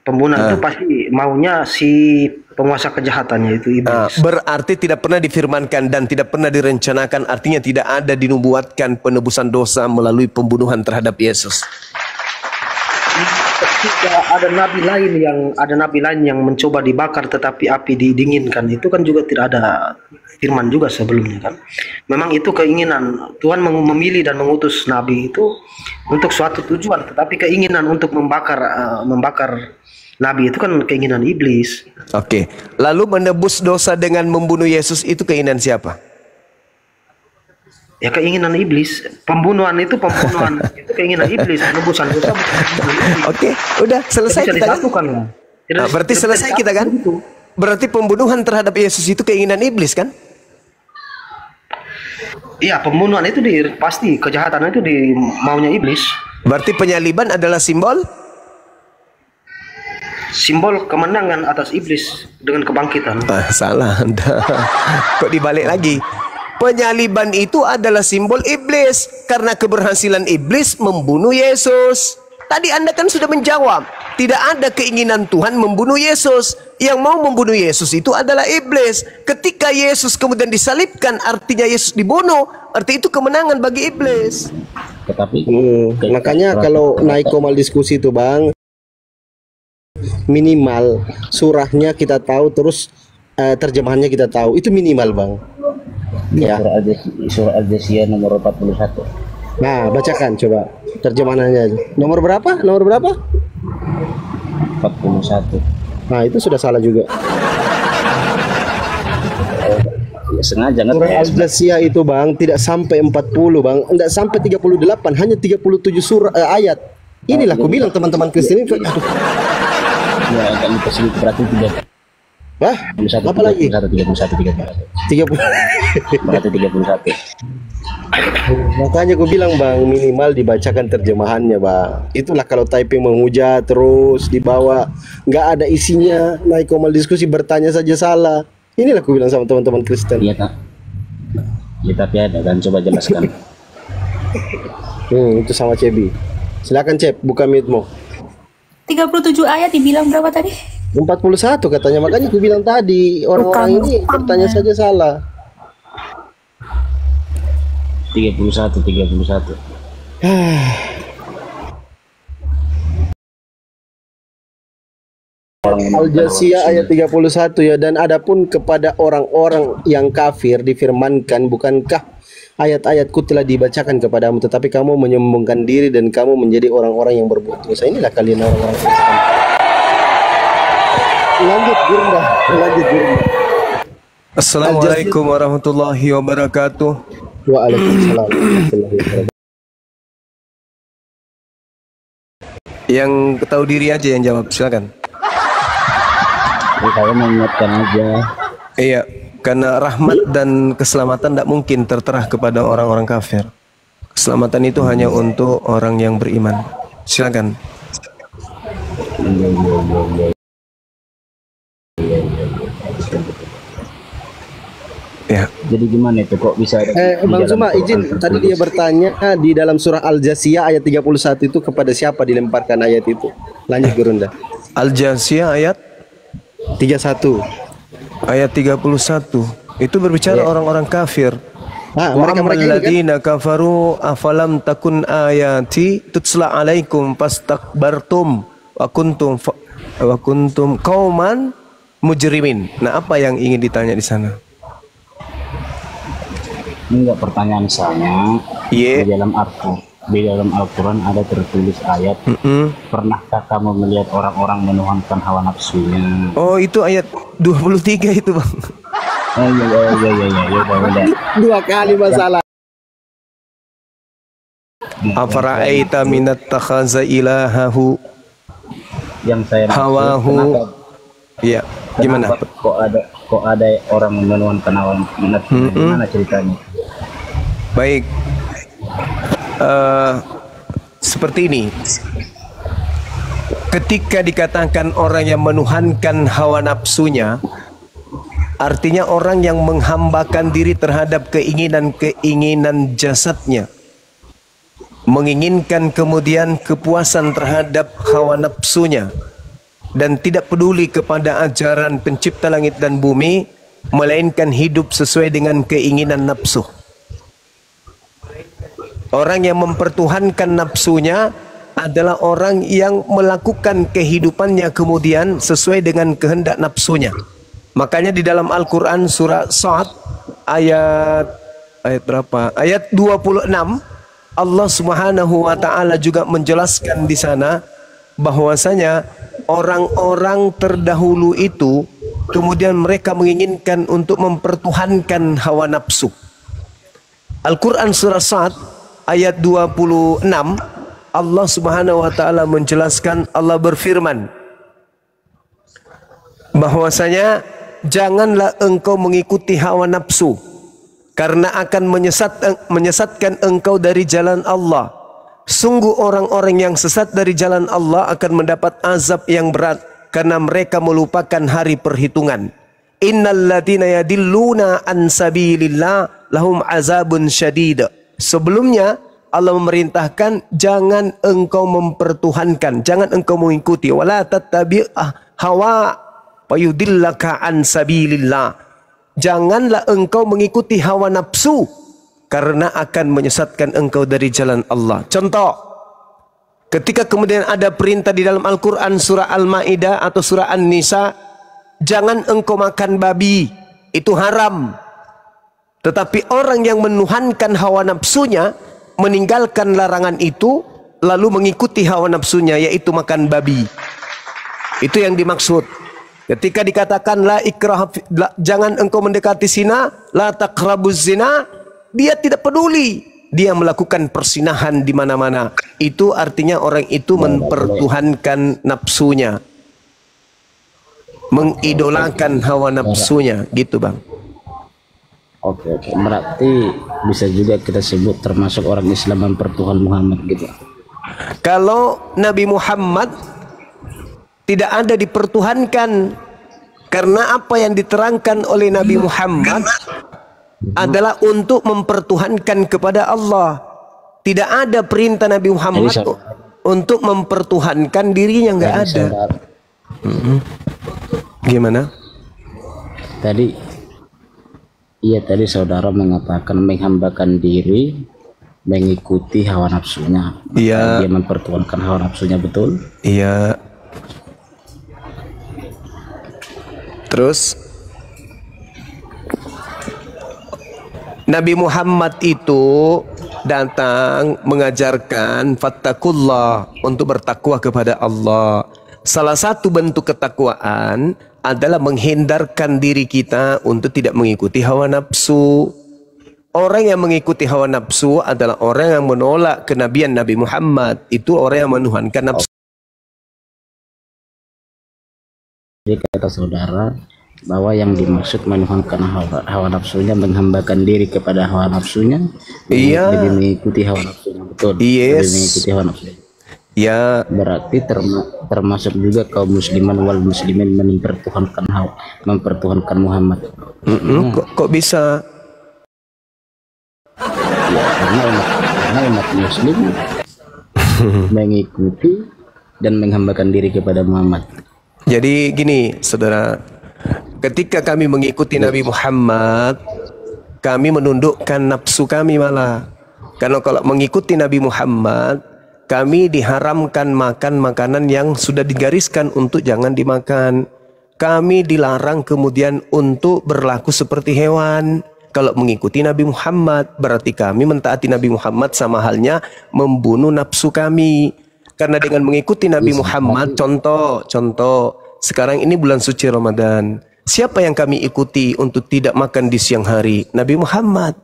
Pembunuhan itu pasti maunya si penguasa kejahatannya itu iblis. Berarti tidak pernah difirmankan dan tidak pernah direncanakan, artinya tidak ada dinubuatkan penebusan dosa melalui pembunuhan terhadap Yesus. Ketika ada nabi lain yang mencoba dibakar tetapi api didinginkan, itu kan juga tidak ada firman juga sebelumnya kan. Memang itu keinginan Tuhan memilih dan mengutus nabi itu untuk suatu tujuan, tetapi keinginan untuk membakar nabi itu kan keinginan iblis. Oke. Lalu menebus dosa dengan membunuh Yesus itu keinginan siapa? Ya keinginan iblis. Pembunuhan itu keinginan iblis. Penebusan dosa. Oke, udah selesai kita kan. Berarti selesai kita kan? Berarti pembunuhan terhadap Yesus itu keinginan iblis kan? Iya, pembunuhan itu pasti kejahatan itu maunya iblis. Berarti penyaliban adalah simbol kemenangan atas iblis dengan kebangkitan. Salah Anda. Kok dibalik lagi? Penyaliban itu adalah simbol iblis karena keberhasilan iblis membunuh Yesus. Tadi Anda kan sudah menjawab, tidak ada keinginan Tuhan membunuh Yesus. Yang mau membunuh Yesus itu adalah iblis. Ketika Yesus kemudian disalibkan, artinya Yesus dibunuh, arti itu kemenangan bagi iblis. Tetapi makanya kalau naik komal diskusi itu Bang, minimal surahnya kita tahu, terus terjemahannya kita tahu, itu minimal Bang. Ya. Surah Al-Jasiyah nomor 41. Nah, bacakan coba terjemahannya. Nomor berapa? 41. Nah, itu sudah salah juga. Ya, sengaja nggak? Surah Al-Jasiyah itu Bang tidak sampai 40 Bang, enggak sampai 38, hanya 37 ayat. Inilah aku bilang teman-teman Kristen ini. Aduh. Ya, agak lupa sedikit, berarti tidak. Wah, apa lagi? 31. Berarti 31. Makanya aku bilang Bang, minimal dibacakan terjemahannya Bang. Itulah kalau typing menghujat terus dibawa, nggak ada isinya, naik komal diskusi bertanya saja salah. Inilah aku bilang sama teman-teman Kristen. Iya Kak. Ya tapi ada kan, coba jelaskan. Itu sama Cebi. Silakan Cep, buka mute-mu. 37 ayat dibilang berapa tadi? 41 katanya, makanya aku bilang tadi orang-orang ini bertanya saja salah. 31. Al-Jasiyah ayat 31 ya. Dan adapun kepada orang-orang yang kafir difirmankan, bukankah ayat-ayatku telah dibacakan kepadamu, tetapi kamu menyombongkan diri dan kamu menjadi orang-orang yang berbuat dosa. Inilah kalian orang-orang Kristen. Lanjut Gurunda. Assalamualaikum warahmatullahi wabarakatuh. Waalaikumsalam warahmatullahi wabarakatuh. Yang tahu diri aja yang jawab, silakan. Saya mengingatkan aja. Iya, karena rahmat dan keselamatan tidak mungkin tertera kepada orang-orang kafir. Keselamatan itu hanya untuk orang yang beriman. Silakan. Ya. Jadi gimana itu kok bisa Bang Zuma izin, tadi dia bertanya di dalam surah Al-Jasiyah ayat 31 itu kepada siapa dilemparkan ayat itu? Lanjut Gurunda. Al-Jasiyah ayat 31. Ayat 31 itu berbicara orang-orang kafir. Alladzina kafaru afalam takun ayati tutsla alaikum fastakbartum wa kuntum qauman mujrimin. Nah, apa yang ingin ditanya di sana? Enggak, pertanyaan saya. Di dalam Al-Quran ada tertulis ayat, pernahkah kamu melihat orang-orang menuhankan hawa nafsunya? Oh, itu ayat 23 itu Bang. Oh iya. Dua kali masalah. Afara'aita minat takhaza ilahahu yang saya hawahu. Iya, gimana? Kok ada orang menuhankan hawa nafsunya? Gimana ceritanya? Baik. Seperti ini. Ketika dikatakan orang yang menuhankan hawa nafsunya, artinya orang yang menghambakan diri terhadap keinginan-keinginan jasadnya, menginginkan kemudian kepuasan terhadap hawa nafsunya, dan tidak peduli kepada ajaran pencipta langit dan bumi, melainkan hidup sesuai dengan keinginan nafsu. Orang yang mempertuhankan nafsunya adalah orang yang melakukan kehidupannya kemudian sesuai dengan kehendak nafsunya. Makanya di dalam Al-Quran surah Sa'ad ayat berapa? Ayat 26, Allah Subhanahu wa taala juga menjelaskan di sana bahwasanya orang-orang terdahulu itu kemudian mereka menginginkan untuk mempertuhankan hawa nafsu. Al-Quran surah Sa'ad ayat 26, Allah Subhanahu wa taala menjelaskan, Allah berfirman bahwasanya janganlah engkau mengikuti hawa nafsu karena akan menyesatkan engkau dari jalan Allah. Sungguh orang-orang yang sesat dari jalan Allah akan mendapat azab yang berat karena mereka melupakan hari perhitungan. Innal ladzina yadilluna an sabilillah lahum azabun syadid. Sebelumnya Allah memerintahkan jangan engkau mempertuhankan, jangan engkau mengikuti, wala tattabi' hawa fayudillaka an sabilillah. Janganlah engkau mengikuti hawa nafsu karena akan menyesatkan engkau dari jalan Allah. Contoh, ketika kemudian ada perintah di dalam Al-Quran surah Al-Ma'idah atau surah An-Nisa, jangan engkau makan babi, itu haram. Tetapi orang yang menuhankan hawa nafsunya, meninggalkan larangan itu, lalu mengikuti hawa nafsunya, yaitu makan babi. Itu yang dimaksud. Ketika dikatakan la ikrah, jangan engkau mendekati zina, la taqrabuz zina, dia tidak peduli. Dia melakukan persinahan di mana-mana. Itu artinya orang itu mempertuhankan nafsunya, mengidolakan hawa nafsunya, gitu bang. Oke, berarti bisa juga kita sebut termasuk orang Islam mempertuhan Muhammad gitu. Kalau Nabi Muhammad tidak ada dipertuhankan, karena apa yang diterangkan oleh Nabi Muhammad adalah untuk mempertuhankan kepada Allah. Tidak ada perintah Nabi Muhammad untuk mempertuhankan dirinya, nggak ada. Gimana? Tadi saudara mengatakan menghambakan diri, mengikuti hawa nafsunya. Iya. Dia mempertuhankan hawa nafsunya, betul? Iya. Terus Nabi Muhammad itu datang mengajarkan fattakullah, untuk bertakwa kepada Allah. Salah satu bentuk ketakwaan adalah menghindarkan diri kita untuk tidak mengikuti hawa nafsu. Orang yang mengikuti hawa nafsu adalah orang yang menolak kenabian Nabi Muhammad. Itu orang yang menuhankan nafsu. Jadi kata saudara bahwa yang dimaksud menuhankan hawa nafsunya, menghambakan diri kepada hawa nafsunya, iya, lebih mengikuti hawa nafsunya, betul? Yes. Lebih mengikuti hawa nafsunya. Ya, berarti termasuk juga kaum musliman wal muslimin mempertuhankan Muhammad. Kok bisa? Ya, karena umat muslim mengikuti dan menghambakan diri kepada Muhammad. Jadi gini, saudara, ketika kami mengikuti Nabi Muhammad, kami menundukkan nafsu kami malah. Karena kalau mengikuti Nabi Muhammad, kami diharamkan makan makanan yang sudah digariskan untuk jangan dimakan. Kami dilarang kemudian untuk berlaku seperti hewan. Kalau mengikuti Nabi Muhammad, berarti kami mentaati Nabi Muhammad sama halnya membunuh nafsu kami. Karena dengan mengikuti Nabi Muhammad, contoh, sekarang ini bulan suci Ramadan. Siapa yang kami ikuti untuk tidak makan di siang hari? Nabi Muhammad.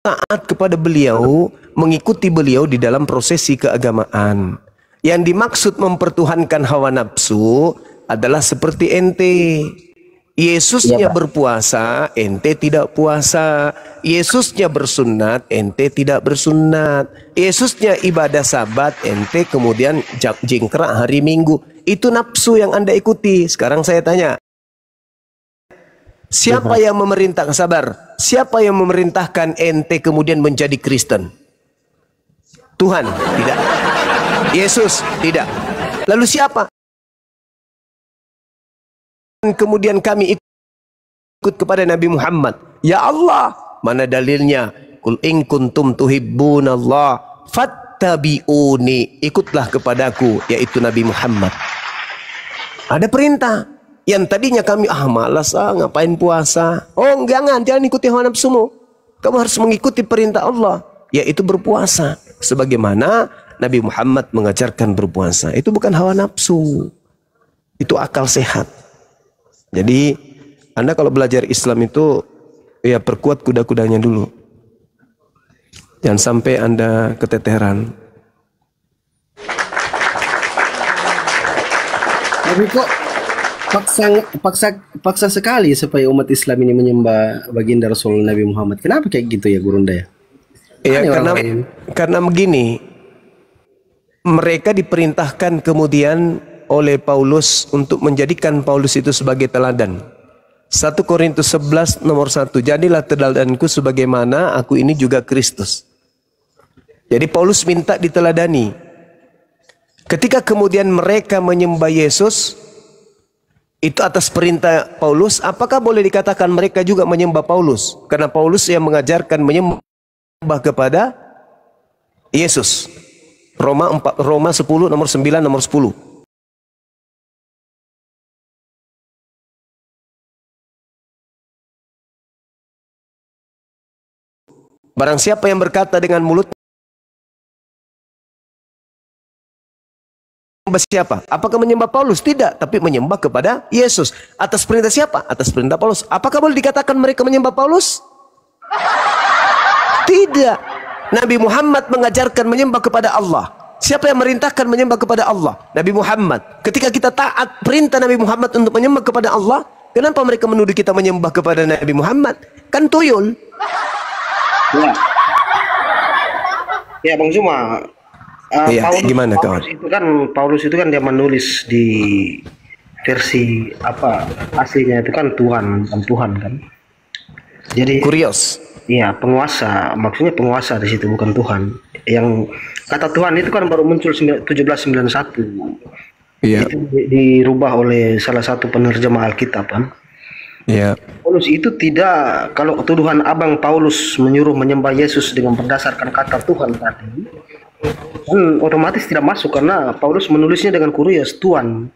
Taat kepada beliau, mengikuti beliau di dalam prosesi keagamaan. Yang dimaksud mempertuhankan hawa nafsu adalah seperti ente. Yesusnya berpuasa, ente tidak puasa. Yesusnya bersunat, ente tidak bersunat. Yesusnya ibadah sabat, ente kemudian jingkrak hari Minggu. Itu nafsu yang Anda ikuti. Sekarang saya tanya, siapa yang memerintahkan ente kemudian menjadi Kristen? Tuhan? Tidak. Yesus? Tidak. Lalu siapa? Kemudian kami ikut kepada Nabi Muhammad. Ya Allah, mana dalilnya? Qul in kuntum tuhibbunallah fattabi'uni. Ikutlah kepadaku, yaitu Nabi Muhammad. Ada perintah. Yang tadinya kami, malas ngapain puasa. Oh jangan ikuti hawa nafsumu. Kamu harus mengikuti perintah Allah, yaitu berpuasa. Sebagaimana Nabi Muhammad mengajarkan berpuasa. Itu bukan hawa nafsu. Itu akal sehat. Jadi Anda kalau belajar Islam itu, ya perkuat kuda-kudanya dulu. Jangan sampai Anda keteteran. Tapi kok paksa sekali supaya umat Islam ini menyembah baginda Rasul Nabi Muhammad. Kenapa kayak gitu ya Gurunda ya? Ya karena begini, mereka diperintahkan kemudian oleh Paulus untuk menjadikan Paulus itu sebagai teladan. 1 Korintus 11 nomor 1. Jadilah teladanku sebagaimana aku ini juga Kristus. Jadi Paulus minta diteladani. Ketika kemudian mereka menyembah Yesus, itu atas perintah Paulus, apakah boleh dikatakan mereka juga menyembah Paulus? Karena Paulus yang mengajarkan menyembah kepada Yesus. Roma 10 nomor 9 nomor 10. Barang siapa yang berkata dengan mulut, menyembah siapa? Apakah menyembah Paulus? Tidak, tapi menyembah kepada Yesus. Atas perintah siapa? Atas perintah Paulus. Apakah boleh dikatakan mereka menyembah Paulus? Tidak. Nabi Muhammad mengajarkan menyembah kepada Allah. Siapa yang merintahkan menyembah kepada Allah? Nabi Muhammad. Ketika kita taat perintah Nabi Muhammad untuk menyembah kepada Allah, kenapa mereka menuduh kita menyembah kepada Nabi Muhammad? Kan tuyul. Ya, ya Bang Zuma. Iya, gimana kawan? Paulus itu kan dia menulis di versi aslinya itu kan Tuhan kan. Jadi kurios. Iya, penguasa, maksudnya penguasa di situ bukan Tuhan. Yang kata Tuhan itu kan baru muncul 1791. Iya. Itu dirubah oleh salah satu penerjemah Alkitab kan. Iya. Paulus itu tidak, kalau tuduhan Abang Paulus menyuruh menyembah Yesus dengan berdasarkan kata Tuhan tadi, kan otomatis tidak masuk karena Paulus menulisnya dengan kurios Tuhan.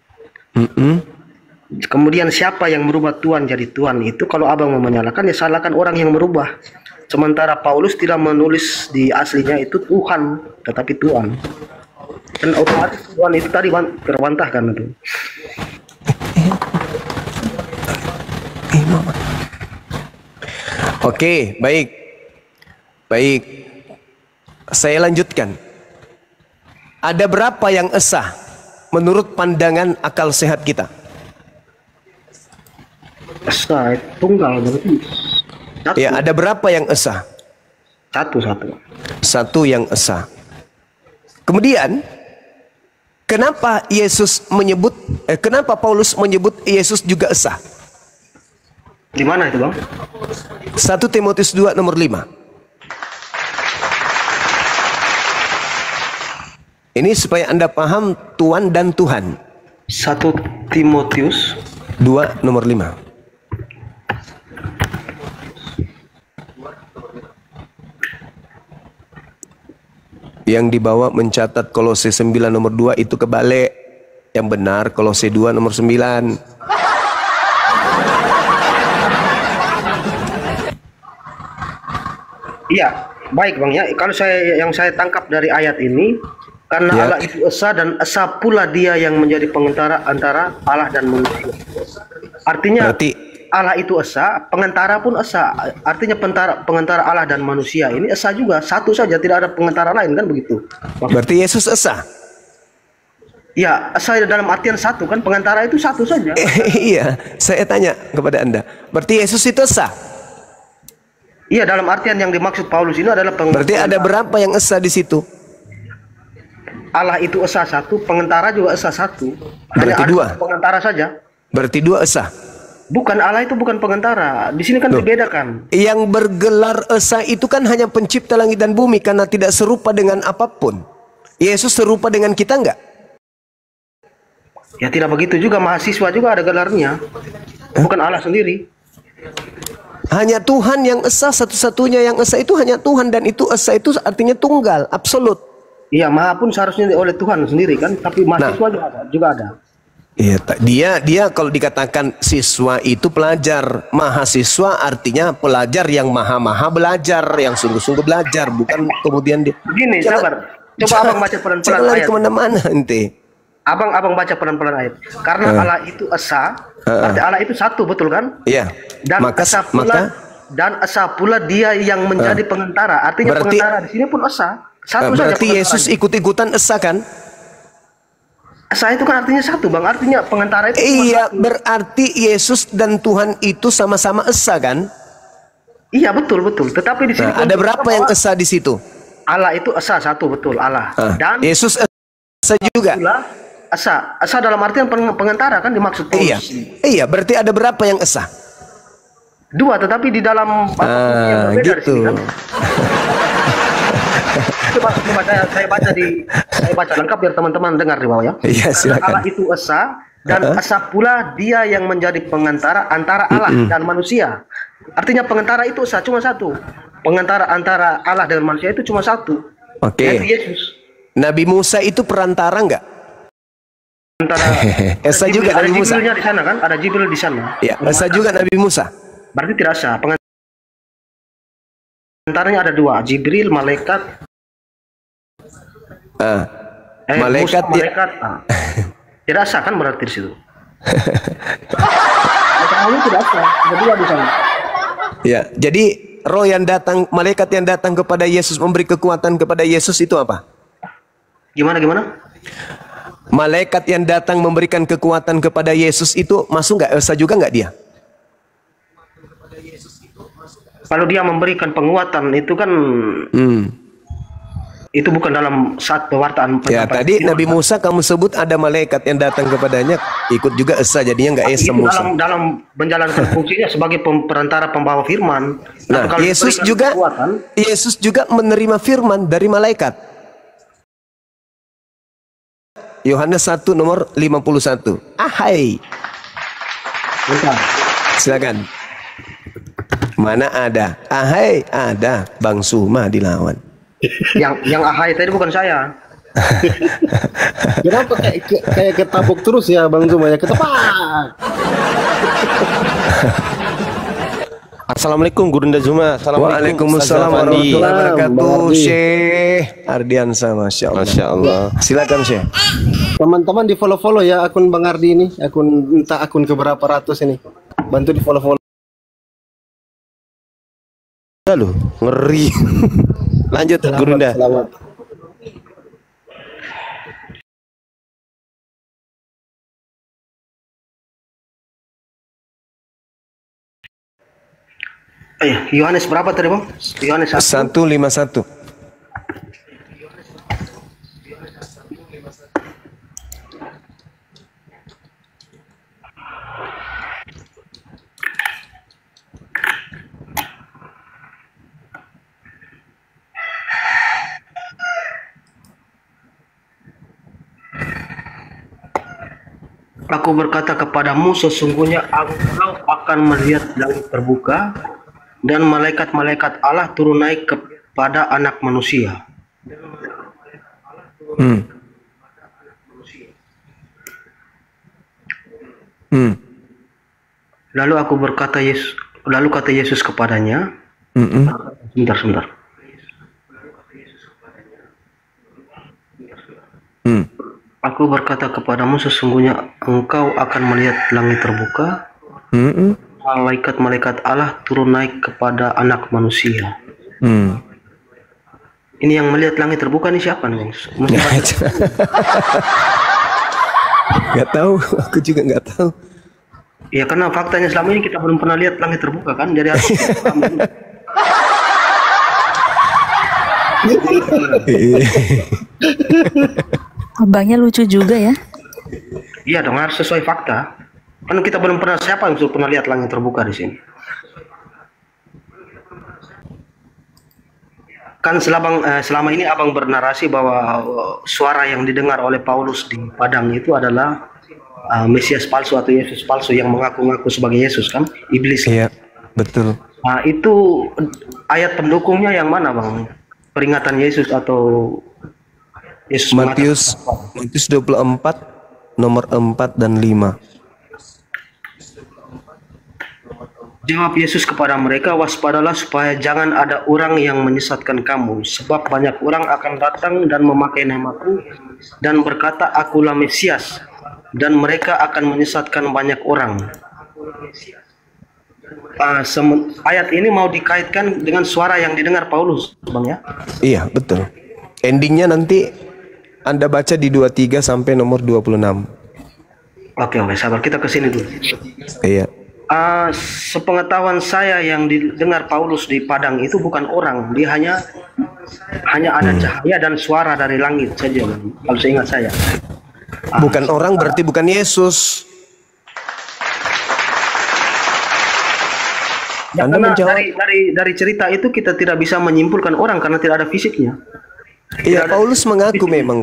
Kemudian siapa yang merubah Tuhan jadi Tuhan itu, kalau Abang mau menyalahkan ya salahkan orang yang merubah. Sementara Paulus tidak menulis di aslinya itu Tuhan, tetapi Tuhan. Dan otomatis Tuhan itu tadi terbantahkan itu. Oke, baik. Baik. Saya lanjutkan. Ada berapa yang esa menurut pandangan akal sehat kita? Esa tunggal berarti. Satu. Ya, ada berapa yang esa? Satu yang esa. Kemudian kenapa kenapa Paulus menyebut Yesus juga esa? Di mana itu, Bang? 1 Timotius 2 nomor 5. Ini supaya Anda paham Tuhan dan Tuhan. 1 Timotius 2 nomor 5. Yang dibawa mencatat Kolose 9 nomor 2 itu kebalik. Yang benar Kolose 2 nomor 9. Iya, baik Bang ya. Kalau yang saya tangkap dari ayat ini, karena ya. Allah itu esa dan esa pula dia yang menjadi pengantara antara Allah dan manusia. Artinya berarti Allah itu esa, pengantara pun esa. Artinya pengantara Allah dan manusia ini esa juga, satu saja, tidak ada pengantara lain kan begitu. Berarti Yesus esa. Ya, esa dalam artian satu kan, pengantara itu satu saja. Iya, saya tanya kepada Anda. Berarti Yesus itu esa. Iya, dalam artian yang dimaksud Paulus ini adalah berarti ada berapa yang esa di situ? Allah itu esa satu, pengantara juga esa satu. Berarti hanya dua. Pengantara saja. Berarti dua esa. Bukan, Allah itu bukan pengantara. Di sini kan dibedakan. Yang bergelar Esa itu kan hanya pencipta langit dan bumi karena tidak serupa dengan apapun. Yesus serupa dengan kita enggak? Ya tidak begitu juga, mahasiswa juga ada gelarnya. Bukan Allah sendiri. Hanya Tuhan yang Esa, satu-satunya yang Esa itu hanya Tuhan, dan itu Esa itu artinya tunggal, absolut. Iya, Maha pun seharusnya oleh Tuhan sendiri kan, tapi mahasiswa juga ada. Iya, dia kalau dikatakan siswa itu pelajar, mahasiswa artinya pelajar yang maha belajar, yang sungguh-sungguh belajar, bukan kemudian dia. Begini, sabar. Coba abang baca pelan-pelan ayat. Kemana-mana ente. Abang baca pelan-pelan ayat. Karena Allah itu Esa, berarti Allah itu satu, betul kan? Iya. Dan Esa pula dia yang menjadi pengantara. Artinya berarti, pengantara di sini pun Esa. Satu berarti saja Yesus ikut-ikutan Esa kan? Esa itu kan artinya satu, Bang. Artinya pengantara itu iya, berarti Yesus dan Tuhan itu sama-sama Esa kan? Iya, betul. Tetapi di sini ada berapa yang Esa di situ? Allah itu Esa satu, betul, Allah. Dan Yesus Esa juga. Esa dalam artian pengantara kan dimaksud. Iya, berarti ada berapa yang Esa? Dua, tetapi di dalam yang berbeda gitu. Di sini kan. Coba saya baca lengkap biar teman-teman dengar di bawah ya. Iya, silakan. Allah itu Esa, dan Esa pula dia yang menjadi pengantara antara Allah dan manusia. Artinya pengantara itu Esa cuma satu. Pengantara antara Allah dan manusia itu cuma satu. Yaitu Yesus. Nabi Musa itu perantara enggak? Antara Esa juga Nabi Musa. Ada Jibrilnya di sana kan? Ada Jibril di sana. Ya, Esa juga Nabi Musa. Berarti tidak Esa. Pengantaranya ada dua, Jibril, malaikat. Malaikat. Tidak Esa kan berarti di situ. Tidak Esa, ada dua di sana. Ya, jadi roh yang datang, malaikat yang datang kepada Yesus memberi kekuatan kepada Yesus itu apa? Gimana? Malaikat yang datang memberikan kekuatan kepada Yesus itu masuk nggak Esa juga nggak dia? Kalau dia memberikan penguatan itu kan itu bukan dalam saat pewartaan. Ya, tadi Nabi Musa kamu sebut ada malaikat yang datang kepadanya, ikut juga Esa, jadinya nggak Esa Musa. Dalam menjalankan fungsinya sebagai perantara pembawa firman. Nah, Yesus juga menerima firman dari malaikat. Yohanes 1 nomor 51. Ahai. Bentar. Silakan. Mana ada? Ahai, ada. Bang Suma dilawan. Yang ahai tadi bukan saya. Kenapa kayak ketabuk terus ya Bang Zuma ya, ketepak. Assalamualaikum Gurunda Zuma. Waalaikumsalam warahmatullahi wabarakatuh. Syekh Ardiansa, Masya Allah. Silakan Syekh. Teman-teman di follow ya akun Bang Ardi ini, entah akun keberapa ratus ini. Bantu di follow. Loh, ngeri. Lanjut Gurunda. Selamat. Yohanes berapa tadi Bang? Yohanes 1:51. Aku berkata kepadamu, sesungguhnya engkau akan melihat langit terbuka dan malaikat-malaikat Allah turun naik kepada anak manusia. Lalu kata Yesus kepadanya, sebentar. Aku berkata kepadamu, sesungguhnya engkau akan melihat langit terbuka, malaikat-malaikat Allah turun naik kepada anak manusia. Ini yang melihat langit terbuka ini siapa nih? Gak tahu, aku juga nggak tahu. Ya karena faktanya selama ini kita belum pernah lihat langit terbuka kan, jadi harus. Abangnya lucu juga ya. Iya dong, harus sesuai fakta. Kan kita belum pernah, siapa yang sudah pernah lihat langit terbuka di sini? Kan selama ini abang bernarasi bahwa suara yang didengar oleh Paulus di padang itu adalah Mesias palsu atau Yesus palsu yang mengaku-ngaku sebagai Yesus, kan? Iblis. Iya, betul. Nah, itu ayat pendukungnya yang mana, bang? Peringatan Yesus atau Yesus Matius 24 nomor 4 dan 5. Jawab Yesus kepada mereka, waspadalah supaya jangan ada orang yang menyesatkan kamu, sebab banyak orang akan datang dan memakai namaku dan berkata, akulah Mesias, dan mereka akan menyesatkan banyak orang. Ayat ini mau dikaitkan dengan suara yang didengar Paulus, bang, ya? Iya, betul. Endingnya nanti Anda baca di 23 sampai nomor 26. Oke, sabar, kita ke sini dulu. Iya. Sepengetahuan saya yang didengar Paulus di padang itu bukan orang, dia hanya ada cahaya dan suara dari langit saja, bang. Kalau seingat saya. Bukan orang berarti bukan Yesus. Ya, karena dari cerita itu kita tidak bisa menyimpulkan orang karena tidak ada fisiknya. Iya, Paulus mengaku memang.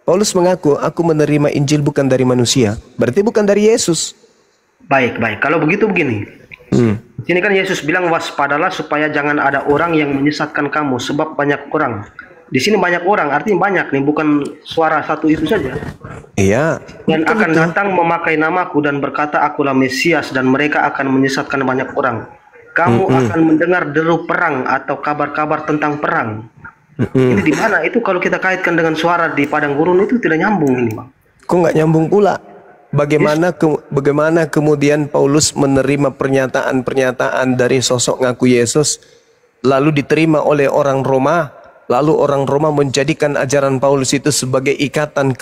Paulus mengaku, aku menerima Injil bukan dari manusia. Berarti bukan dari Yesus. Baik. Kalau begitu begini. Sini kan Yesus bilang, waspadalah supaya jangan ada orang yang menyesatkan kamu, sebab banyak orang. Di sini banyak orang, artinya banyak nih, bukan suara satu itu saja. Iya. Dan akan datang memakai namaku dan berkata, akulah Mesias, dan mereka akan menyesatkan banyak orang. Kamu akan mendengar deru perang atau kabar-kabar tentang perang. Ini di mana? Itu kalau kita kaitkan dengan suara di padang gurun itu tidak nyambung ini, bang. Kok nggak nyambung pula? Bagaimana kemudian Paulus menerima pernyataan-pernyataan dari sosok ngaku Yesus, lalu diterima oleh orang Roma, lalu orang Roma menjadikan ajaran Paulus itu sebagai ikatan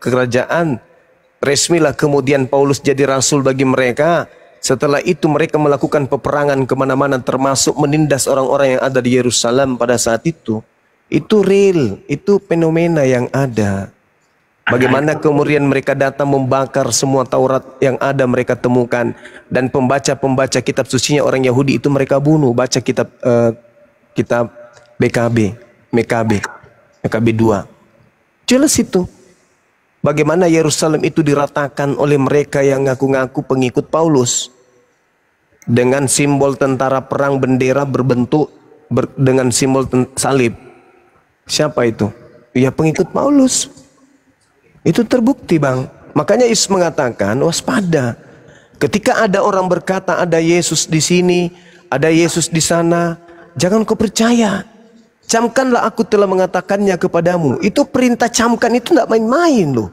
kerajaan. Resmilah kemudian Paulus jadi rasul bagi mereka. Setelah itu mereka melakukan peperangan kemana-mana, termasuk menindas orang-orang yang ada di Yerusalem pada saat itu. Itu real, itu fenomena yang ada. Bagaimana kemudian mereka datang membakar semua Taurat yang ada mereka temukan, dan pembaca-pembaca kitab sucinya orang Yahudi itu mereka bunuh. Baca kitab MKB 2. Jelas itu. Bagaimana Yerusalem itu diratakan oleh mereka yang ngaku-ngaku pengikut Paulus. Dengan simbol tentara perang, bendera berbentuk dengan simbol salib. Siapa itu? Ya pengikut Paulus. Itu terbukti, bang. Makanya Yesus mengatakan waspada. Ketika ada orang berkata ada Yesus di sini, ada Yesus di sana, jangan kau percaya. Camkanlah aku telah mengatakannya kepadamu. Itu perintah camkan itu tidak main-main loh.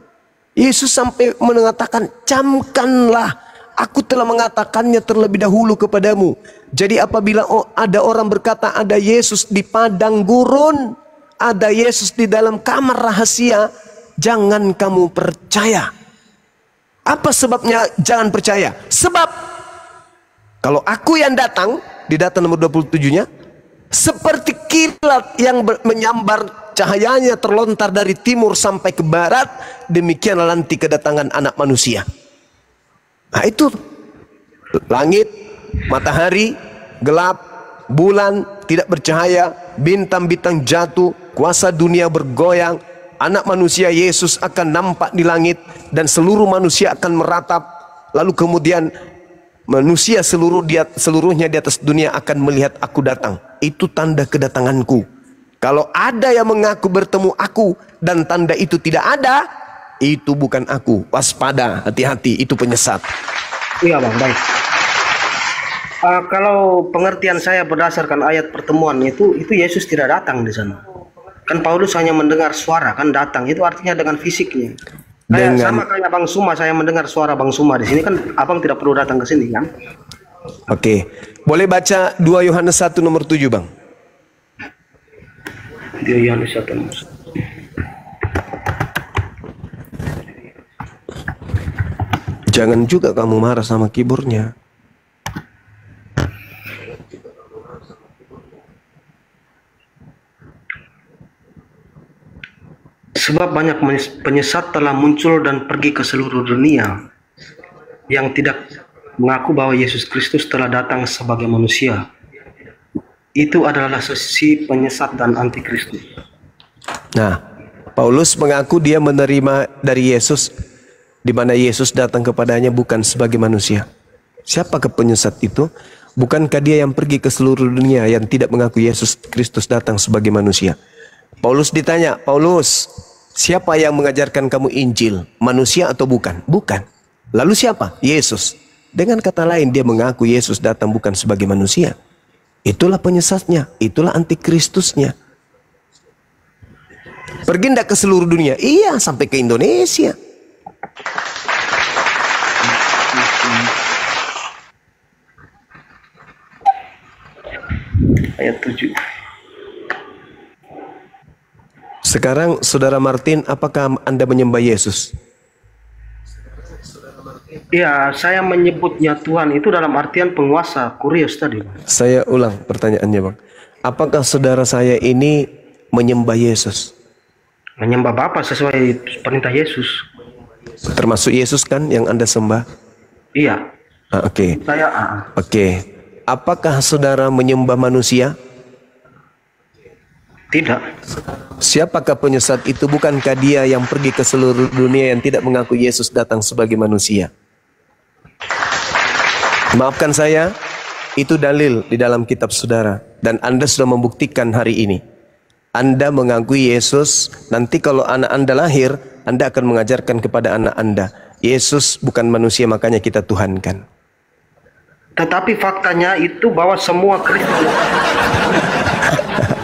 Yesus sampai mengatakan camkanlah, aku telah mengatakannya terlebih dahulu kepadamu. Jadi apabila ada orang berkata ada Yesus di padang gurun, ada Yesus di dalam kamar rahasia, jangan kamu percaya. Apa sebabnya jangan percaya? Sebab kalau aku yang datang, di data nomor 27-nya, seperti kilat yang menyambar cahayanya terlontar dari timur sampai ke barat, demikianlah nanti kedatangan anak manusia. Nah itu, langit, matahari, gelap, bulan tidak bercahaya, bintang-bintang jatuh, kuasa dunia bergoyang, anak manusia Yesus akan nampak di langit, dan seluruh manusia akan meratap. Lalu kemudian manusia seluruhnya di atas dunia akan melihat aku datang. Itu tanda kedatanganku. Kalau ada yang mengaku bertemu aku dan tanda itu tidak ada, itu bukan aku. Waspada, hati-hati, itu penyesat. Iya, bang, baik. Kalau pengertian saya berdasarkan ayat pertemuan itu Yesus tidak datang di sana. Kan Paulus hanya mendengar suara, kan datang. Itu artinya dengan fisiknya. Sama kayak Bang Suma, saya mendengar suara Bang Suma di sini, kan abang tidak perlu datang ke sini, kan? Oke. Boleh baca 2 Yohanes 1 nomor 7, Bang? 2 Yohanes 1 nomor 7. Jangan juga kamu marah sama keyboardnya. Sebab banyak penyesat telah muncul dan pergi ke seluruh dunia. yang tidak mengaku bahwa Yesus Kristus telah datang sebagai manusia, itu adalah sesi penyesat dan antikristus. Nah, Paulus mengaku dia menerima dari Yesus, di mana Yesus datang kepadanya bukan sebagai manusia. Siapakah penyesat itu? Bukankah dia yang pergi ke seluruh dunia yang tidak mengaku Yesus Kristus datang sebagai manusia? Paulus ditanya, Paulus, siapa yang mengajarkan kamu Injil? Manusia atau bukan? Bukan. Lalu siapa? Yesus. Dengan kata lain, dia mengaku Yesus datang bukan sebagai manusia. Itulah penyesatnya, itulah antikristusnya. Pergi ndak ke seluruh dunia? Iya, sampai ke Indonesia. Ayat 7. Sekarang Saudara Martin, apakah Anda menyembah Yesus? Ya, saya menyebutnya Tuhan itu dalam artian penguasa, kurios tadi. Saya ulang pertanyaannya, Bang. Apakah saudara saya ini menyembah Yesus? Menyembah Bapa sesuai perintah Yesus. Termasuk Yesus kan yang Anda sembah? Iya. Oke. Saya Oke. Apakah saudara menyembah manusia? tidak. Siapakah penyesat itu? Bukankah dia yang pergi ke seluruh dunia yang tidak mengaku Yesus datang sebagai manusia? Maafkan saya, itu dalil di dalam kitab saudara. Dan Anda sudah membuktikan hari ini. Anda mengakui Yesus, nanti kalau anak Anda lahir, Anda akan mengajarkan kepada anak Anda, Yesus bukan manusia, makanya kita tuhankan. Tetapi faktanya itu bahwa semua Kristen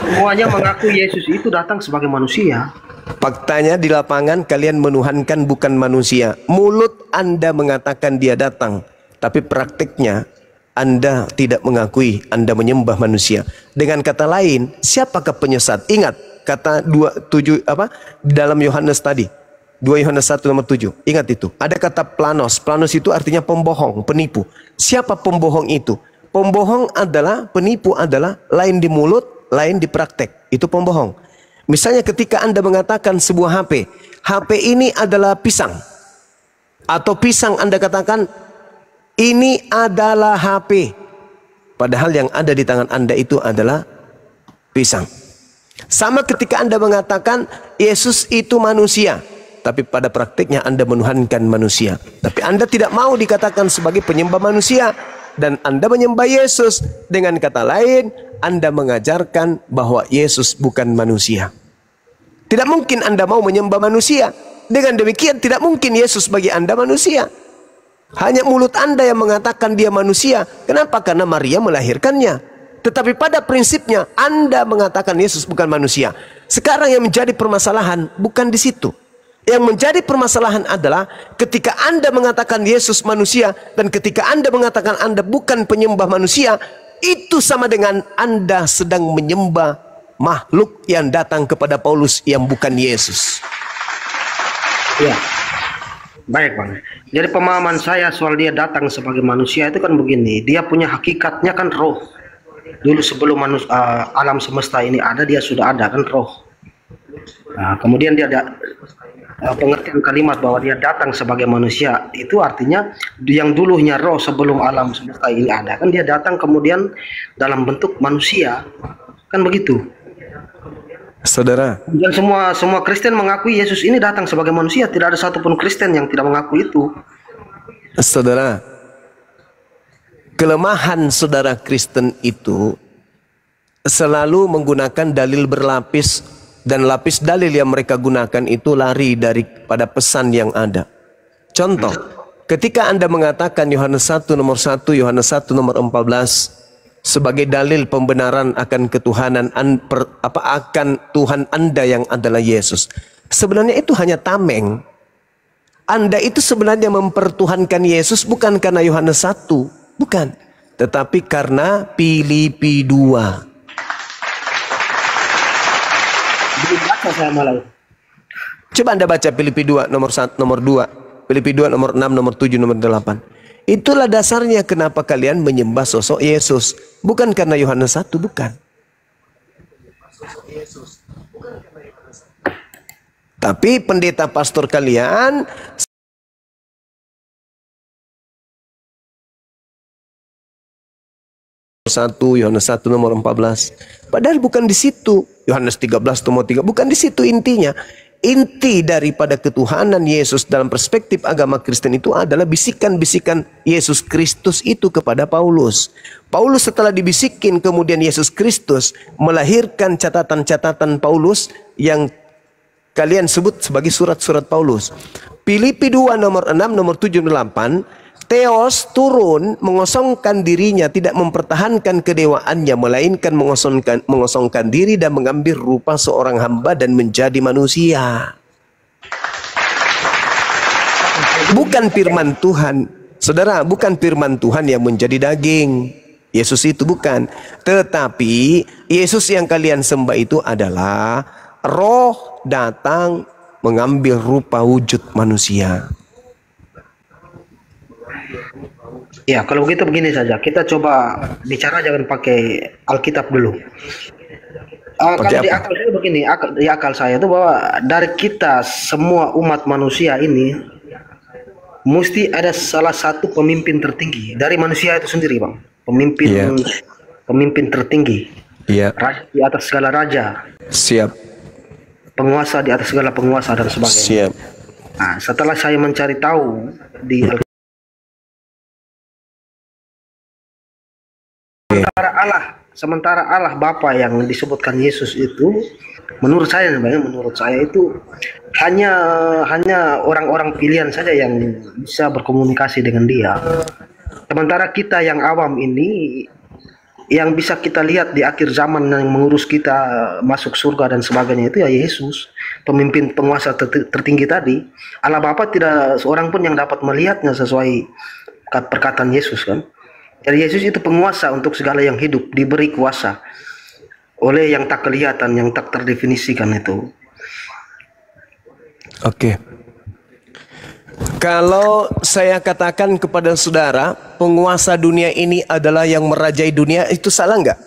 semuanya mengaku Yesus itu datang sebagai manusia. Faktanya di lapangan kalian menuhankan bukan manusia. Mulut Anda mengatakan dia datang, tapi praktiknya Anda tidak mengakui Anda menyembah manusia. Dengan kata lain, siapakah penyesat? Ingat kata 27 apa dalam Yohanes tadi. 2 Yohanes 1 nomor 7. Ingat itu. Ada kata planos. Planos itu artinya pembohong, penipu. Siapa pembohong itu? Pembohong adalah, penipu adalah lain di mulut, lain di praktek. Itu pembohong. Misalnya ketika Anda mengatakan sebuah HP, HP ini adalah pisang. Atau pisang Anda katakan, ini adalah HP. Padahal yang ada di tangan Anda itu adalah pisang. Sama ketika Anda mengatakan Yesus itu manusia, tapi pada praktiknya Anda menuhankan manusia. Tapi Anda tidak mau dikatakan sebagai penyembah manusia, dan Anda menyembah Yesus. Dengan kata lain, Anda mengajarkan bahwa Yesus bukan manusia. Tidak mungkin Anda mau menyembah manusia. Dengan demikian tidak mungkin Yesus bagi Anda manusia. Hanya mulut Anda yang mengatakan dia manusia. Kenapa? Karena Maria melahirkannya. Tetapi pada prinsipnya Anda mengatakan Yesus bukan manusia. Sekarang yang menjadi permasalahan bukan di situ. Yang menjadi permasalahan adalah ketika Anda mengatakan Yesus manusia dan ketika Anda mengatakan Anda bukan penyembah manusia, itu sama dengan Anda sedang menyembah makhluk yang datang kepada Paulus yang bukan Yesus. Ya. Baik, Bang. Jadi pemahaman saya soal dia datang sebagai manusia itu kan begini, dia punya hakikatnya kan roh. Dulu sebelum alam semesta ini ada, dia sudah ada kan roh. Nah, kemudian dia ada pengertian kalimat bahwa dia datang sebagai manusia, itu artinya yang dulunya roh sebelum alam semesta ini ada, kan dia datang kemudian dalam bentuk manusia, kan begitu. Saudara, Dan semua Kristen mengakui Yesus ini datang sebagai manusia. Tidak ada satupun Kristen yang tidak mengaku itu. saudara, kelemahan saudara Kristen itu selalu menggunakan dalil berlapis, dan lapis dalil yang mereka gunakan itu lari daripada pesan yang ada. Contoh, ketika Anda mengatakan Yohanes 1 nomor 1, Yohanes 1 nomor 14 sebagai dalil pembenaran akan ketuhanan akan Tuhan Anda yang adalah Yesus. Sebenarnya itu hanya tameng. Anda itu sebenarnya mempertuhankan Yesus bukan karena Yohanes 1, bukan, tetapi karena Filipi 2. Baca saya malah. Coba Anda baca Filipi 2 nomor 1, nomor 2, Filipi 2 nomor 6, nomor 7, nomor 8. Itulah dasarnya kenapa kalian menyembah sosok Yesus. Bukan karena Yohanes 1, bukan. Tapi pendeta pastor kalian Yohanes 1 nomor 14. Padahal bukan di situ. Yohanes 13 nomor 3, bukan di situ intinya. Inti daripada ketuhanan Yesus dalam perspektif agama Kristen itu adalah bisikan-bisikan Yesus Kristus itu kepada Paulus. Paulus setelah dibisikin, kemudian Yesus Kristus melahirkan catatan-catatan Paulus yang kalian sebut sebagai surat-surat Paulus. Filipi 2 nomor 6, nomor 7, 8. Theos turun mengosongkan dirinya, tidak mempertahankan kedewaannya, melainkan mengosongkan diri dan mengambil rupa seorang hamba dan menjadi manusia. Bukan firman Tuhan, saudara, bukan firman Tuhan yang menjadi daging. Yesus itu bukan. Tetapi Yesus yang kalian sembah itu adalah Roh datang mengambil rupa wujud manusia. Ya, kalau begitu begini saja. Kita coba bicara jangan pakai Alkitab dulu. Kalau di akal saya begini, di akal saya itu bahwa dari kita semua umat manusia ini mesti ada salah satu pemimpin tertinggi dari manusia itu sendiri, Bang. Pemimpin tertinggi. Raja di atas segala raja. Siap. Penguasa di atas segala penguasa dan sebagainya. Siap. Nah, setelah saya mencari tahu di sementara Allah Bapa yang disebutkan Yesus itu, menurut saya itu hanya orang-orang pilihan saja yang bisa berkomunikasi dengan Dia. Sementara kita yang awam ini, yang bisa kita lihat di akhir zaman yang mengurus kita masuk surga dan sebagainya, itu ya Yesus, pemimpin penguasa tertinggi tadi. Allah Bapa tidak seorang pun yang dapat melihatnya sesuai perkataan Yesus, kan. Jadi Yesus itu penguasa untuk segala yang hidup, diberi kuasa oleh yang tak kelihatan, yang tak terdefinisikan itu. Oke. Kalau saya katakan kepada saudara, penguasa dunia ini adalah yang merajai dunia, itu salah nggak?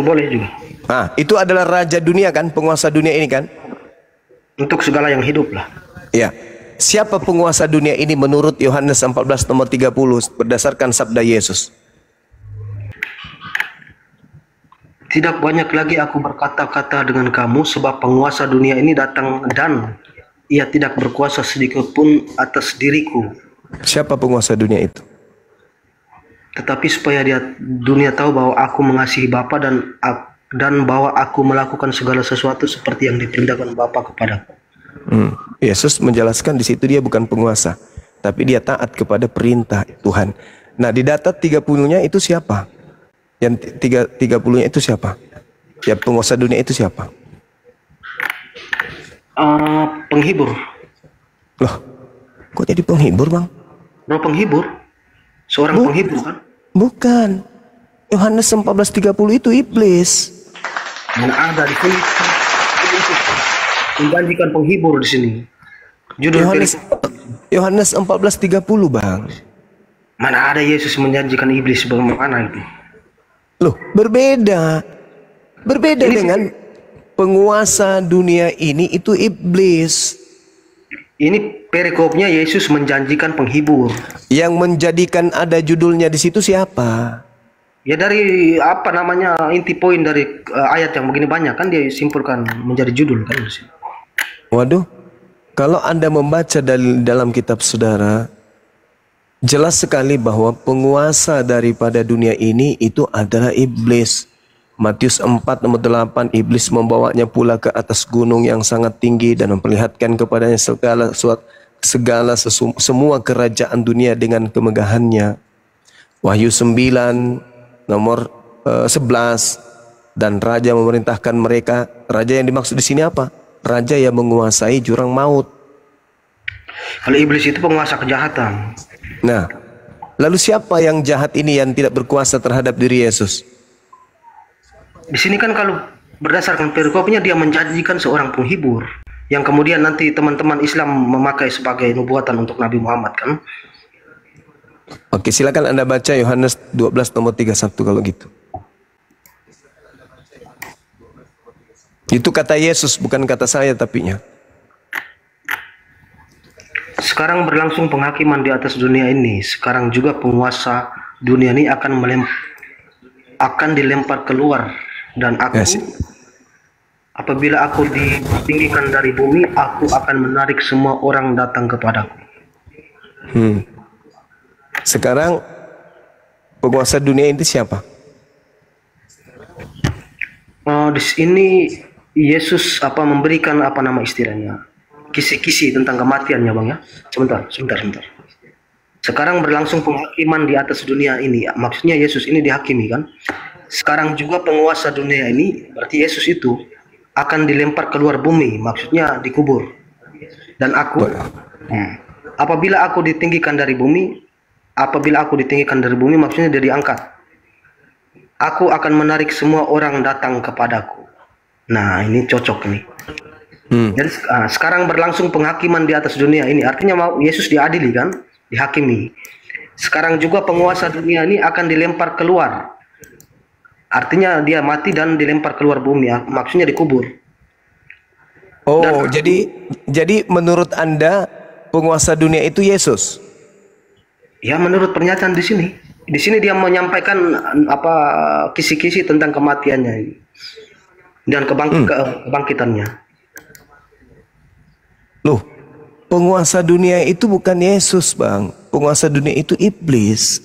Boleh juga. Nah, itu adalah raja dunia kan, penguasa dunia ini kan? Untuk segala yang hidup lah. Ya. Siapa penguasa dunia ini menurut Yohanes 14 nomor 30 berdasarkan sabda Yesus? Tidak banyak lagi aku berkata-kata dengan kamu, sebab penguasa dunia ini datang dan ia tidak berkuasa sedikit pun atas diriku. Siapa penguasa dunia itu? Tetapi supaya dunia tahu bahwa aku mengasihi Bapa dan bahwa aku melakukan segala sesuatu seperti yang diperintahkan Bapa kepadaku. Yesus menjelaskan di situ dia bukan penguasa, tapi dia taat kepada perintah Tuhan. Nah, di data 30-nya itu siapa? Yang 30-nya itu siapa? Ya, penguasa dunia itu siapa? Penghibur. Loh, kok jadi penghibur, Bang? Roh penghibur? Seorang penghibur kan? Bukan. Yohanes 14:30 itu iblis. Mana ada di sini? Menjanjikan penghibur di sini. Judul Yohanes 14:30, Bang. Mana ada Yesus menjanjikan iblis bagaimana itu? Loh, berbeda. Berbeda dengan penguasa dunia ini itu iblis. Ini perikopnya Yesus menjanjikan penghibur. Yang menjadikan ada judulnya di situ siapa? Ya dari apa namanya inti poin dari ayat yang begini banyak kan dia simpulkan menjadi judul kan di sini. Waduh, kalau Anda membaca dalam kitab saudara, jelas sekali bahwa penguasa daripada dunia ini itu adalah iblis. Matius 4 nomor 8, iblis membawanya pula ke atas gunung yang sangat tinggi dan memperlihatkan kepadanya semua kerajaan dunia dengan kemegahannya. Wahyu 9 nomor 11, dan raja memerintahkan mereka. Raja yang dimaksud di sini apa? Raja yang menguasai jurang maut. Kalau iblis itu penguasa kejahatan. Nah, lalu siapa yang jahat ini yang tidak berkuasa terhadap diri Yesus? Di sini kan kalau berdasarkan perikopnya dia menjanjikan seorang penghibur yang kemudian nanti teman-teman Islam memakai sebagai nubuatan untuk Nabi Muhammad kan? Oke, silakan Anda baca Yohanes 12 nomor 31 kalau gitu. Itu kata Yesus, bukan kata saya tapinya. Sekarang berlangsung penghakiman di atas dunia ini. Sekarang juga penguasa dunia ini akan dilempar keluar, dan aku apabila aku ditinggikan dari bumi, aku akan menarik semua orang datang kepadaku. Sekarang penguasa dunia ini siapa? Di sini Yesus memberikan nama istilahnya, kisi-kisi tentang kematiannya, Bang, ya. Sebentar. Sekarang berlangsung penghakiman di atas dunia ini. Maksudnya Yesus ini dihakimi, kan? Sekarang juga penguasa dunia ini, berarti Yesus itu akan dilempar keluar bumi, maksudnya dikubur. Dan aku, apabila aku ditinggikan dari bumi, maksudnya dia diangkat. Aku akan menarik semua orang datang kepadaku. Nah, ini cocok nih. Jadi sekarang berlangsung penghakiman di atas dunia ini, artinya Yesus diadili, kan? Dihakimi. Sekarang juga penguasa dunia ini akan dilempar keluar. Artinya dia mati dan dilempar keluar bumi, maksudnya dikubur. Oh, jadi menurut Anda penguasa dunia itu Yesus? Ya, menurut pernyataan di sini. Di sini dia menyampaikan kisi-kisi tentang kematiannya ini dan kebangkitannya. Loh, penguasa dunia itu bukan Yesus, Bang. Penguasa dunia itu iblis.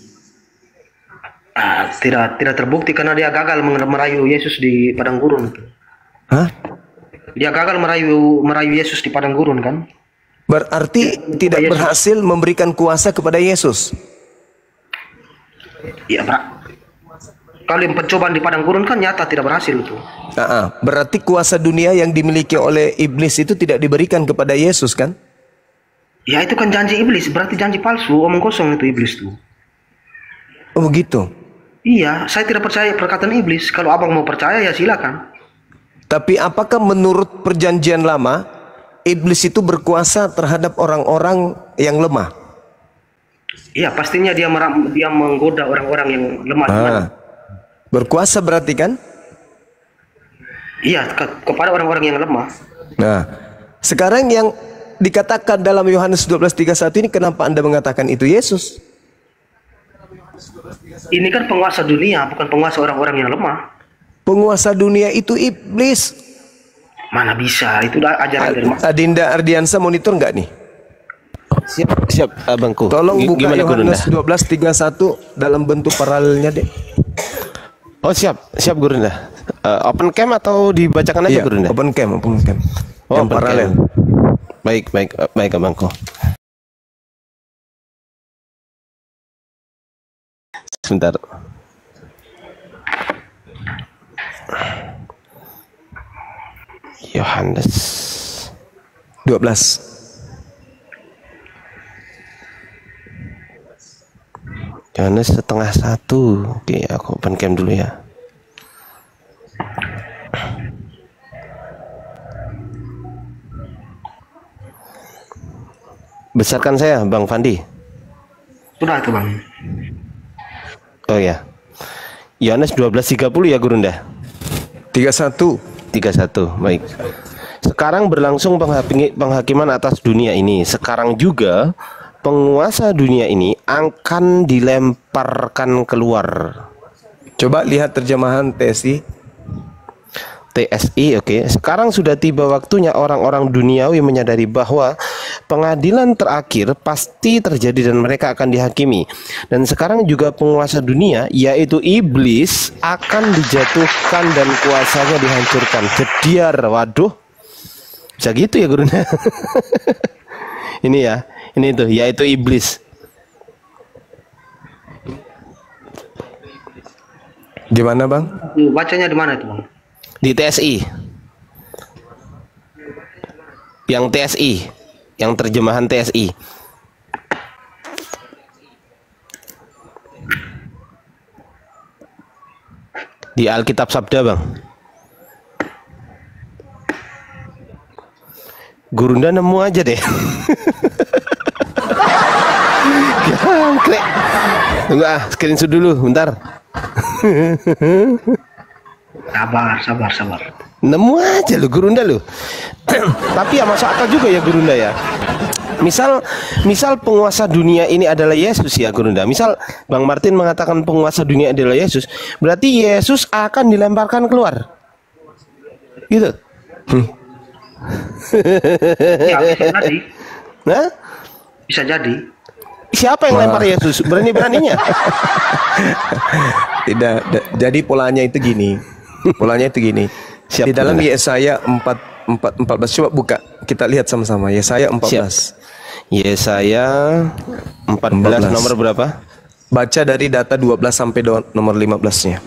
Tidak terbukti karena dia gagal merayu Yesus di padang gurun. Hah? Dia gagal merayu Yesus di padang gurun, kan? Berarti tidak berhasil memberikan kuasa kepada Yesus. Iya, kalau pencobaan di padang gurun kan nyata tidak berhasil itu. Berarti kuasa dunia yang dimiliki oleh iblis itu tidak diberikan kepada Yesus, kan? Ya, itu kan janji iblis, berarti janji palsu, omong kosong itu iblis tuh. Oh, begitu. Iya, saya tidak percaya perkataan iblis. Kalau abang mau percaya ya silakan. Tapi apakah menurut perjanjian lama iblis itu berkuasa terhadap orang-orang yang lemah? Iya, pastinya dia menggoda orang-orang yang lemah. Berkuasa berarti, kan? Iya, kepada orang-orang yang lemah. Nah, sekarang yang dikatakan dalam Yohanes 12:31 ini, kenapa Anda mengatakan itu Yesus? Ini kan penguasa dunia, bukan penguasa orang-orang yang lemah. Penguasa dunia itu iblis. Mana bisa? Itu ajaran dari mana? Adinda Ardiansa monitor nggak nih? Siap abangku. Tolong buka Gimana, Yohanes 12:31 dalam bentuk paralelnya, Dek. Oh, siap Gurunda. Open cam atau dibacakan aja, Gurunda? Open cam. Oh, yang paralel. Baik abangku. Sebentar. Yohanes 12. Yohanes 12:30. Oke, aku open cam dulu ya. Besarkan saya, Bang Fandi. Sudah itu, Bang. Oh ya. Yohanes 12:30 ya, Gurunda. 31. Baik. Sekarang berlangsung penghakiman atas dunia ini. Sekarang juga penguasa dunia ini akan dilemparkan keluar. Coba lihat terjemahan TSI. Oke. Sekarang sudah tiba waktunya orang-orang duniawi menyadari bahwa pengadilan terakhir pasti terjadi dan mereka akan dihakimi. Dan sekarang juga penguasa dunia, yaitu iblis, akan dijatuhkan dan kuasanya dihancurkan. Jediar, waduh. Bisa gitu ya, Guru? Ini tuh, yaitu iblis. Gimana, Bang? Bacanya di mana itu, Bang? Di TSI. Yang TSI, yang terjemahan TSI. Di Alkitab Sabda, Bang. Gurunda nemu aja deh. Tunggu screenshot dulu, bentar. Sabar. Nemu aja lu, Gurunda lu. Tapi ya masuk akal juga ya, Gurunda ya. Misal penguasa dunia ini adalah Yesus ya Gurunda. Misal Bang Martin mengatakan penguasa dunia adalah Yesus, berarti Yesus akan dilemparkan keluar. Gitu. Ya, bisa jadi. Nah, Bisa jadi. siapa yang lempar Yesus? Berani-beraninya. Tidak, jadi polanya itu gini. Polanya itu gini. Siap, Di dalam Gurunda. Yesaya 14 coba buka, kita lihat sama-sama Yesaya 14. Yesaya 14 nomor berapa? Baca dari data 12 sampai nomor 15-nya.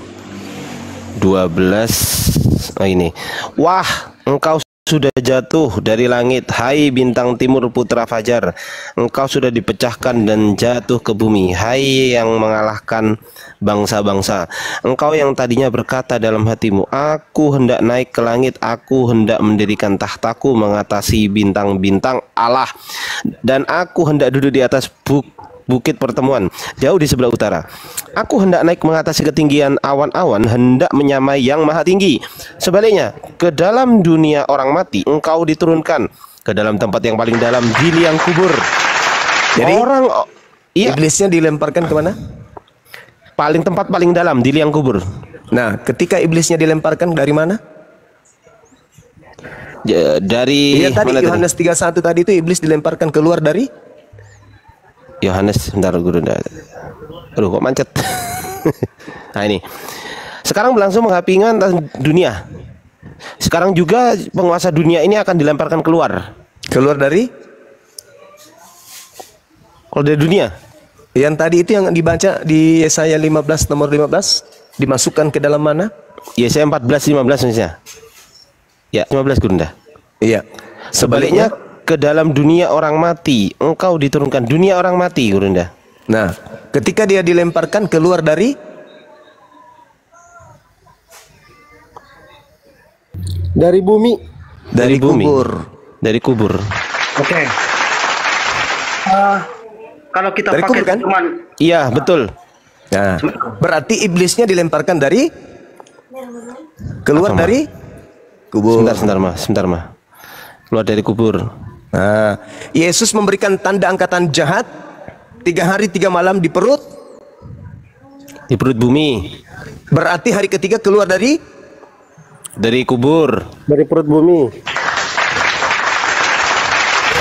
12. Oh ini. Wah, engkau sudah jatuh dari langit, hai bintang timur putra fajar. Engkau sudah dipecahkan dan jatuh ke bumi, hai yang mengalahkan bangsa-bangsa. Engkau yang tadinya berkata dalam hatimu, aku hendak naik ke langit, aku hendak mendirikan tahtaku mengatasi bintang-bintang Allah, dan aku hendak duduk di atas bukit pertemuan jauh di sebelah utara. Aku hendak naik mengatasi ketinggian awan-awan, hendak menyamai yang maha tinggi. Sebaliknya, ke dalam dunia orang mati engkau diturunkan, ke dalam tempat yang paling dalam di liang kubur. Jadi Iya, iblisnya dilemparkan kemana? tempat paling dalam di liang kubur. Nah, ketika iblisnya dilemparkan dari mana? Dari Iya tadi mana Yohanes 31 tadi itu iblis dilemparkan keluar dari Yohanes, bentar Guru. Aduh, kok macet. Nah ini. Sekarang berlangsung menghapingan atas dunia. Sekarang juga penguasa dunia ini akan dilemparkan keluar. keluar dari Kalau dari dunia. yang tadi itu yang dibaca di Yesaya 15 nomor 15 dimasukkan ke dalam mana? Yesaya 14:15 misalnya. Ya, 15 Gurunda. Iya. Sebaliknya ke dalam dunia orang mati, engkau diturunkan dunia orang mati, Gurunda. Nah, ketika dia dilemparkan keluar dari bumi. dari bumi. kubur. Dari kubur. Oke. Kalau kita Dari pakai kubur, kan? cuman Iya, betul. Nah, berarti iblisnya dilemparkan dari keluar Apa, Ma? dari kubur. Sebentar, Mah. Keluar dari kubur. Nah, Yesus memberikan tanda angkatan jahat 3 hari 3 malam di perut. Di perut bumi. Berarti hari ketiga keluar dari Kubur. Dari perut bumi.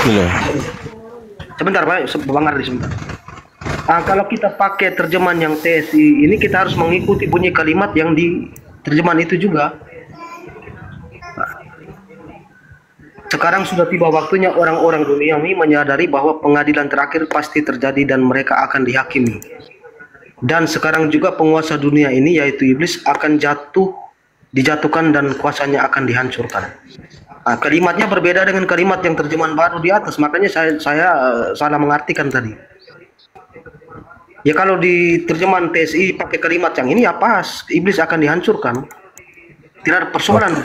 Gitu. sebentar Pak, Bang Ardi sebentar. Kalau kita pakai terjemahan yang TSI ini kita harus mengikuti bunyi kalimat yang di terjemahan itu juga. Sekarang sudah tiba waktunya orang-orang duniawi menyadari bahwa pengadilan terakhir pasti terjadi dan mereka akan dihakimi. Dan sekarang juga penguasa dunia ini yaitu iblis akan dijatuhkan dan kuasanya akan dihancurkan. Kalimatnya berbeda dengan kalimat yang terjemahan baru di atas, makanya saya salah mengartikan tadi. Ya kalau di terjemahan TSI pakai kalimat yang ini ya pas, iblis akan dihancurkan. Tidak ada persoalan.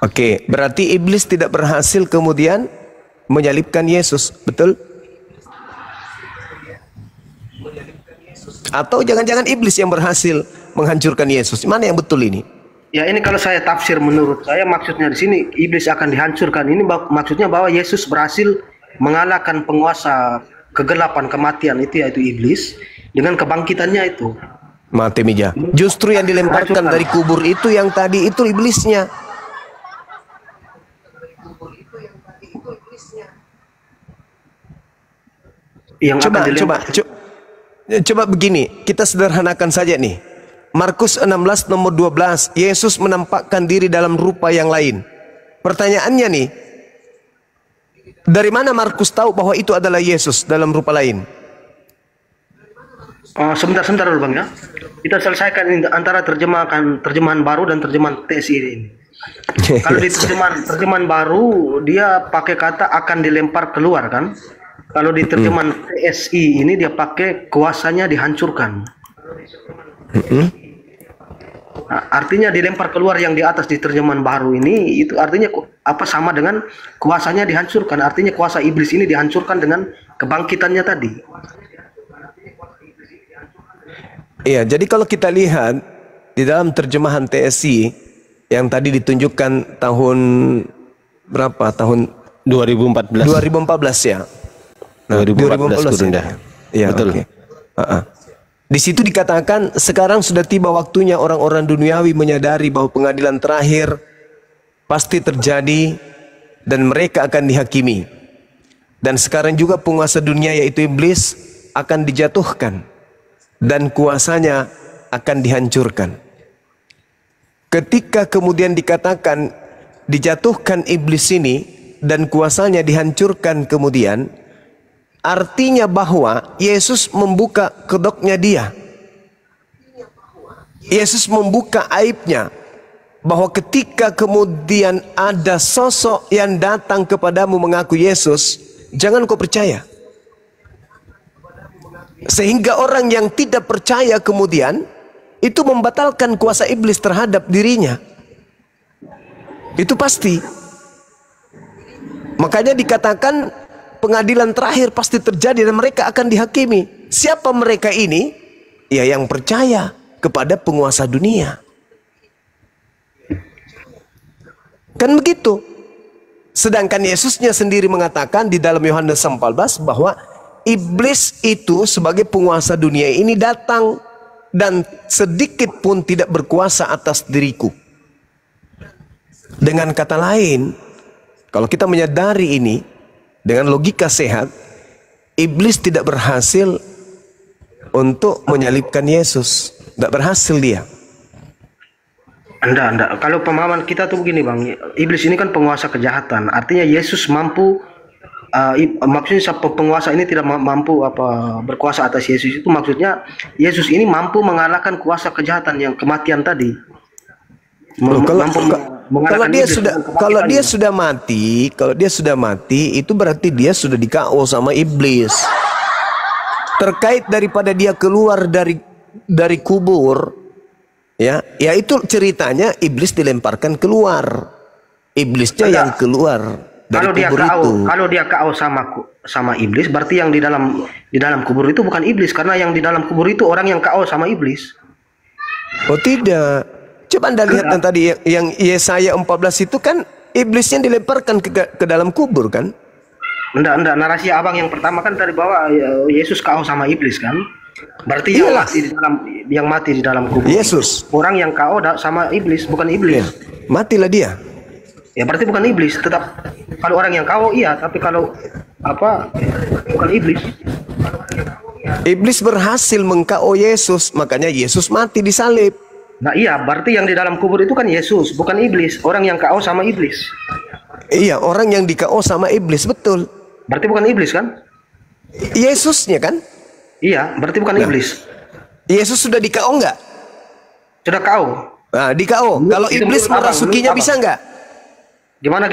Oke, berarti iblis tidak berhasil kemudian menyalibkan Yesus, betul? Atau jangan-jangan iblis yang berhasil menghancurkan Yesus? Mana yang betul ini? Ya ini kalau saya tafsir menurut saya maksudnya di sini iblis akan dihancurkan. Ini maksudnya bahwa Yesus berhasil mengalahkan penguasa kegelapan kematian itu yaitu iblis dengan kebangkitannya itu. Mati meja. Justru yang dilemparkan dari kubur itu yang tadi itu iblisnya. Yang Coba, akan dilempar. coba begini, kita sederhanakan saja nih. Markus 16 nomor 12, Yesus menampakkan diri dalam rupa yang lain. Pertanyaannya nih, dari mana Markus tahu bahwa itu adalah Yesus dalam rupa lain? Sebentar dulu Bang ya. Kita selesaikan ini antara terjemahan baru dan terjemahan TSI ini. Kalau di terjemahan baru dia pakai kata akan dilempar keluar kan. Kalau di terjemahan TSI ini dia pakai kuasanya dihancurkan. Nah, artinya dilempar keluar yang di atas di terjemahan baru ini itu artinya apa sama dengan kuasanya dihancurkan. Artinya kuasa iblis ini dihancurkan dengan kebangkitannya tadi. Iya, jadi kalau kita lihat di dalam terjemahan TSI yang tadi ditunjukkan tahun berapa? Tahun 2014. 2014 ya. Nah, 2014 Gurunda. Ya, betul. Okay. Di situ dikatakan sekarang sudah tiba waktunya orang-orang duniawi menyadari bahwa pengadilan terakhir pasti terjadi dan mereka akan dihakimi. Dan sekarang juga penguasa dunia yaitu iblis akan dijatuhkan dan kuasanya akan dihancurkan. Ketika kemudian dikatakan dijatuhkan iblis ini dan kuasanya dihancurkan kemudian, artinya bahwa Yesus membuka kedoknya dia. Yesus membuka aibnya. Bahwa ketika kemudian ada sosok yang datang kepadamu mengaku Yesus, jangan kau percaya. Sehingga orang yang tidak percaya kemudian itu membatalkan kuasa iblis terhadap dirinya. Itu pasti. Makanya dikatakan pengadilan terakhir pasti terjadi dan mereka akan dihakimi. Siapa mereka ini? Ya yang percaya kepada penguasa dunia. Kan begitu. Sedangkan Yesusnya sendiri mengatakan di dalam Yohanes 14 bahwa iblis itu sebagai penguasa dunia ini datang dan sedikit pun tidak berkuasa atas diriku. Dengan kata lain, kalau kita menyadari ini dengan logika sehat, iblis tidak berhasil untuk menyalibkan Yesus. Tidak berhasil dia. Enggak. Kalau pemahaman kita tuh begini Bang, iblis ini kan penguasa kejahatan. Artinya Yesus mampu, maksudnya penguasa ini tidak mampu berkuasa atas Yesus. Itu maksudnya Yesus ini mampu mengalahkan kuasa kejahatan yang kematian tadi. Kalau dia sudah mati, itu berarti dia sudah di KO sama iblis. Terkait daripada dia keluar dari kubur. Ya itu ceritanya iblis dilemparkan keluar. Iblisnya yang keluar dari kubur itu. Kalau dia KO sama iblis, berarti yang di dalam kubur itu bukan iblis, karena yang di dalam kubur itu orang yang KO sama iblis. Oh tidak. Coba Anda lihat yang tadi yang Yesaya 14 itu kan iblisnya dilemparkan ke dalam kubur kan? Enggak, narasi abang yang pertama kan tadi bahwa Yesus KO sama iblis kan? Berarti yang mati di dalam kubur Yesus. Orang yang KO sama iblis, bukan iblis. Ya, matilah dia. Ya berarti bukan iblis, tetap kalau orang yang KO iya, tapi kalau bukan iblis. Iblis berhasil meng-KO Yesus, makanya Yesus mati disalib. Nah iya, berarti yang di dalam kubur itu kan Yesus, bukan iblis. Orang yang KO sama iblis. Iya, orang yang di-KO sama iblis, betul. Berarti bukan iblis kan? Yesusnya kan? Iya, berarti bukan iblis. Yesus sudah di-KO enggak? Sudah KO. Nah, di-KO. Kalau iblis merasukinya bisa enggak? Gimana?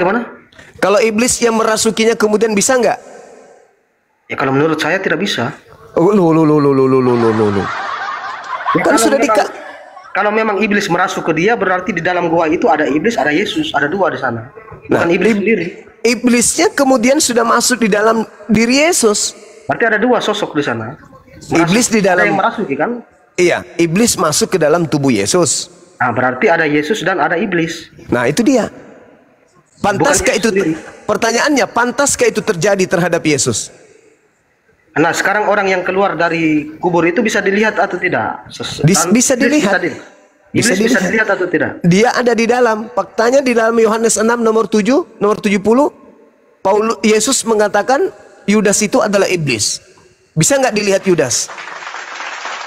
Kalau iblis yang merasukinya kemudian bisa enggak? Ya kalau menurut saya tidak bisa. Kan sudah kalau memang iblis merasuk ke dia, berarti di dalam gua itu ada iblis, ada Yesus, ada dua di sana. Bukan iblis sendiri. Iblisnya kemudian sudah masuk di dalam diri Yesus. Berarti ada dua sosok di sana. Iblis di dalam yang merasuki kan? Iya, iblis masuk ke dalam tubuh Yesus. Nah, berarti ada Yesus dan ada iblis. Nah, itu dia. Pantaskah itu pertanyaannya, pantaskah itu terjadi terhadap Yesus? Nah, sekarang orang yang keluar dari kubur itu bisa dilihat atau tidak? Bisa dilihat. Bisa dilihat atau tidak? Dia ada di dalam. Faktanya di dalam Yohanes 6 nomor 7, nomor 70, Yesus mengatakan Yudas itu adalah iblis. Bisa nggak dilihat Yudas?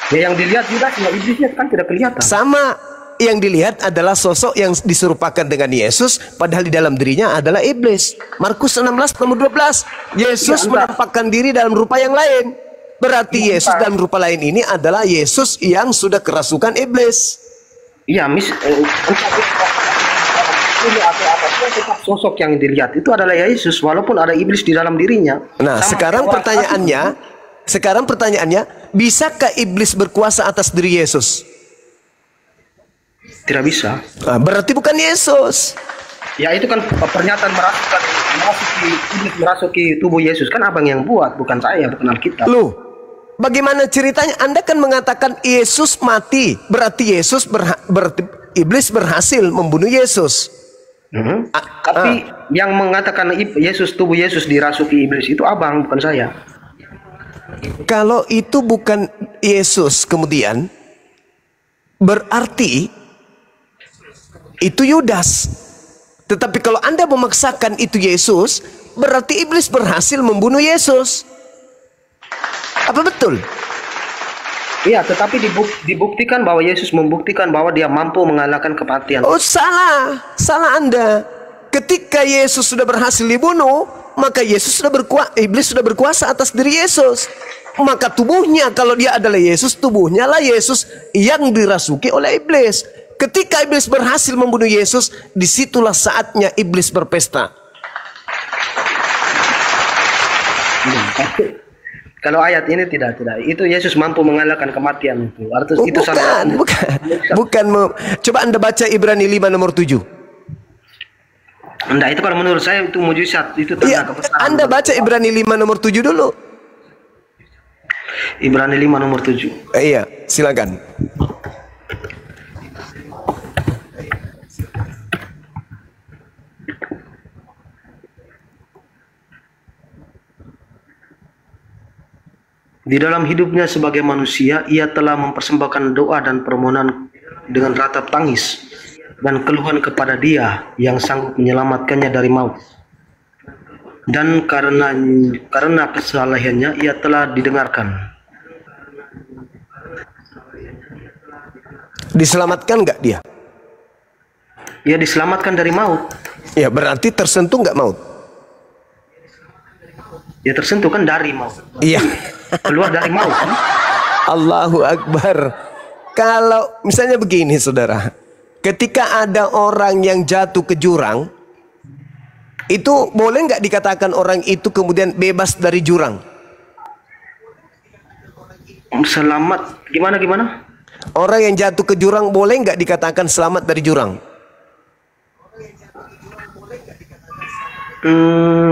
Ya, yang dilihat Yudas, ya iblisnya kan tidak kelihatan. Sama, yang dilihat adalah sosok yang diserupakan dengan Yesus, padahal di dalam dirinya adalah iblis. Markus 16 nomor 12. Yesus menampakkan diri dalam rupa yang lain. Berarti Yesus dalam rupa lain ini adalah Yesus yang sudah kerasukan iblis. Iya, tetap sosok yang dilihat itu adalah Yesus, walaupun ada iblis di dalam dirinya. Nah, sekarang pertanyaannya, bisakah iblis berkuasa atas diri Yesus? Tidak bisa. Nah, berarti bukan Yesus. Ya itu kan pernyataan merasuki tubuh Yesus, kan abang yang buat, bukan saya, bukan Alkitab. Loh, bagaimana ceritanya? Anda kan mengatakan Yesus mati, berarti iblis berhasil membunuh Yesus. Yang mengatakan tubuh Yesus dirasuki iblis itu abang, bukan saya. Kalau itu bukan Yesus kemudian, berarti itu Yudas. Tetapi kalau Anda memaksakan itu Yesus, berarti iblis berhasil membunuh Yesus. Apa betul? Iya, tetapi dibuktikan bahwa Yesus membuktikan bahwa dia mampu mengalahkan kematian. Oh, salah. Salah Anda. Ketika Yesus sudah berhasil dibunuh, maka iblis sudah berkuasa atas diri Yesus. Maka tubuhnya, kalau dia adalah Yesus, tubuhnya lah Yesus yang dirasuki oleh iblis. Ketika iblis berhasil membunuh Yesus, disitulah saatnya iblis berpesta. Kalau ayat ini tidak. Itu Yesus mampu mengalahkan kematian itu. Artinya itu bukan. Coba Anda baca Ibrani 5 nomor 7. Enggak, itu kalau menurut saya itu mujizat, itu tanda kebesaran. Anda baca Ibrani 5 nomor 7 dulu. Ibrani 5 nomor 7. Iya, silakan. Di dalam hidupnya sebagai manusia, ia telah mempersembahkan doa dan permohonan dengan ratap tangis dan keluhan kepada Dia yang sanggup menyelamatkannya dari maut. Dan karena kesalahannya ia telah didengarkan. Diselamatkan nggak dia? Ia diselamatkan dari maut. Ya, berarti tersentuh nggak maut? Dia tersentuh kan dari maut. Iya. Keluar dari maut. Allahu Akbar. Kalau misalnya begini, saudara, ketika ada orang yang jatuh ke jurang, itu boleh nggak dikatakan orang itu kemudian bebas dari jurang? Selamat. Gimana? Orang yang jatuh ke jurang boleh nggak dikatakan selamat dari jurang?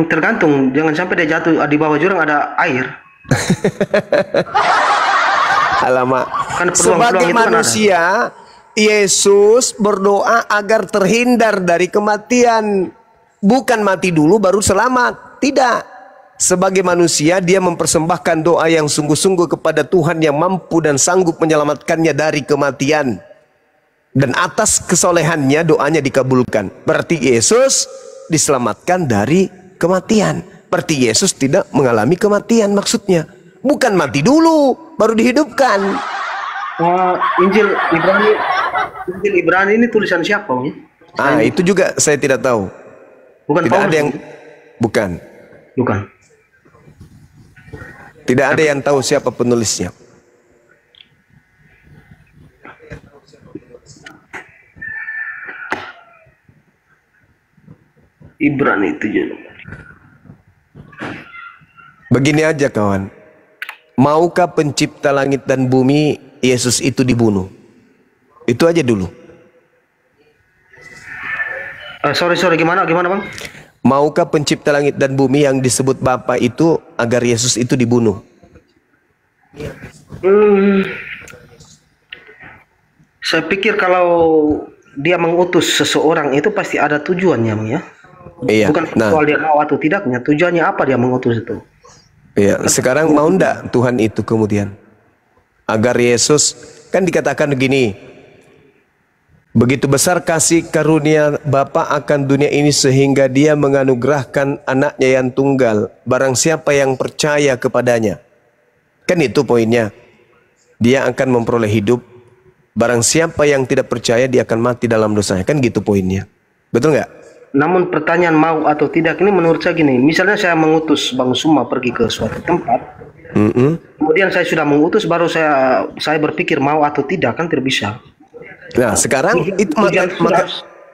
Tergantung. Jangan sampai dia jatuh di bawah jurang ada air. Alamak. Kan sebagai manusia, Yesus berdoa agar terhindar dari kematian. Bukan mati dulu baru selamat. Tidak. Sebagai manusia, dia mempersembahkan doa yang sungguh-sungguh kepada Tuhan yang mampu dan sanggup menyelamatkannya dari kematian. Dan atas kesolehannya doanya dikabulkan. Berarti Yesus diselamatkan dari kematian. Berarti Yesus tidak mengalami kematian maksudnya. Bukan mati dulu baru dihidupkan. Injil Ibrani ini tulisan siapa? Itu juga saya tidak tahu. Bukan tidak Paulus. ada yang bukan. Tidak ada yang tahu siapa penulisnya. Ibrani itu jadi. Begini aja kawan. Maukah pencipta langit dan bumi Yesus itu dibunuh? Itu aja dulu. Sorry gimana bang? Maukah pencipta langit dan bumi yang disebut Bapa itu agar Yesus itu dibunuh? Saya pikir kalau dia mengutus seseorang itu pasti ada tujuannya, bang ya. Iya. Bukan soal dia mau atau tidaknya. Tujuannya apa dia mengutus itu? Iya. Sekarang mau ndak Tuhan itu kemudian agar Yesus, kan dikatakan begini, begitu besar kasih karunia Bapa akan dunia ini sehingga dia menganugerahkan anaknya yang tunggal barang siapa yang percaya kepadanya. Kan itu poinnya. Dia akan memperoleh hidup. Barang siapa yang tidak percaya dia akan mati dalam dosanya. Kan gitu poinnya. Betul nggak? Namun pertanyaan mau atau tidak ini menurut saya gini. Misalnya saya mengutus Bang Suma pergi ke suatu tempat. Kemudian saya sudah mengutus baru saya berpikir mau atau tidak, kan tidak bisa. Nah sekarang itu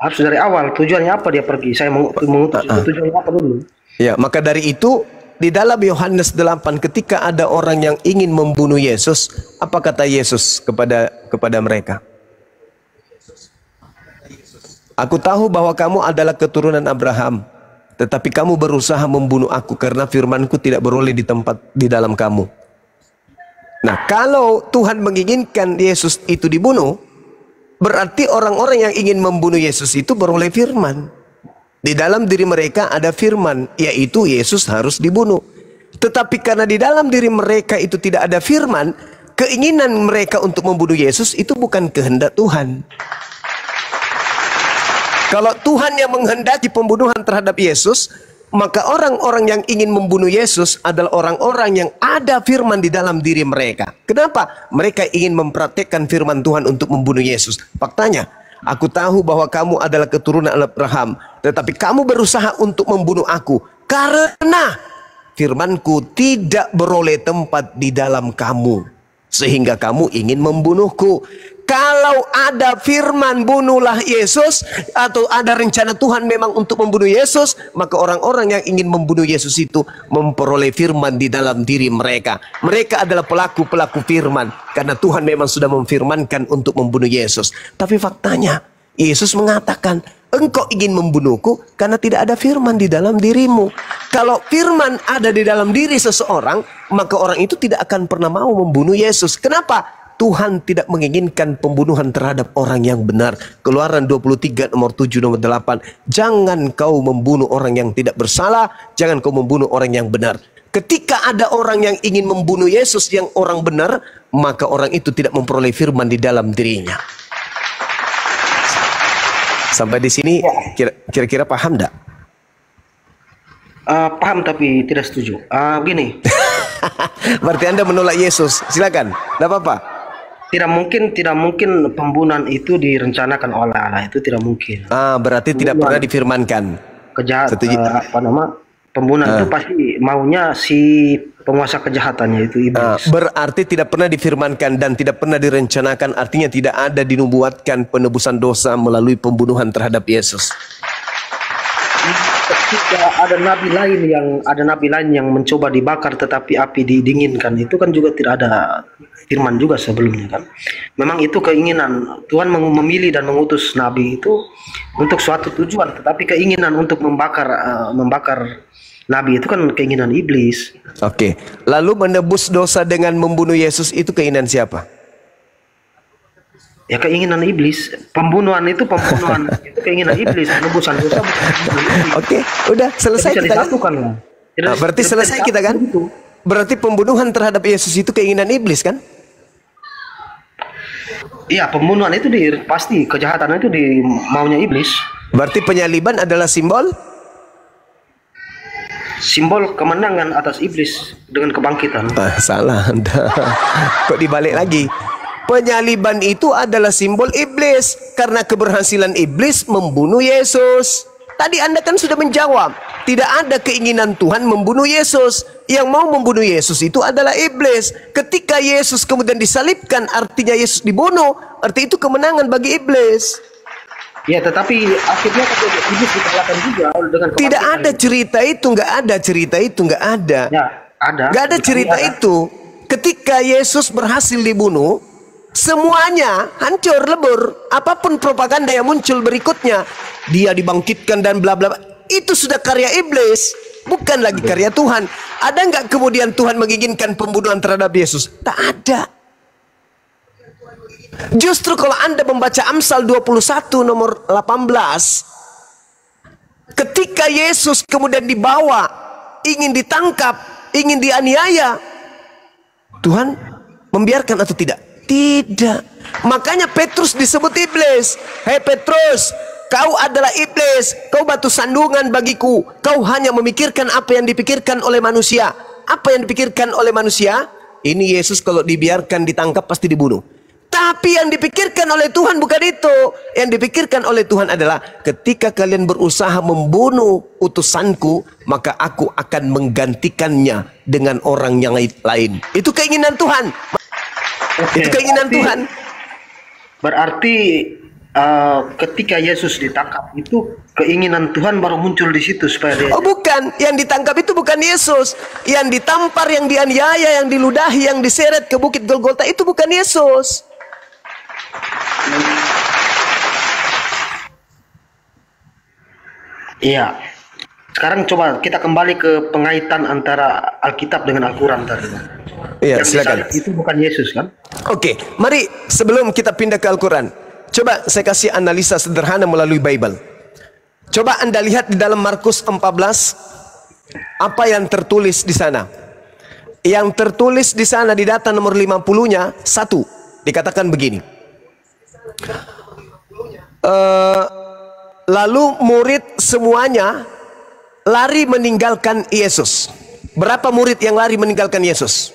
harus dari awal tujuannya apa dia pergi. Saya mengutus tujuannya apa dulu. Ya, maka dari itu di dalam Yohanes 8 ketika ada orang yang ingin membunuh Yesus, apa kata Yesus kepada mereka? Aku tahu bahwa kamu adalah keturunan Abraham, tetapi kamu berusaha membunuh aku karena firmanku tidak beroleh di dalam kamu. Nah, kalau Tuhan menginginkan Yesus itu dibunuh, berarti orang-orang yang ingin membunuh Yesus itu beroleh firman. Di dalam diri mereka ada firman, yaitu Yesus harus dibunuh. Tetapi karena di dalam diri mereka itu tidak ada firman, keinginan mereka untuk membunuh Yesus itu bukan kehendak Tuhan. Kalau Tuhan yang menghendaki pembunuhan terhadap Yesus, maka orang-orang yang ingin membunuh Yesus adalah orang-orang yang ada firman di dalam diri mereka. Kenapa? Mereka ingin mempraktekkan firman Tuhan untuk membunuh Yesus. Faktanya, aku tahu bahwa kamu adalah keturunan Abraham, tetapi kamu berusaha untuk membunuh aku karena firmanku tidak beroleh tempat di dalam kamu, sehingga kamu ingin membunuhku. Kalau ada firman bunuhlah Yesus, atau ada rencana Tuhan memang untuk membunuh Yesus, maka orang-orang yang ingin membunuh Yesus itu memperoleh firman di dalam diri mereka. Mereka adalah pelaku-pelaku firman, karena Tuhan memang sudah memfirmankan untuk membunuh Yesus. Tapi faktanya, Yesus mengatakan, engkau ingin membunuhku karena tidak ada firman di dalam dirimu. Kalau firman ada di dalam diri seseorang, maka orang itu tidak akan pernah mau membunuh Yesus. Kenapa? Tuhan tidak menginginkan pembunuhan terhadap orang yang benar. Keluaran 23 nomor 7 nomor 8. Jangan kau membunuh orang yang tidak bersalah, jangan kau membunuh orang yang benar. Ketika ada orang yang ingin membunuh Yesus yang orang benar, maka orang itu tidak memperoleh firman di dalam dirinya. Sampai di sini kira-kira paham enggak? Paham tapi tidak setuju. Begini. Berarti Anda menolak Yesus. Silakan. Enggak apa-apa. Tidak mungkin pembunuhan itu direncanakan oleh Allah, itu tidak mungkin. Berarti tidak pernah difirmankan. Pembunuhan itu pasti maunya si penguasa kejahatannya itu iblis. Berarti tidak pernah difirmankan dan tidak pernah direncanakan, artinya tidak ada dinubuatkan penebusan dosa melalui pembunuhan terhadap Yesus. Ketika ada nabi lain yang mencoba dibakar tetapi api didinginkan, itu kan juga tidak ada firman juga sebelumnya kan. Memang itu keinginan Tuhan memilih dan mengutus nabi itu untuk suatu tujuan, tetapi keinginan untuk membakar nabi itu kan keinginan iblis. Oke. Lalu menebus dosa dengan membunuh Yesus itu keinginan siapa? Ya keinginan iblis. Pembunuhan itu itu keinginan iblis. Penebusan dosa bukan. Oke, udah selesai kita kan? Berarti selesai kita kan? Berarti pembunuhan terhadap Yesus itu keinginan iblis kan? Iya, pembunuhan itu pasti kejahatan itu di maunya iblis. Berarti penyaliban adalah simbol kemenangan atas iblis dengan kebangkitan. Salah Anda. Kok dibalik lagi? Penyaliban itu adalah simbol iblis karena keberhasilan iblis membunuh Yesus. Tadi Anda kan sudah menjawab, tidak ada keinginan Tuhan membunuh Yesus. Yang mau membunuh Yesus itu adalah iblis. Ketika Yesus kemudian disalibkan, artinya Yesus dibunuh, arti itu kemenangan bagi iblis. Ya, tetapi akhirnya iblis dikalahkan juga dengan kebangkitan. Tidak ada cerita itu, nggak ada cerita itu, nggak ada. Ya, ada. Nggak ada cerita itu. Ketika Yesus berhasil dibunuh, semuanya hancur lebur. Apapun propaganda yang muncul berikutnya, dia dibangkitkan dan bla bla, itu sudah karya iblis, bukan lagi karya Tuhan. Ada nggak kemudian Tuhan menginginkan pembunuhan terhadap Yesus? Tak ada. Justru kalau Anda membaca Amsal 21 nomor 18, ketika Yesus kemudian dibawa, ingin ditangkap, ingin dianiaya, Tuhan membiarkan atau tidak? Tidak. Makanya Petrus disebut iblis. Hei Petrus, kau adalah iblis. Kau batu sandungan bagiku. Kau hanya memikirkan apa yang dipikirkan oleh manusia. Apa yang dipikirkan oleh manusia? Ini Yesus kalau dibiarkan ditangkap pasti dibunuh. Tapi yang dipikirkan oleh Tuhan bukan itu. Yang dipikirkan oleh Tuhan adalah ketika kalian berusaha membunuh utusanku, maka aku akan menggantikannya dengan orang yang lain. Itu keinginan Tuhan. Itu keinginan Tuhan. Berarti ketika Yesus ditangkap itu keinginan Tuhan baru muncul di situ supaya dia... Oh bukan, yang ditangkap itu bukan Yesus. Yang ditampar, yang dianiaya, yang diludahi, yang diseret ke bukit Golgota itu bukan Yesus. Iya. Sekarang coba kita kembali ke pengaitan antara Alkitab dengan Al-Quran tadi. Iya, silakan. Itu bukan Yesus kan? Oke, mari sebelum kita pindah ke Al-Quran, coba saya kasih analisa sederhana melalui Bible. Coba Anda lihat di dalam Markus 14, apa yang tertulis di sana? Yang tertulis di sana di data nomor 50-nya, 1, dikatakan begini. Lalu murid semuanya lari meninggalkan Yesus. Berapa murid yang lari meninggalkan Yesus?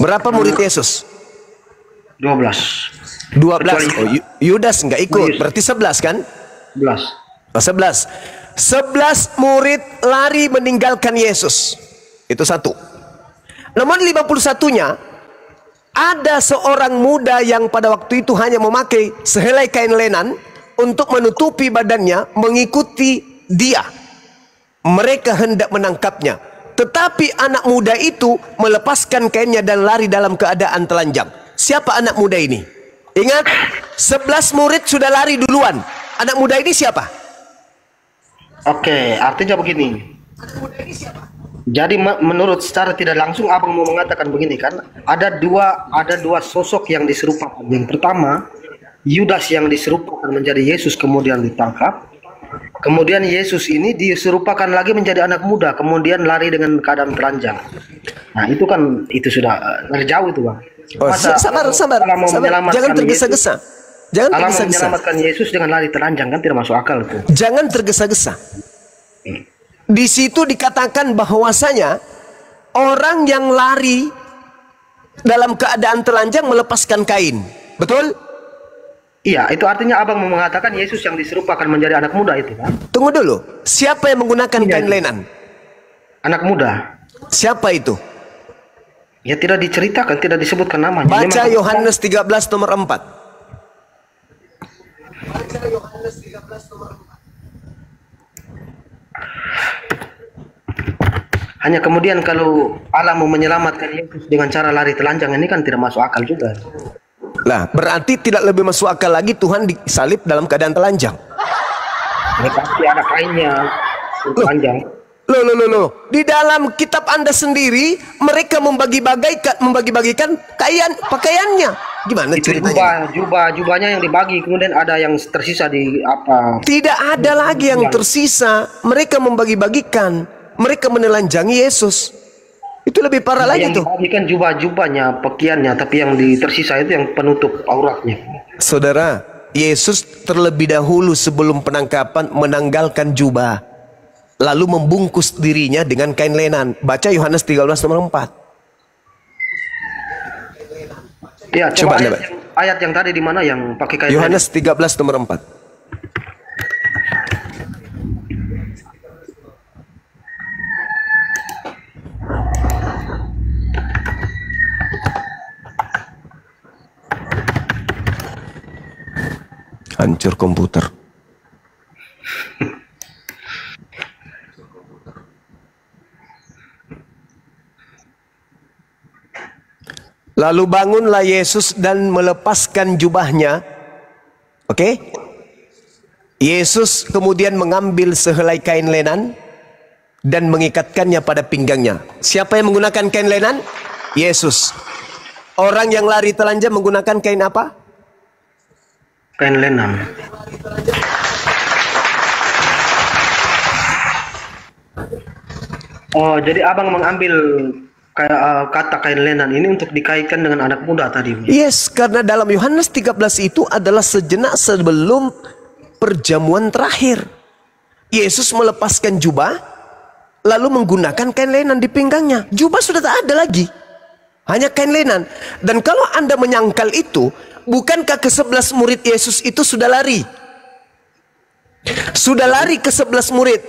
Berapa murid Yesus? 12. 12. Oh, Yudas nggak ikut, berarti 11 kan? 11. 11 murid lari meninggalkan Yesus. Itu 1. Nomor 51-nya, ada seorang muda yang pada waktu itu hanya memakai sehelai kain lenan untuk menutupi badannya, mengikuti dia. Mereka hendak menangkapnya, tetapi anak muda itu melepaskan kainnya dan lari dalam keadaan telanjang. Siapa anak muda ini? Ingat, 11 murid sudah lari duluan. Anak muda ini siapa? Oke, artinya begini. Jadi menurut secara tidak langsung abang mau mengatakan begini kan? Ada dua sosok yang diserupakan. Yang pertama, Yudas yang diserupakan menjadi Yesus kemudian ditangkap. Kemudian Yesus ini diserupakan lagi menjadi anak muda, kemudian lari dengan keadaan telanjang. Nah, itu sudah dari jauh itu, Bang. Oh, sabar. Jangan tergesa-gesa. Jangan tergesa-gesa. Menyelamatkan Yesus dengan lari telanjang kan tidak masuk akal itu. Jangan tergesa-gesa. Di situ dikatakan bahwasanya orang yang lari dalam keadaan telanjang melepaskan kain. Betul? Iya, itu artinya abang mau mengatakan Yesus yang diserupakan menjadi anak muda itu kan? Tunggu dulu. Siapa yang menggunakan kain lenan? Anak muda. Siapa itu? Ya tidak diceritakan, tidak disebutkan namanya. Baca Yohanes 13 nomor 4. Hanya kemudian kalau Allah mau menyelamatkan Yesus dengan cara lari telanjang ini kan tidak masuk akal juga. Lah, berarti tidak lebih masuk akal lagi Tuhan disalib dalam keadaan telanjang. Ini pasti ada kainnya telanjang. Loh. Di dalam kitab Anda sendiri mereka membagi-bagikan pakaiannya. Gimana ceritanya? Jubahnya yang dibagi, kemudian ada yang tersisa di apa? Tidak ada lagi yang tersisa. Mereka membagi-bagikan. Mereka menelanjangi Yesus. Itu lebih parah lagi tuh. Yang dibagikan jubah-jubahnya, pakaiannya, tapi yang tersisa itu yang penutup auratnya. Saudara, Yesus terlebih dahulu sebelum penangkapan menanggalkan jubah, lalu membungkus dirinya dengan kain lenan. Baca Yohanes 13 nomor 4. Ya, coba ayat yang tadi di mana yang pakai kain Yohanes 13 nomor 4. Hancur komputer. Lalu bangunlah Yesus dan melepaskan jubahnya. Oke? Yesus kemudian mengambil sehelai kain lenan dan mengikatkannya pada pinggangnya. Siapa yang menggunakan kain lenan? Yesus. Orang yang lari telanjang menggunakan kain apa? Kain lenan. Oh, jadi abang mengambil kata kain lenan ini untuk dikaitkan dengan anak muda tadi. Yes, karena dalam Yohanes 13 itu adalah sejenak sebelum perjamuan terakhir. Yesus melepaskan jubah, lalu menggunakan kain lenan di pinggangnya. Jubah sudah tak ada lagi, hanya kain lenan. Dan kalau Anda menyangkal itu, bukankah ke-11 murid Yesus itu sudah lari? Sudah lari ke-11 murid.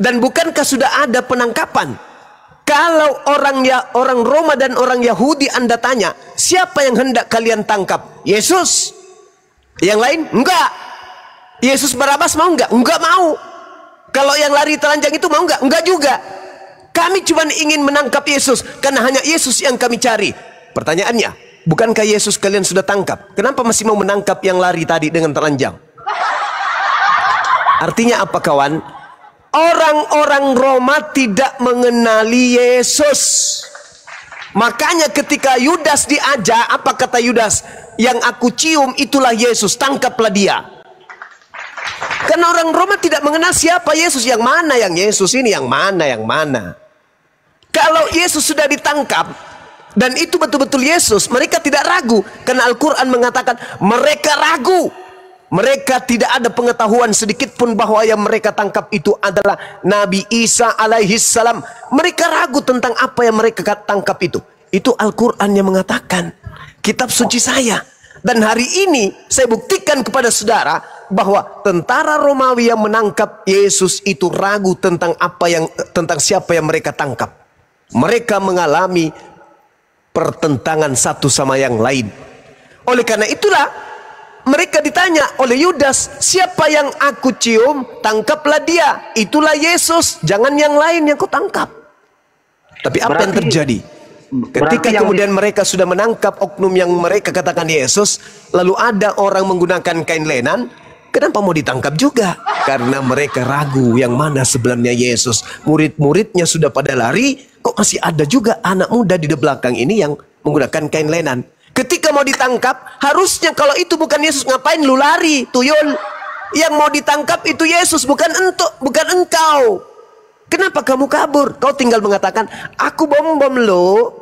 Dan bukankah sudah ada penangkapan? Kalau orang Roma dan orang Yahudi Anda tanya, siapa yang hendak kalian tangkap? Yesus. Yang lain? Enggak. Yesus Barabas mau enggak? Enggak mau. Kalau yang lari telanjang itu mau enggak? Enggak juga. Kami cuma ingin menangkap Yesus karena hanya Yesus yang kami cari. Pertanyaannya, bukankah Yesus kalian sudah tangkap? Kenapa masih mau menangkap yang lari tadi dengan telanjang? Artinya apa, kawan? Orang-orang Roma tidak mengenali Yesus. Makanya ketika Yudas diajak, apa kata Yudas? Yang aku cium itulah Yesus, tangkaplah dia. Karena orang Roma tidak mengenal siapa Yesus, yang mana yang Yesus ini, yang mana yang mana. Kalau Yesus sudah ditangkap dan itu betul-betul Yesus, mereka tidak ragu. Karena Al-Quran mengatakan mereka ragu. Mereka tidak ada pengetahuan sedikit pun bahwa yang mereka tangkap itu adalah Nabi Isa alaihissalam. Mereka ragu tentang apa yang mereka tangkap itu. Itu Al-Quran yang mengatakan, kitab suci saya. Dan hari ini saya buktikan kepada saudara bahwa tentara Romawi yang menangkap Yesus itu ragu tentang siapa yang mereka tangkap. Mereka mengalami pertentangan satu sama yang lain. Oleh karena itulah mereka ditanya oleh Yudas, siapa yang aku cium, tangkaplah dia. Itulah Yesus, jangan yang lain yang kau tangkap. Tapi apa yang terjadi? Ketika kemudian mereka sudah menangkap oknum yang mereka katakan Yesus, lalu ada orang menggunakan kain lenan, kenapa mau ditangkap juga? Karena mereka ragu yang mana sebenarnya Yesus. Murid-muridnya sudah pada lari, kok masih ada juga anak muda di belakang ini yang menggunakan kain lenan. Ketika mau ditangkap, harusnya kalau itu bukan Yesus, ngapain lu lari, tuyul? Yang mau ditangkap itu Yesus, bukan engkau. Kenapa kamu kabur? Kau tinggal mengatakan, aku bom lo,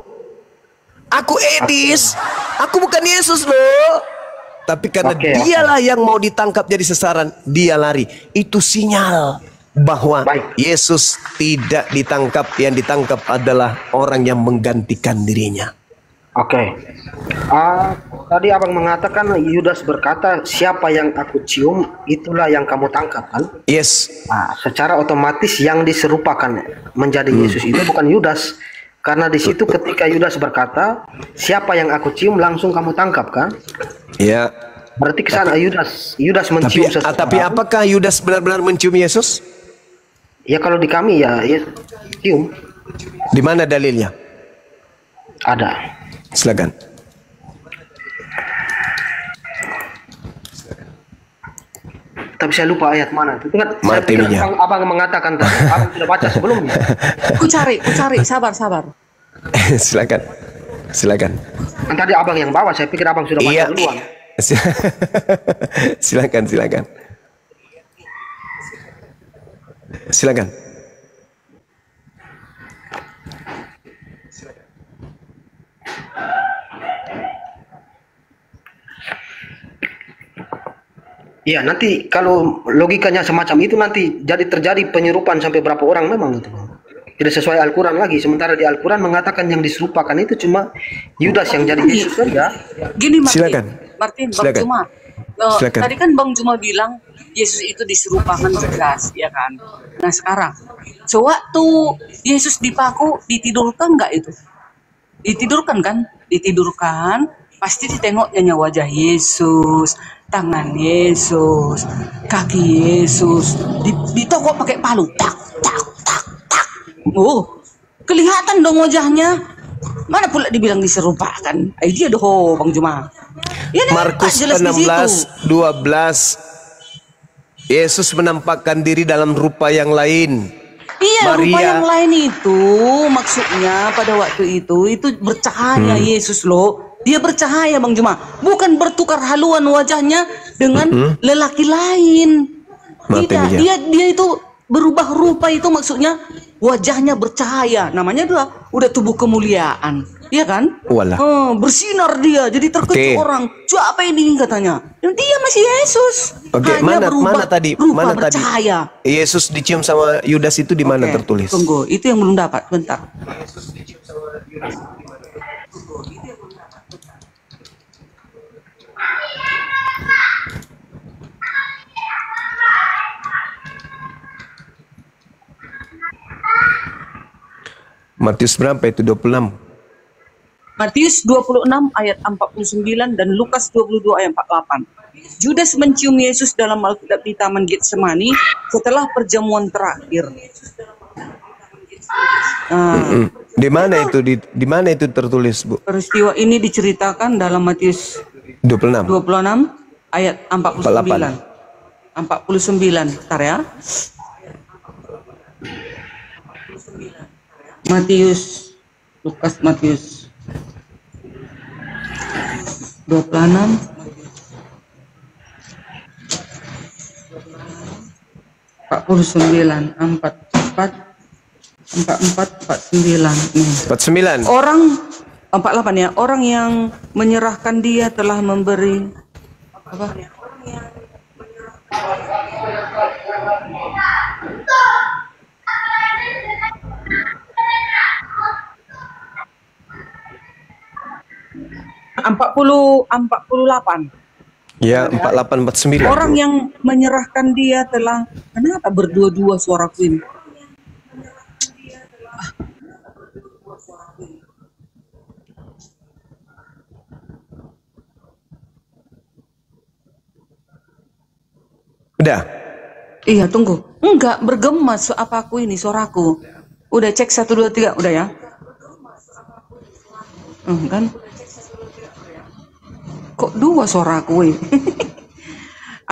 aku Edis, aku bukan Yesus lo. Tapi karena dialah yang mau ditangkap jadi sasaran, dia lari. Itu sinyal bahwa Yesus tidak ditangkap. Yang ditangkap adalah orang yang menggantikan dirinya. Tadi abang mengatakan Yudas berkata, siapa yang aku cium itulah yang kamu tangkap, kan? Yes. Secara otomatis yang diserupakan menjadi Yesus itu bukan Yudas, karena di situ ketika Yudas berkata, siapa yang aku cium langsung kamu tangkap, kan? Ya. Berarti kesana Yudas mencium seseorang. Tapi apakah Yudas benar-benar mencium Yesus? Ya kalau di kami ya cium. Di mana dalilnya? Ada. Silakan. Tapi saya lupa ayat mana. Itu kan abang mengatakan tadi, abang sudah baca sebelumnya. Ku cari, sabar. Silakan. Kan tadi abang yang bawa, saya pikir abang sudah baca duluan. Silakan. Iya, nanti kalau logikanya semacam itu nanti terjadi penyerupan sampai berapa orang memang itu. Tidak sesuai Al-Quran lagi. Sementara di Al-Quran mengatakan yang diserupakan itu cuma Yudas yang jadi Yesus saja. Gini Martin, silakan. Bang Juma. Tadi kan Bang Juma bilang Yesus itu diserupakan jelas, ya kan? Nah sekarang, sewaktu Yesus dipaku, ditidurkan nggak itu? Ditidurkan kan? Ditidurkan, pasti ditengoknya wajah Yesus, tangan Yesus, kaki Yesus, ditokok pakai palu, tak. Kelihatan dong wajahnya. Mana pula dibilang diserupakan? Dia doh Bang Juma. Ya, Markus 16:12. Yesus menampakkan diri dalam rupa yang lain. Iya, rupa yang lain itu maksudnya pada waktu itu bercahaya Yesus loh. Dia bercahaya Bang Juma, bukan bertukar haluan wajahnya dengan lelaki lain. Tidak, dia itu berubah rupa itu maksudnya wajahnya bercahaya. Namanya udah tubuh kemuliaan, iya kan? Bersinar dia, jadi terkejut orang. Siapa ini katanya? Dia masih Yesus. Mana tadi? Bercahaya. Yesus dicium sama Yudas itu di mana tertulis? Tunggu, itu yang belum dapat. Bentar. Matius berapa itu? 26. Matius 26 ayat 49 dan Lukas 22 ayat 48. Judas mencium Yesus dalam Alkitab di Taman Getsemani setelah perjamuan terakhir. Di mana itu tertulis, Bu? Peristiwa ini diceritakan dalam Matius 26 ayat 49. 49. Bentar ya. Matius 26 26 49, 49 nih. 49. Orang 48 ya, orang yang menyerahkan dia telah memberi apa? Empat puluh 48. Ya, 48 49. Orang yang menyerahkan dia telah, kenapa berdua-dua suaraku ini? Udah. Iya, tunggu. Enggak, bergema apa aku ini, suaraku. Udah cek 1 2 3, udah ya? Kan? Kok dua suaraku ini?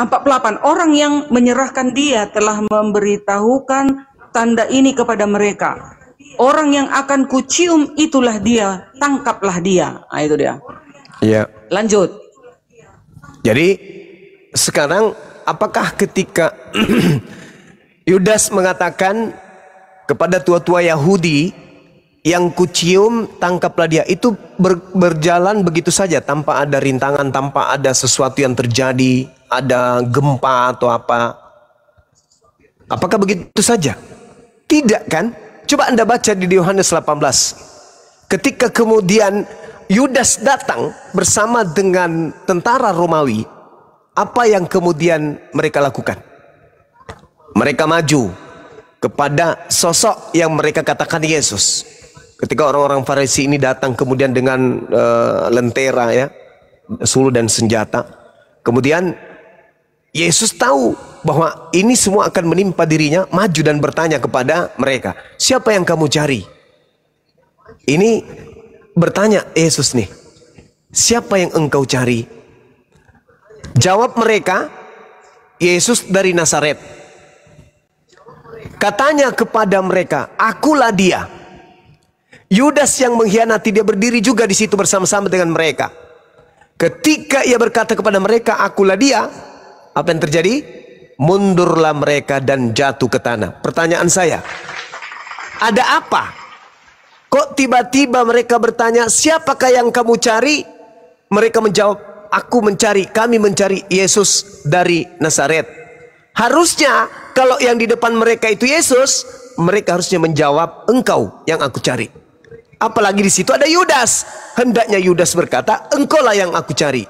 48. Orang yang menyerahkan dia telah memberitahukan tanda ini kepada mereka. Orang yang akan kucium itulah dia, tangkaplah dia. Nah, itu dia. Iya. Lanjut. Jadi sekarang apakah ketika Yudas mengatakan kepada tua-tua Yahudi, yang kucium tangkaplah dia, itu berjalan begitu saja tanpa ada rintangan, tanpa ada sesuatu yang terjadi, ada gempa atau apa? Apakah begitu saja? Tidak kan? Coba Anda baca di Yohanes 18. Ketika kemudian Yudas datang bersama dengan tentara Romawi, apa yang kemudian mereka lakukan? Mereka maju kepada sosok yang mereka katakan Yesus. Ketika orang-orang Farisi ini datang kemudian dengan lentera ya, suluh dan senjata. Kemudian Yesus tahu bahwa ini semua akan menimpa dirinya, maju dan bertanya kepada mereka, siapa yang kamu cari? Ini bertanya Yesus nih, siapa yang engkau cari? Jawab mereka, Yesus dari Nazaret. Katanya kepada mereka, akulah dia. Yudas yang mengkhianati, dia berdiri juga di situ bersama-sama dengan mereka. Ketika ia berkata kepada mereka, akulah dia, apa yang terjadi? Mundurlah mereka dan jatuh ke tanah. Pertanyaan saya, ada apa? Kok tiba-tiba mereka bertanya, siapakah yang kamu cari? Mereka menjawab, kami mencari Yesus dari Nazaret. Harusnya kalau yang di depan mereka itu Yesus, mereka harusnya menjawab, engkau yang aku cari. Apalagi di situ ada Yudas. Hendaknya Yudas berkata, engkaulah yang aku cari.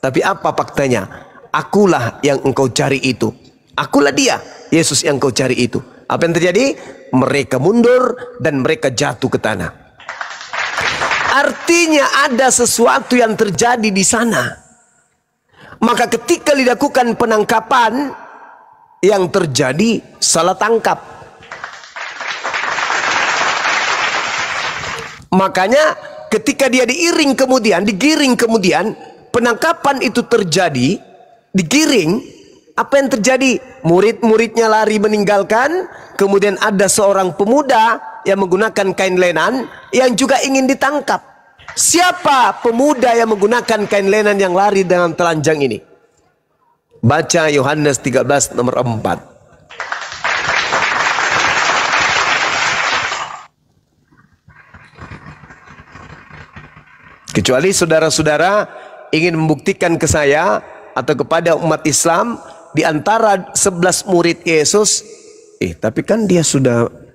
Tapi apa faktanya? Akulah yang engkau cari itu. Akulah dia, Yesus yang engkau cari itu. Apa yang terjadi? Mereka mundur dan mereka jatuh ke tanah. Artinya ada sesuatu yang terjadi di sana. Maka ketika dilakukan penangkapan, yang terjadi salah tangkap. Makanya ketika dia digiring kemudian penangkapan itu terjadi, digiring, apa yang terjadi? Murid-muridnya lari meninggalkan, kemudian ada seorang pemuda yang menggunakan kain lenan yang juga ingin ditangkap. Siapa pemuda yang menggunakan kain lenan yang lari dengan telanjang ini? Baca Yohanes 13 nomor 4. Kecuali saudara-saudara ingin membuktikan ke saya atau kepada umat Islam, di antara 11 murid Yesus, tapi kan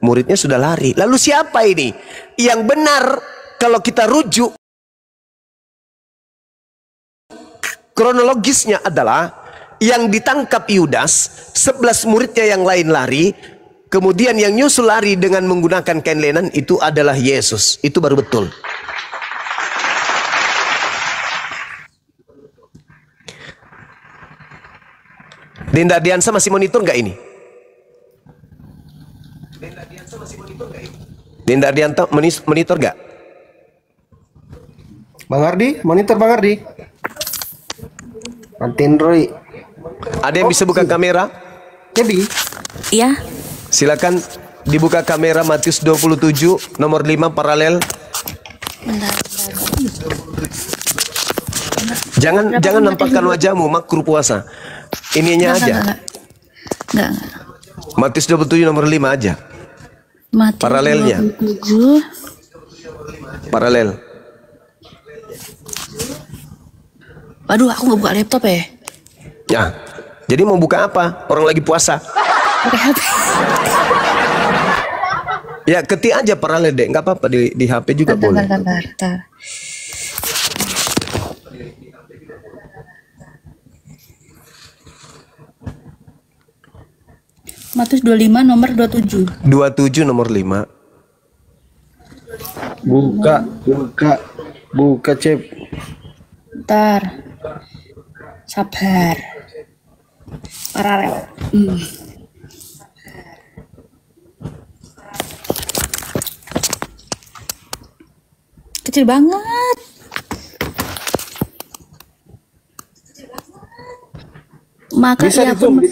muridnya sudah lari. Lalu siapa ini? Yang benar kalau kita rujuk kronologisnya adalah yang ditangkap Yudas, 11 muridnya yang lain lari, kemudian yang nyusul lari dengan menggunakan kain lenan itu adalah Yesus. Itu baru betul. Dinda Diansa masih monitor nggak ini? Dinda Diansa monitor nggak? Bang Ardi, monitor Bang Ardi. Mantin Roy. Ada yang bisa buka kamera? Jadi, iya. Silakan dibuka kamera Matius 27 nomor 5 paralel. Bentar. Jangan nampakkan wajahmu, makruh puasa. Ininya aja. Enggak. Matius 27 nomor 5 aja. Matius Paralelnya. 27. Paralel. Waduh, aku nggak buka laptop ya. Ya. Jadi mau buka apa? Orang lagi puasa. Pakai HP. Ya ketik aja paralel deh, nggak apa-apa di HP juga boleh. Bentar. Matius 25 nomor 27. 27 nomor 5. Buka, Cep. Bentar. Sabar. Paralel. Kecil banget. Maka Bisa ia di zoom, pun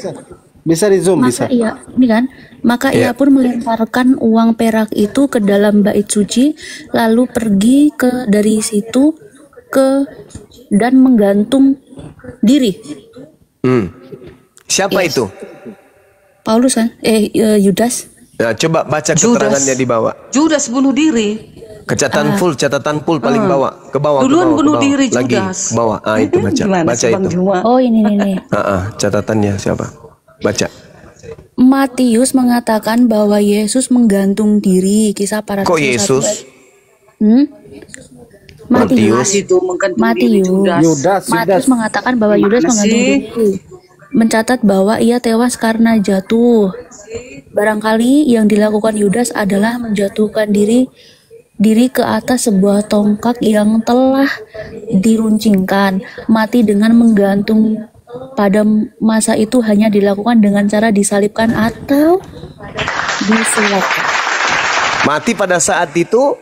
bisa di zoom, bisa. maka ia ini kan maka ia pun melemparkan uang perak itu ke dalam bait suci, lalu pergi dari situ dan menggantung diri. Siapa itu? Paulus kan? Yudas. Nah, coba baca keterangannya di bawah. Judas bunuh diri. Catatan full paling bawah, ke bawah. Duluan bunuh ke bawah. diri Lagi Judas. ke bawah. Itu baca. Gimana Baca sih, Bang itu. Juma? Oh ini nih. Catatannya siapa? Baca. Matius mengatakan bahwa Yesus menggantung diri. Kisah para Kok Rasul Yesus? 1. Matius. Itu menggantung diri Judas. Matius mengatakan bahwa Yudas Gimana menggantung sih? diri. Mencatat bahwa ia tewas karena jatuh. Barangkali yang dilakukan Yudas adalah menjatuhkan diri ke atas sebuah tongkat yang telah diruncingkan. Mati dengan menggantung pada masa itu hanya dilakukan dengan cara disalibkan atau disulapkan. Mati pada saat itu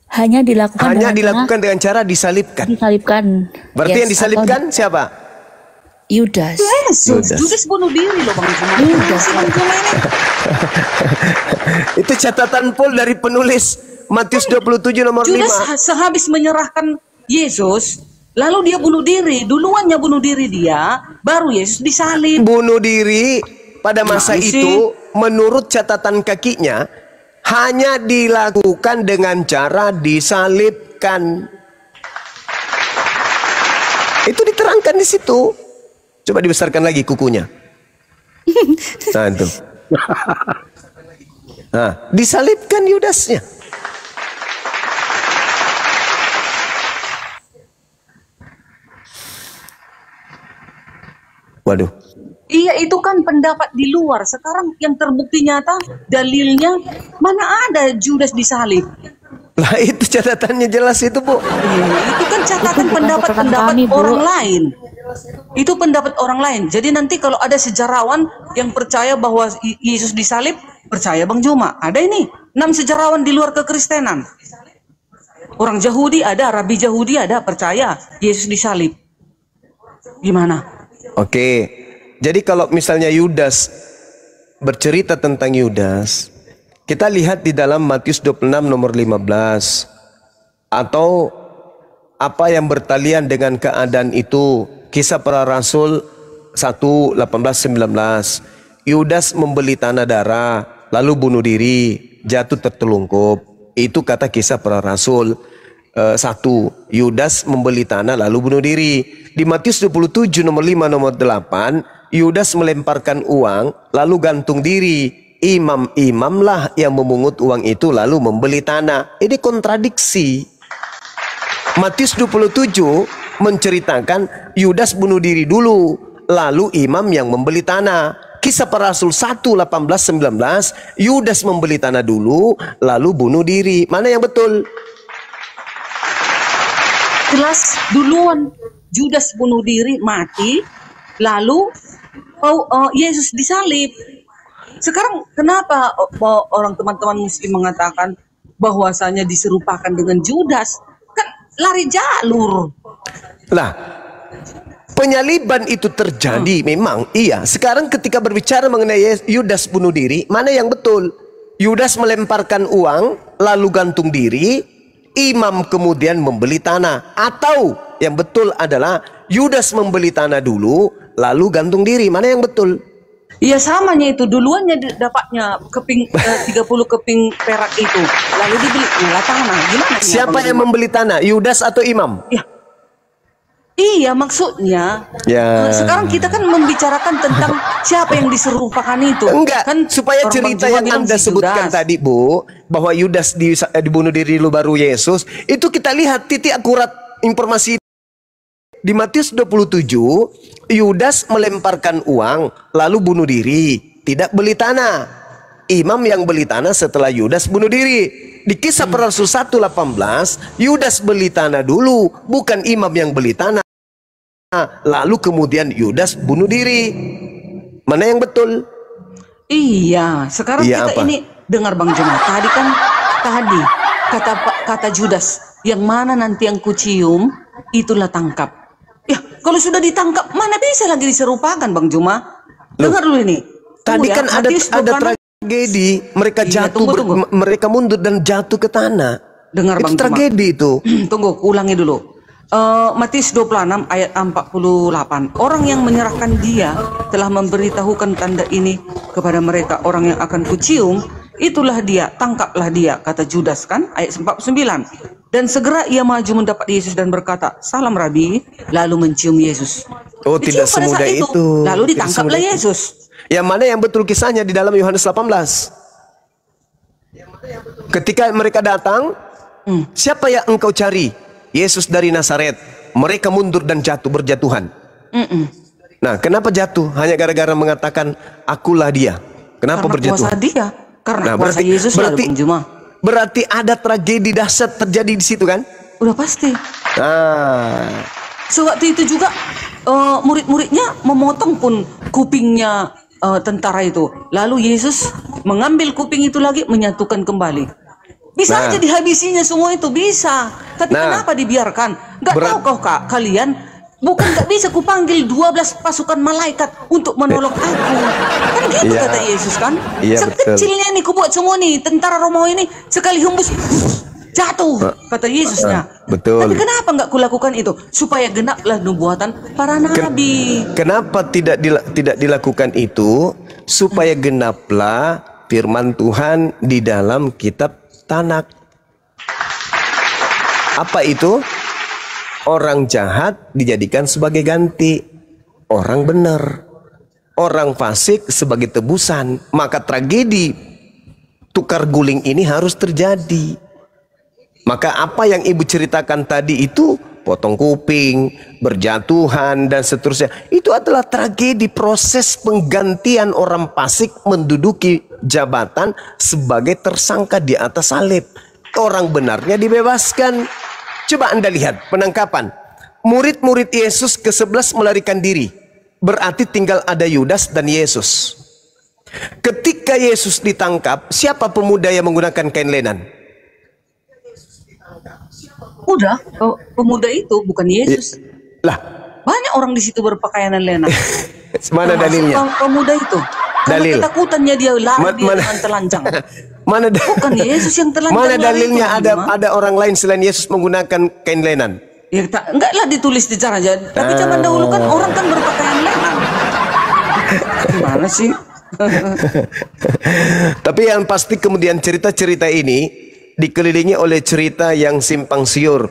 Hanya dilakukan dengan cara disalibkan. Disalibkan. Berarti yang disalibkan siapa? Yudas. Judas bunuh diri loh Bang Juma. Yudas. Itu catatan full dari penulis Matius 27 nomor Judas 5. sehabis menyerahkan Yesus, lalu dia bunuh diri. Duluannya bunuh diri dia, baru Yesus disalib. Bunuh diri pada masa itu menurut catatan kakinya hanya dilakukan dengan cara disalibkan. Itu diterangkan di situ. Coba dibesarkan lagi kukunya. Nah itu. Nah, disalibkan Yudasnya. Waduh. Iya, itu kan pendapat di luar. Sekarang yang terbukti nyata dalilnya, mana ada Judas disalib? Lah itu catatannya jelas itu, Bu. Itu kan catatan pendapat-pendapat orang lain. Itu pendapat orang lain. Jadi nanti kalau ada sejarawan yang percaya bahwa Yesus disalib, percaya Bang Juma. Ada ini 6 sejarawan di luar kekristenan. Orang Yahudi ada, Rabi Yahudi ada, percaya Yesus disalib. Gimana? Oke. Jadi kalau misalnya Yudas bercerita tentang Yudas, kita lihat di dalam Matius 26 nomor 15. Atau apa yang bertalian dengan keadaan itu. Kisah para Rasul 1, 18, 19. Yudas membeli tanah darah, lalu bunuh diri, jatuh tertelungkup. Itu kata Kisah para Rasul 1. Yudas membeli tanah lalu bunuh diri. Di Matius 27 nomor 5 nomor 8, Yudas melemparkan uang lalu gantung diri. Imam-imamlah yang memungut uang itu lalu membeli tanah. Ini kontradiksi. Matius 27 menceritakan Yudas bunuh diri dulu, lalu imam yang membeli tanah. Kisah para Rasul 1, 18, 19, Yudas membeli tanah dulu, lalu bunuh diri. Mana yang betul? Jelas duluan Judas bunuh diri, mati, lalu Yesus disalib. Sekarang kenapa orang teman-teman muslim mengatakan bahwasanya diserupakan dengan Judas? Kan lari jalur. Lah, penyaliban itu terjadi memang, iya. Sekarang ketika berbicara mengenai Yudas bunuh diri, mana yang betul? Yudas melemparkan uang, lalu gantung diri, imam kemudian membeli tanah. Atau yang betul adalah Yudas membeli tanah dulu, lalu gantung diri. Mana yang betul? Iya samanya itu duluannya dapatnya keping 30 keping perak itu. Lalu dibelinya lah tanah. Gimana? Siapa yang membeli tanah? Yudas atau imam? Ya. Iya maksudnya. Ya. Sekarang kita kan membicarakan tentang siapa yang diserupakan itu. Enggak, Kan supaya orang cerita Bang Juma yang bilang Anda si sebutkan Judas. tadi, Bu, bahwa Yudas dibunuh diri dulu baru Yesus, itu kita lihat titik akurat informasi di Matius 27, Yudas melemparkan uang lalu bunuh diri, tidak beli tanah. Imam yang beli tanah setelah Yudas bunuh diri. Di Kisah Para Rasul 1:18, Yudas beli tanah dulu, bukan imam yang beli tanah. Lalu kemudian Yudas bunuh diri. Mana yang betul? Iya, sekarang Iya, kita apa? ini dengar Bang Juma. Tadi kata Judas, yang mana nanti yang kucium itulah tangkap. Ya, kalau sudah ditangkap mana bisa lagi diserupakan Bang Juma? Dengar dulu ini. Tadi Tunggu ya, kan ada Matius 26. tragedi, mereka Iya, jatuh, tunggu. mereka mundur dan jatuh ke tanah. Dengar Itu Bang Juma. tragedi itu. Tunggu, ulangi dulu. Matius 26 ayat 48. Orang yang menyerahkan dia telah memberitahukan tanda ini kepada mereka orang yang akan kucium, itulah dia, tangkaplah dia, kata Judas kan, ayat 49. Dan segera ia maju mendapat Yesus dan berkata, "Salam Rabi," lalu mencium Yesus. Oh, Dicium tidak pada semudah saat itu. Lalu Tidak ditangkaplah semudah itu. Yesus. Yang mana yang betul kisahnya di dalam Yohanes 18? Ketika mereka datang, siapa yang engkau cari? Yesus dari Nazaret. Mereka mundur dan jatuh berjatuhan. Nah, kenapa jatuh? Hanya gara-gara mengatakan akulah dia. Kenapa Karena berjatuhan? kuasa dia, karena Nah, kuasa Yesus lalu Juma. berarti ada tragedi dahsyat terjadi di situ kan? Udah pasti. Nah, Sewaktu itu juga murid-muridnya memotong pun kupingnya tentara itu. Lalu Yesus mengambil kuping itu lagi, menyatukan kembali. Bisa Nah. aja dihabisinya semua itu, bisa. Tapi Nah. kenapa dibiarkan? Gak tahu kau kalian, bukan gak bisa kupanggil 12 pasukan malaikat untuk menolong aku. Kan gitu Iya. kata Yesus kan. Iya, Sekecilnya nih kubuat semua nih, tentara Romawi ini sekali hembus jatuh, kata Yesusnya. betul. Tapi kenapa nggak kulakukan itu? Supaya genaplah nubuatan para nabi. kenapa tidak dilakukan itu? Supaya genaplah firman Tuhan di dalam kitab Tanak. Apa itu? Orang jahat dijadikan sebagai ganti orang benar, orang fasik sebagai tebusan. Maka tragedi tukar guling ini harus terjadi. Maka apa yang ibu ceritakan tadi itu, potong kuping, berjatuhan dan seterusnya, itu adalah tragedi proses penggantian orang fasik menduduki jabatan sebagai tersangka di atas salib. Orang benarnya dibebaskan. Coba Anda lihat penangkapan. Murid-murid Yesus ke-11 melarikan diri. Berarti tinggal ada Yudas dan Yesus. Ketika Yesus ditangkap, siapa pemuda yang menggunakan kain lenan? Udah, pemuda itu bukan Yesus. Lah, Banyak orang di situ berpakaian lena. mana Termasuk dalilnya? Pemuda itu. Karena Dalil. ketakutannya dia lari Mana- dengan telanjang. Mana Bukan Yesus yang telanjang Mana lari dalilnya itu, Bang. ada orang lain selain Yesus menggunakan kain lenan? Ya, enggaklah ditulis di cara aja. Tapi zaman dahulu kan orang kan berpakaian lena. Gimana sih? Tapi yang pasti kemudian cerita-cerita ini dikelilingi oleh cerita yang simpang siur.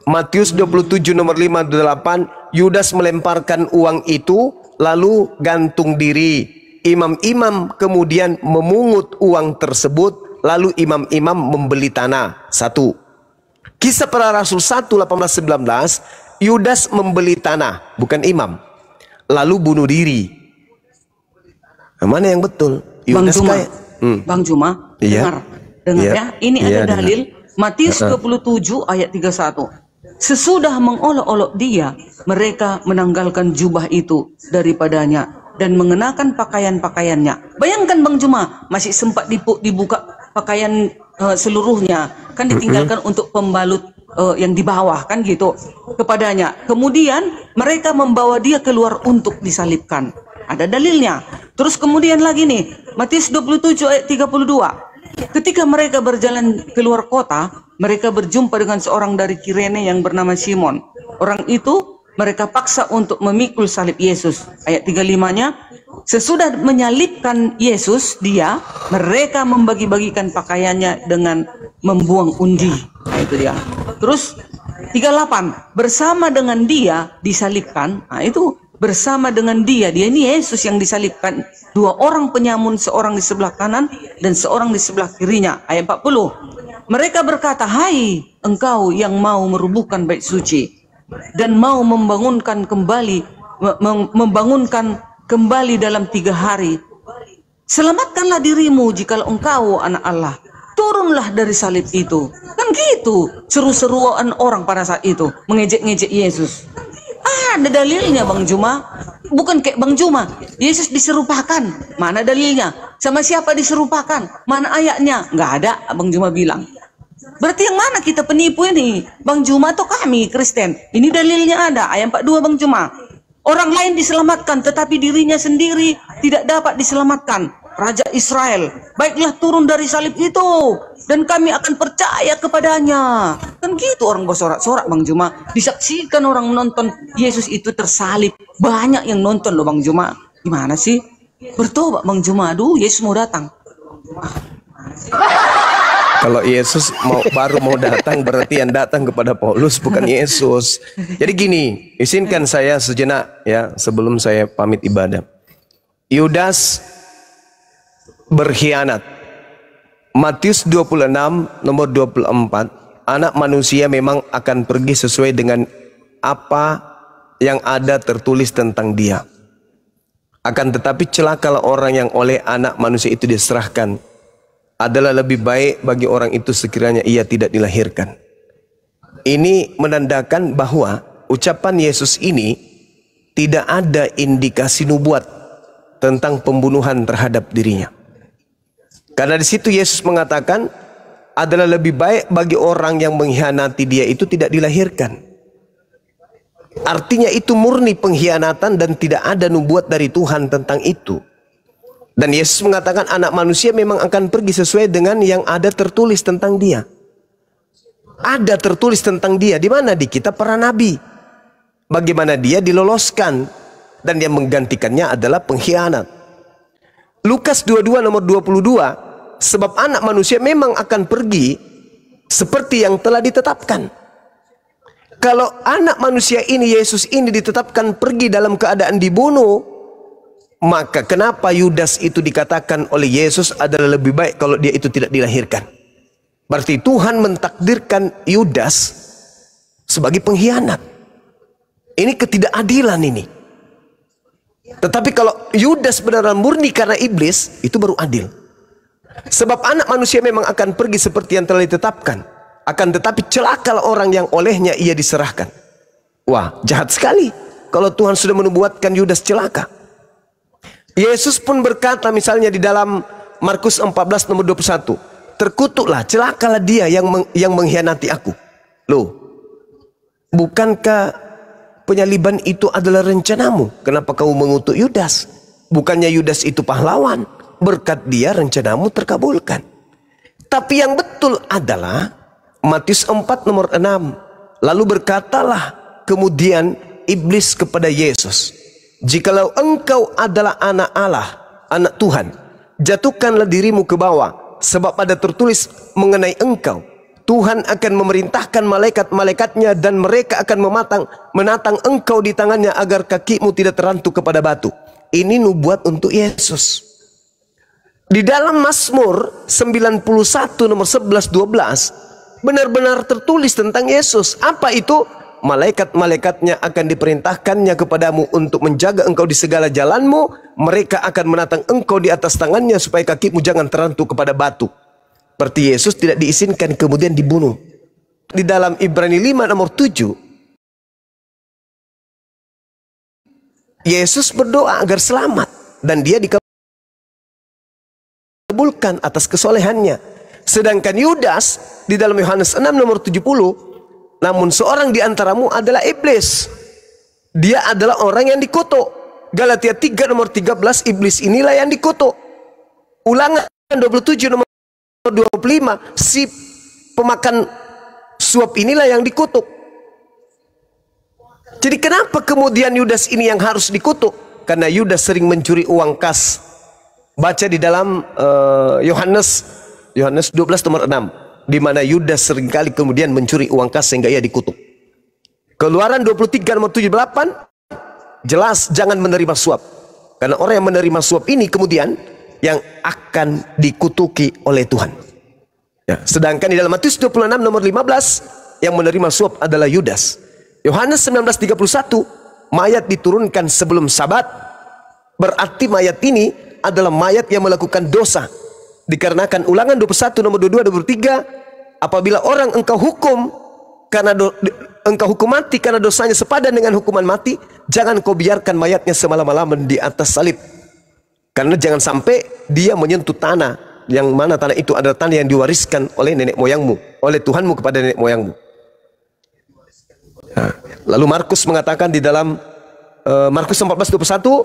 Matius 27 nomor 58, Yudas melemparkan uang itu lalu gantung diri. Imam-imam kemudian memungut uang tersebut, lalu imam-imam membeli tanah. 1. Kisah Para Rasul 1:18-19, Yudas membeli tanah, bukan imam. Lalu bunuh diri. Nah, mana yang betul? Bang Yudas Juma, kayak Bang Juma, Iya. dengar Iya. ya. Ini Iya, ada dalil Matius 27 ayat 31. Sesudah mengolok-olok dia, mereka menanggalkan jubah itu daripadanya dan mengenakan pakaian-pakaiannya. Bayangkan Bang Juma, masih sempat dibuka pakaian seluruhnya, kan ditinggalkan untuk pembalut yang di bawah, kan gitu, kepadanya. Kemudian mereka membawa dia keluar untuk disalibkan. Ada dalilnya. Terus kemudian lagi nih, Matius 27 ayat 32. Ketika mereka berjalan keluar kota, mereka berjumpa dengan seorang dari Kirene yang bernama Simon. Orang itu mereka paksa untuk memikul salib Yesus. Ayat 35-nya, Sesudah menyalibkan Yesus, mereka membagi-bagikan pakaiannya dengan membuang undi. Nah, itu dia. Terus 38, bersama dengan dia disalibkan. Nah, itu bersama dengan dia ini Yesus yang disalibkan. 2 orang penyamun, seorang di sebelah kanan dan seorang di sebelah kirinya. Ayat 40. Mereka berkata, hai engkau yang mau merubuhkan bait suci dan mau membangunkan kembali dalam 3 hari. Selamatkanlah dirimu jikalau engkau anak Allah. Turunlah dari salib itu. Kan gitu seru-seruan orang pada saat itu, mengejek-ngejek Yesus. Ada dalilnya Bang Juma. Bukan kayak Bang Juma, Yesus diserupakan. Mana dalilnya? Sama siapa diserupakan? Mana ayatnya? Nggak ada, Bang Juma bilang. Berarti yang mana kita penipu ini? Bang Juma atau kami Kristen? Ini dalilnya ada, ayat 42 Bang Juma. Orang lain diselamatkan, tetapi dirinya sendiri tidak dapat diselamatkan. Raja Israel, baiklah turun dari salib itu, dan kami akan percaya kepadanya. Kan gitu orang bersorak-sorak Bang Juma. Disaksikan orang menonton Yesus itu tersalib. Banyak yang nonton loh Bang Juma. Gimana sih? Bertobat Bang Juma, aduh Yesus mau datang. Kalau Yesus baru mau datang, berarti yang datang kepada Paulus bukan Yesus. Jadi gini, izinkan saya sejenak ya sebelum saya pamit ibadah. Yudas berkhianat. Matius 26 nomor 24, anak manusia memang akan pergi sesuai dengan apa yang ada tertulis tentang dia. Akan tetapi celakalah orang yang oleh anak manusia itu diserahkan. Adalah lebih baik bagi orang itu sekiranya ia tidak dilahirkan. Ini menandakan bahwa ucapan Yesus ini tidak ada indikasi nubuat tentang pembunuhan terhadap dirinya. Karena di situ Yesus mengatakan adalah lebih baik bagi orang yang mengkhianati dia itu tidak dilahirkan. Artinya itu murni pengkhianatan dan tidak ada nubuat dari Tuhan tentang itu. Dan Yesus mengatakan anak manusia memang akan pergi sesuai dengan yang ada tertulis tentang dia. Ada tertulis tentang dia. Di mana? Di kitab para nabi. Bagaimana dia diloloskan. Dan yang menggantikannya adalah pengkhianat. Lukas 22 nomor 22. Sebab anak manusia memang akan pergi seperti yang telah ditetapkan. Kalau anak manusia ini, Yesus ini ditetapkan pergi dalam keadaan dibunuh, maka kenapa Yudas itu dikatakan oleh Yesus adalah lebih baik kalau dia itu tidak dilahirkan? Berarti Tuhan mentakdirkan Yudas sebagai pengkhianat. Ini ketidakadilan ini. Tetapi kalau Yudas benar-benar murni karena iblis, itu baru adil. Sebab anak manusia memang akan pergi seperti yang telah ditetapkan. Akan tetapi celakalah orang yang olehnya ia diserahkan. Wah, jahat sekali kalau Tuhan sudah menubuatkan Yudas celaka. Yesus pun berkata misalnya di dalam Markus 14 nomor 21, terkutuklah, celakalah dia yang mengkhianati aku. Loh, bukankah penyaliban itu adalah rencanamu? Kenapa kamu mengutuk Yudas? Bukannya Yudas itu pahlawan? Berkat dia rencanamu terkabulkan. Tapi yang betul adalah Matius 4 nomor 6. Lalu berkatalah kemudian iblis kepada Yesus, jikalau engkau adalah anak Allah, anak Tuhan, jatuhkanlah dirimu ke bawah, sebab ada tertulis mengenai engkau, Tuhan akan memerintahkan malaikat-malaikatnya dan mereka akan menatang engkau di tangannya agar kakimu tidak terantuk kepada batu. Ini nubuat untuk Yesus. Di dalam Mazmur 91 nomor 11-12 benar-benar tertulis tentang Yesus. Apa itu? Malaikat-malaikatnya akan diperintahkannya kepadamu untuk menjaga engkau di segala jalanmu. Mereka akan menatang engkau di atas tangannya supaya kakimu jangan terantuk kepada batu. Berarti Yesus tidak diizinkan kemudian dibunuh. Di dalam Ibrani 5 nomor 7, Yesus berdoa agar selamat dan dia dikabulkan atas kesolehannya. Sedangkan Yudas di dalam Yohanes 6 nomor 70, namun seorang di antaramu adalah iblis. Dia adalah orang yang dikutuk. Galatia 3 nomor 13, iblis inilah yang dikutuk. Ulangan 27 nomor 25, si pemakan suap inilah yang dikutuk. Jadi kenapa kemudian Yudas ini yang harus dikutuk? karena Yudas sering mencuri uang kas. Baca di dalam Yohanes 12 nomor 6, di mana Yudas seringkali kemudian mencuri uang kas sehingga ia dikutuk. Keluaran 23 nomor 78 jelas jangan menerima suap. Karena orang yang menerima suap ini kemudian yang akan dikutuki oleh Tuhan. Ya, sedangkan di dalam Matius 26 nomor 15 yang menerima suap adalah Yudas. Yohanes 19:31, mayat diturunkan sebelum Sabat. Berarti mayat ini adalah mayat yang melakukan dosa. Dikarenakan Ulangan 21 nomor 22 23, apabila orang engkau hukum karena engkau hukum mati karena dosanya sepadan dengan hukuman mati, jangan kau biarkan mayatnya semalam-malaman di atas salib. Karena jangan sampai dia menyentuh tanah, yang mana tanah itu adalah tanah yang diwariskan oleh nenek moyangmu, oleh Tuhanmu kepada nenek moyangmu. Nah, lalu Markus mengatakan di dalam Markus 14:21,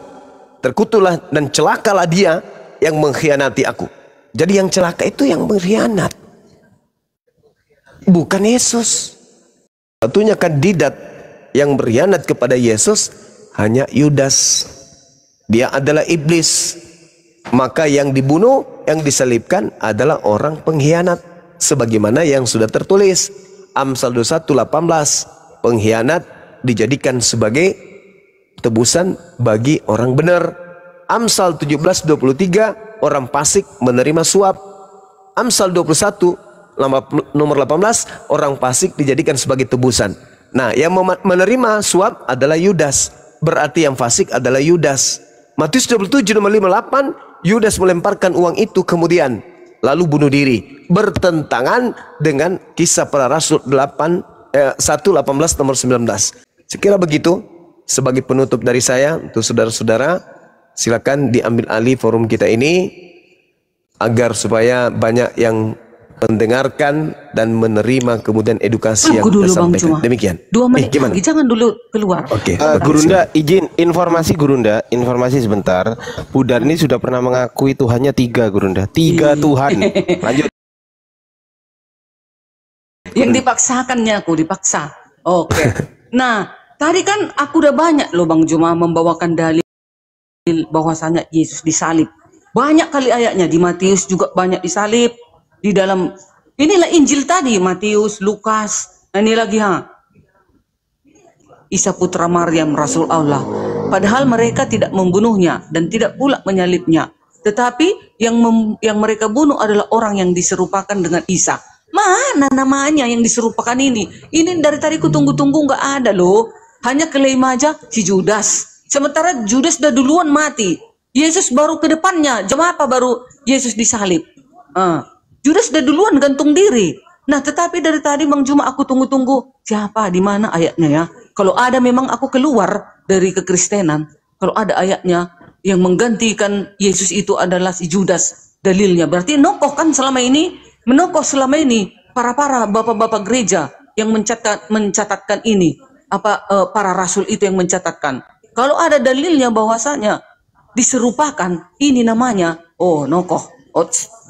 terkutuklah dan celakalah dia yang mengkhianati aku. Jadi yang celaka itu yang mengkhianat, bukan Yesus. Satunya kandidat yang berkhianat kepada Yesus hanya Yudas. Dia adalah iblis. Maka yang dibunuh, yang disalibkan adalah orang pengkhianat, sebagaimana yang sudah tertulis Amsal 21:18, pengkhianat dijadikan sebagai tebusan bagi orang benar. Amsal 17:23, orang fasik menerima suap. Amsal 21 nomor 18, orang fasik dijadikan sebagai tebusan. Nah, yang menerima suap adalah Yudas. Berarti yang fasik adalah Yudas. Matius 27 nomor 58, Yudas melemparkan uang itu kemudian lalu bunuh diri, bertentangan dengan Kisah Para Rasul 1:18 nomor 19. Sekira begitu sebagai penutup dari saya untuk saudara-saudara, silakan diambil alih forum kita ini agar supaya banyak yang mendengarkan dan menerima kemudian edukasi yang dulu, kita Bang sampaikan. Cuma. Demikian. 2 menit Gimana? lagi, jangan dulu keluar. Oke. Gurunda, izin informasi Gurunda, informasi sebentar. Budar ini sudah pernah mengakui Tuhannya 3, Gurunda. 3 Tuhan. Lanjut. Yang dipaksakannya aku dipaksa. Oke. Nah, tadi kan aku udah banyak loh Bang Juma membawakan dalil bahwasanya Yesus disalib. Banyak kali ayatnya, di Matius juga banyak disalib. Di dalam inilah Injil tadi, Matius, Lukas, ini lagi Isa putra Maryam, Rasul Allah. Padahal mereka tidak membunuhnya dan tidak pula menyalibnya. Tetapi yang mereka bunuh adalah orang yang diserupakan dengan Isa. Mana namanya yang diserupakan ini? Ini dari tadi ku tunggu-tunggu nggak ada loh. Hanya klaim aja si Judas. Sementara Judas udah duluan mati. Yesus baru ke depannya. Jam apa baru Yesus disalib? Judas udah duluan gantung diri. Nah, tetapi dari tadi Bang Juma aku tunggu-tunggu. Siapa? Di mana ayatnya ya? Kalau ada memang aku keluar dari kekristenan. Kalau ada ayatnya yang menggantikan Yesus itu adalah si Judas. Dalilnya berarti nokoh kan selama ini. Menokoh selama ini para bapak-bapak gereja yang mencatatkan ini. Para rasul itu yang mencatatkan. Kalau ada dalilnya bahwasanya diserupakan, ini namanya nokoh.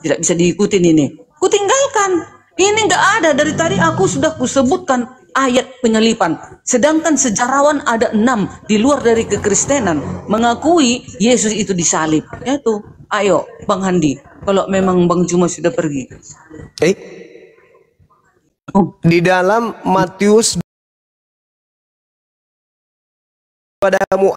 Tidak bisa diikutin ini. Kutinggalkan. Ini nggak ada. Dari tadi aku sudah kusebutkan ayat penyalipan. Sedangkan sejarawan ada 6 di luar dari kekristenan mengakui Yesus itu disalib. Itu. Ayo Bang Handi. Kalau memang Bang Juma sudah pergi. Di dalam Matius, padamu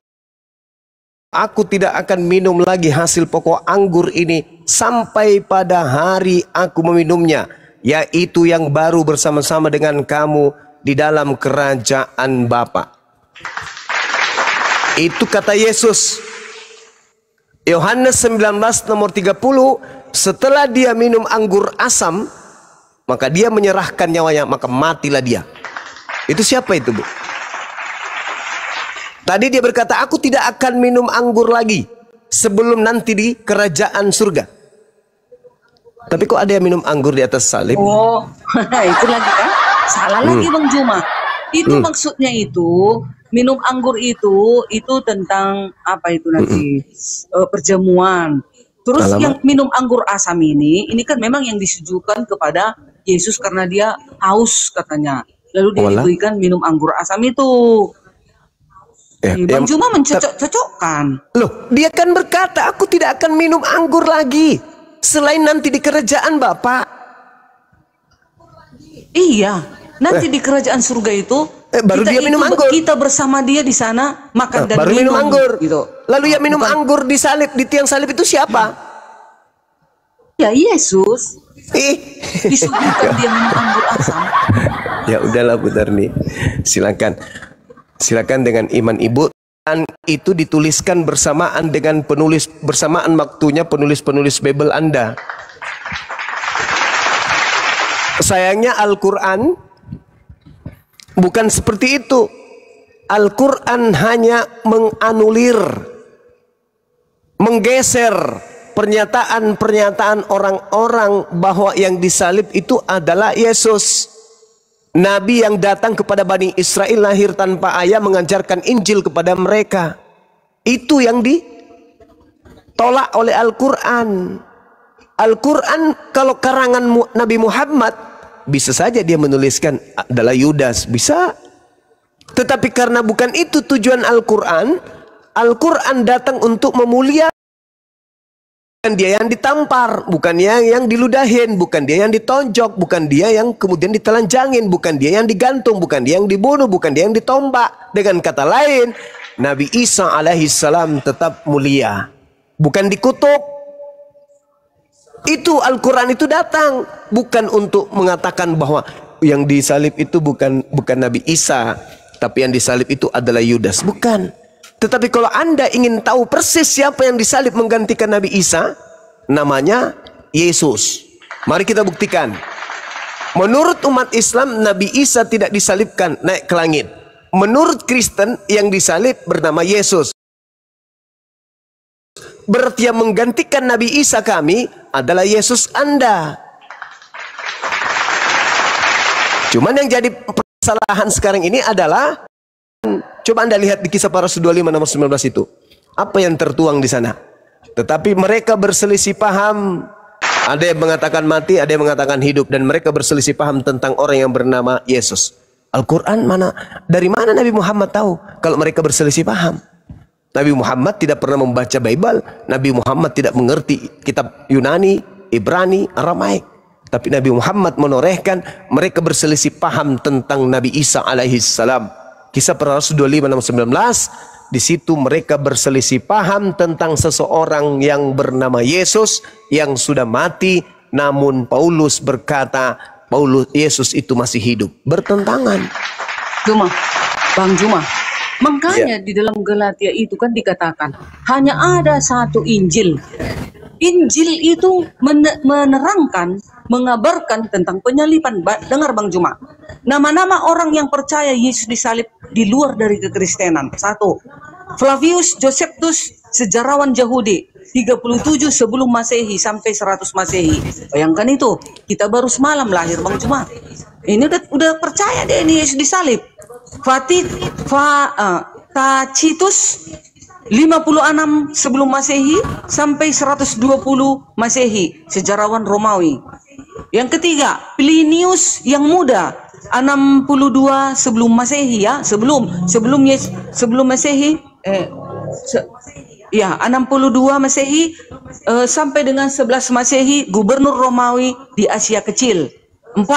aku tidak akan minum lagi hasil pokok anggur ini sampai pada hari aku meminumnya, yaitu yang baru bersama-sama dengan kamu di dalam kerajaan Bapa. Itu kata Yesus. Yohanes 19 nomor 30, setelah dia minum anggur asam, maka dia menyerahkan nyawanya, maka matilah dia. Itu siapa itu, Bu? Tadi dia berkata, aku tidak akan minum anggur lagi sebelum nanti di kerajaan surga. Tapi kok ada yang minum anggur di atas salib? Itu lagi kan? Salah lagi Bang Juma. Itu maksudnya itu, minum anggur itu tentang apa itu nanti? Perjamuan. Terus yang minum anggur asam ini kan memang yang disuguhkan kepada Yesus karena dia haus katanya. Lalu dia diberikan minum anggur asam itu. Bang Juma mencocok-cocokkan. Loh, dia kan berkata, aku tidak akan minum anggur lagi selain nanti di kerajaan Bapak. Iya, nanti di kerajaan surga itu baru dia minum anggur. Kita bersama dia di sana makan dan baru minum anggur. Gitu. Lalu yang minum anggur di salib, di tiang salib itu siapa? Ya Yesus. Disuguhkan dia minum anggur asam. Ya udahlah Bu Darni, silakan dengan iman Ibu. Dan itu dituliskan bersamaan dengan bersamaan waktunya penulis Bible Anda. Sayangnya Al-Quran bukan seperti itu. Al-Quran hanya menganulir, menggeser pernyataan orang-orang bahwa yang disalib itu adalah Yesus. Nabi yang datang kepada Bani Israel lahir tanpa ayah mengajarkan Injil kepada mereka. Itu yang ditolak oleh Al-Quran. Al-Quran kalau karangan Nabi Muhammad, bisa saja dia menuliskan adalah Yudas, bisa. Tetapi karena bukan itu tujuan Al-Quran, Al-Quran datang untuk memuliakan. Bukan dia yang ditampar, bukan dia yang diludahin, bukan dia yang ditonjok, bukan dia yang kemudian ditelanjangin, bukan dia yang digantung, bukan dia yang dibunuh, bukan dia yang ditombak. Dengan kata lain, Nabi Isa alaihissalam tetap mulia, bukan dikutuk. Itu Al-Quran itu datang bukan untuk mengatakan bahwa yang disalib itu bukan Nabi Isa, tapi yang disalib itu adalah Yudas, bukan. Tetapi kalau Anda ingin tahu persis siapa yang disalib menggantikan Nabi Isa, namanya Yesus. Mari kita buktikan. Menurut umat Islam, Nabi Isa tidak disalibkan naik ke langit. Menurut Kristen, yang disalib bernama Yesus. Berarti yang menggantikan Nabi Isa kami adalah Yesus Anda. Cuman yang jadi permasalahan sekarang ini adalah, coba Anda lihat di Kisah Para Rasul 25 nomor 19 itu. Apa yang tertuang di sana? Tetapi mereka berselisih paham. Ada yang mengatakan mati, ada yang mengatakan hidup. Dan mereka berselisih paham tentang orang yang bernama Yesus. Al-Quran mana? Dari mana Nabi Muhammad tahu kalau mereka berselisih paham? Nabi Muhammad tidak pernah membaca Bible. Nabi Muhammad tidak mengerti kitab Yunani, Ibrani, Aramaik. Tapi Nabi Muhammad menorehkan mereka berselisih paham tentang Nabi Isa alaihissalam. Kisah Para Rasul 25 nomor 19, di situ mereka berselisih paham tentang seseorang yang bernama Yesus yang sudah mati, namun Paulus berkata Yesus itu masih hidup. Bertentangan. Bang Juma, makanya di dalam Galatia itu kan dikatakan hanya ada satu Injil. Injil itu menerangkan, mengabarkan tentang penyaliban. Dengar Bang Juma, nama-nama orang yang percaya Yesus disalib di luar dari kekristenan. 1. Flavius Josephus, sejarawan Yahudi, 37 sebelum Masehi sampai 100 Masehi. Bayangkan itu, kita baru semalam lahir Bang Juma. Ini udah percaya deh ini Yesus disalib. Tacitus 56 sebelum Masehi sampai 120 Masehi, sejarawan Romawi. Yang ketiga, Plinius yang muda, 62 sebelum Masehi ya, sebelum Masehi 62 Masehi sampai dengan 11 Masehi, gubernur Romawi di Asia Kecil. 4.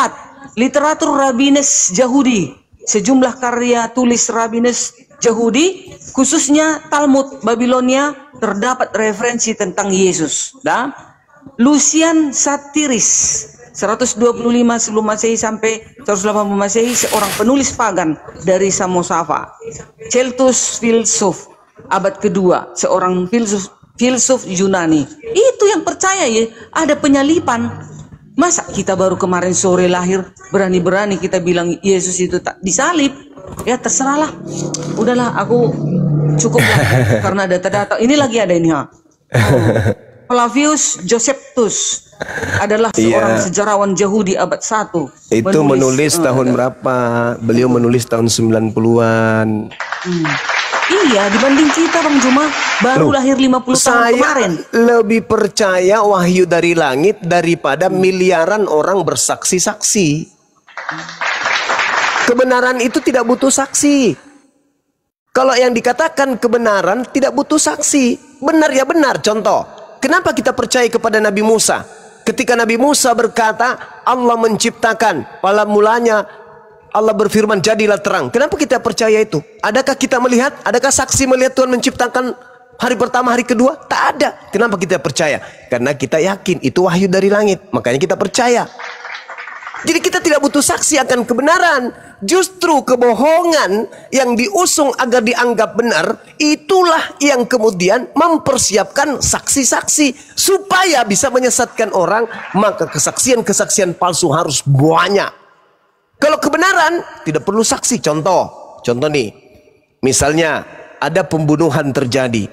Literatur Rabbines Yahudi, sejumlah karya tulis Rabbines Yahudi, khususnya Talmud Babilonia, terdapat referensi tentang Yesus. Lucian Satiris 125 sebelum Masehi sampai 180 Masehi, seorang penulis pagan dari Samosata. Celtus filsuf abad kedua, seorang filsuf Yunani. Itu yang percaya ya ada penyalipan. Masa kita baru kemarin sore lahir berani-berani kita bilang Yesus itu tak disalib? Ya terserahlah, udahlah aku cukup lah karena data-data ini lagi ada ini ha. Flavius Josephus adalah seorang sejarawan Yahudi abad 1. Itu menulis tahun berapa? Beliau menulis tahun 90-an. Iya, dibanding kita Bang Juma baru lahir 50 tahun kemarin. Saya lebih percaya wahyu dari langit daripada miliaran orang bersaksi-saksi. Kebenaran itu tidak butuh saksi. Kalau yang dikatakan kebenaran tidak butuh saksi. Benar ya benar. Contoh, kenapa kita percaya kepada Nabi Musa? Ketika Nabi Musa berkata, Allah menciptakan, pada mulanya Allah berfirman, jadilah terang. Kenapa kita percaya itu? Adakah kita melihat? Adakah saksi melihat Tuhan menciptakan hari pertama, hari kedua? Tak ada. Kenapa kita percaya? Karena kita yakin itu wahyu dari langit. Makanya kita percaya. Jadi kita tidak butuh saksi akan kebenaran. Justru kebohongan yang diusung agar dianggap benar, itulah yang kemudian mempersiapkan saksi-saksi supaya bisa menyesatkan orang. Maka kesaksian-kesaksian palsu harus banyak. Kalau kebenaran tidak perlu saksi. Contoh nih, misalnya ada pembunuhan terjadi,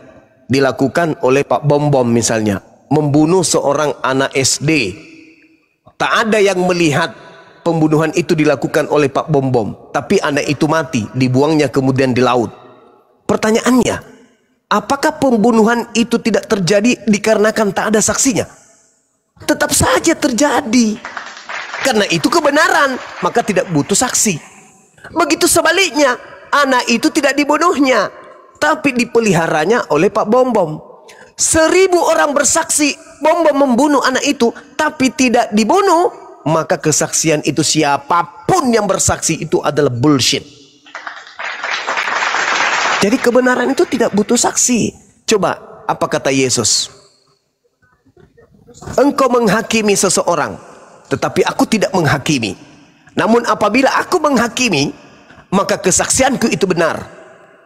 dilakukan oleh Pak Bom misalnya, membunuh seorang anak SD. Tak ada yang melihat pembunuhan itu dilakukan oleh Pak Bom, tapi anak itu mati, dibuangnya kemudian di laut. Pertanyaannya, apakah pembunuhan itu tidak terjadi dikarenakan tak ada saksinya? Tetap saja terjadi. Karena itu kebenaran, maka tidak butuh saksi. Begitu sebaliknya, anak itu tidak dibunuhnya, tapi dipeliharanya oleh Pak Bom. 1000 orang bersaksi Bom membunuh anak itu, tapi tidak dibunuh, maka kesaksian itu siapapun yang bersaksi itu adalah bullshit. Jadi kebenaran itu tidak butuh saksi. Coba, apa kata Yesus? Engkau menghakimi seseorang, tetapi aku tidak menghakimi. Namun apabila aku menghakimi, maka kesaksianku itu benar.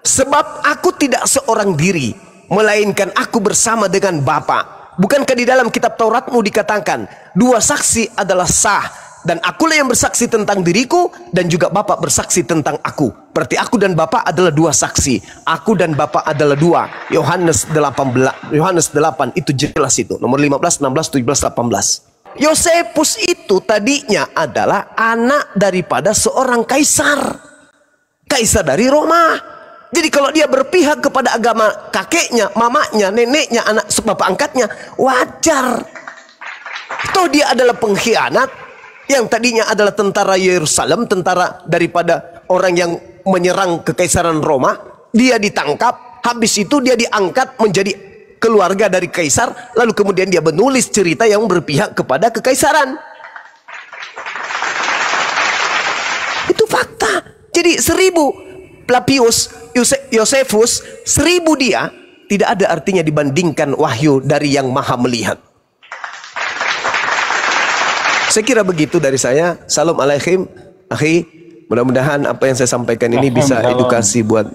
Sebab aku tidak seorang diri, melainkan aku bersama dengan Bapa. Bukankah di dalam kitab Tauratmu dikatakan, 2 saksi adalah sah, dan akulah yang bersaksi tentang diriku, dan juga Bapa bersaksi tentang aku. Berarti aku dan Bapa adalah 2 saksi. Aku dan Bapa adalah 2. Yohanes 8 itu jelas itu. Nomor 15, 16, 17, 18. Yosefus itu tadinya adalah anak daripada seorang kaisar dari Roma. Jadi kalau dia berpihak kepada agama kakeknya, mamanya, neneknya, anak bapak angkatnya, wajar. Toh dia adalah pengkhianat yang tadinya adalah tentara Yerusalem, tentara daripada orang yang menyerang kekaisaran Roma. Dia ditangkap, habis itu dia diangkat menjadi keluarga dari kaisar, lalu kemudian dia menulis cerita yang berpihak kepada kekaisaran. Itu fakta. Jadi 1000 Flavius Yosefus, 1000 dia tidak ada artinya dibandingkan wahyu dari yang maha melihat. Saya kira begitu dari saya. Salam alaikum, akhi. Mudah-mudahan apa yang saya sampaikan ini bisa edukasi buat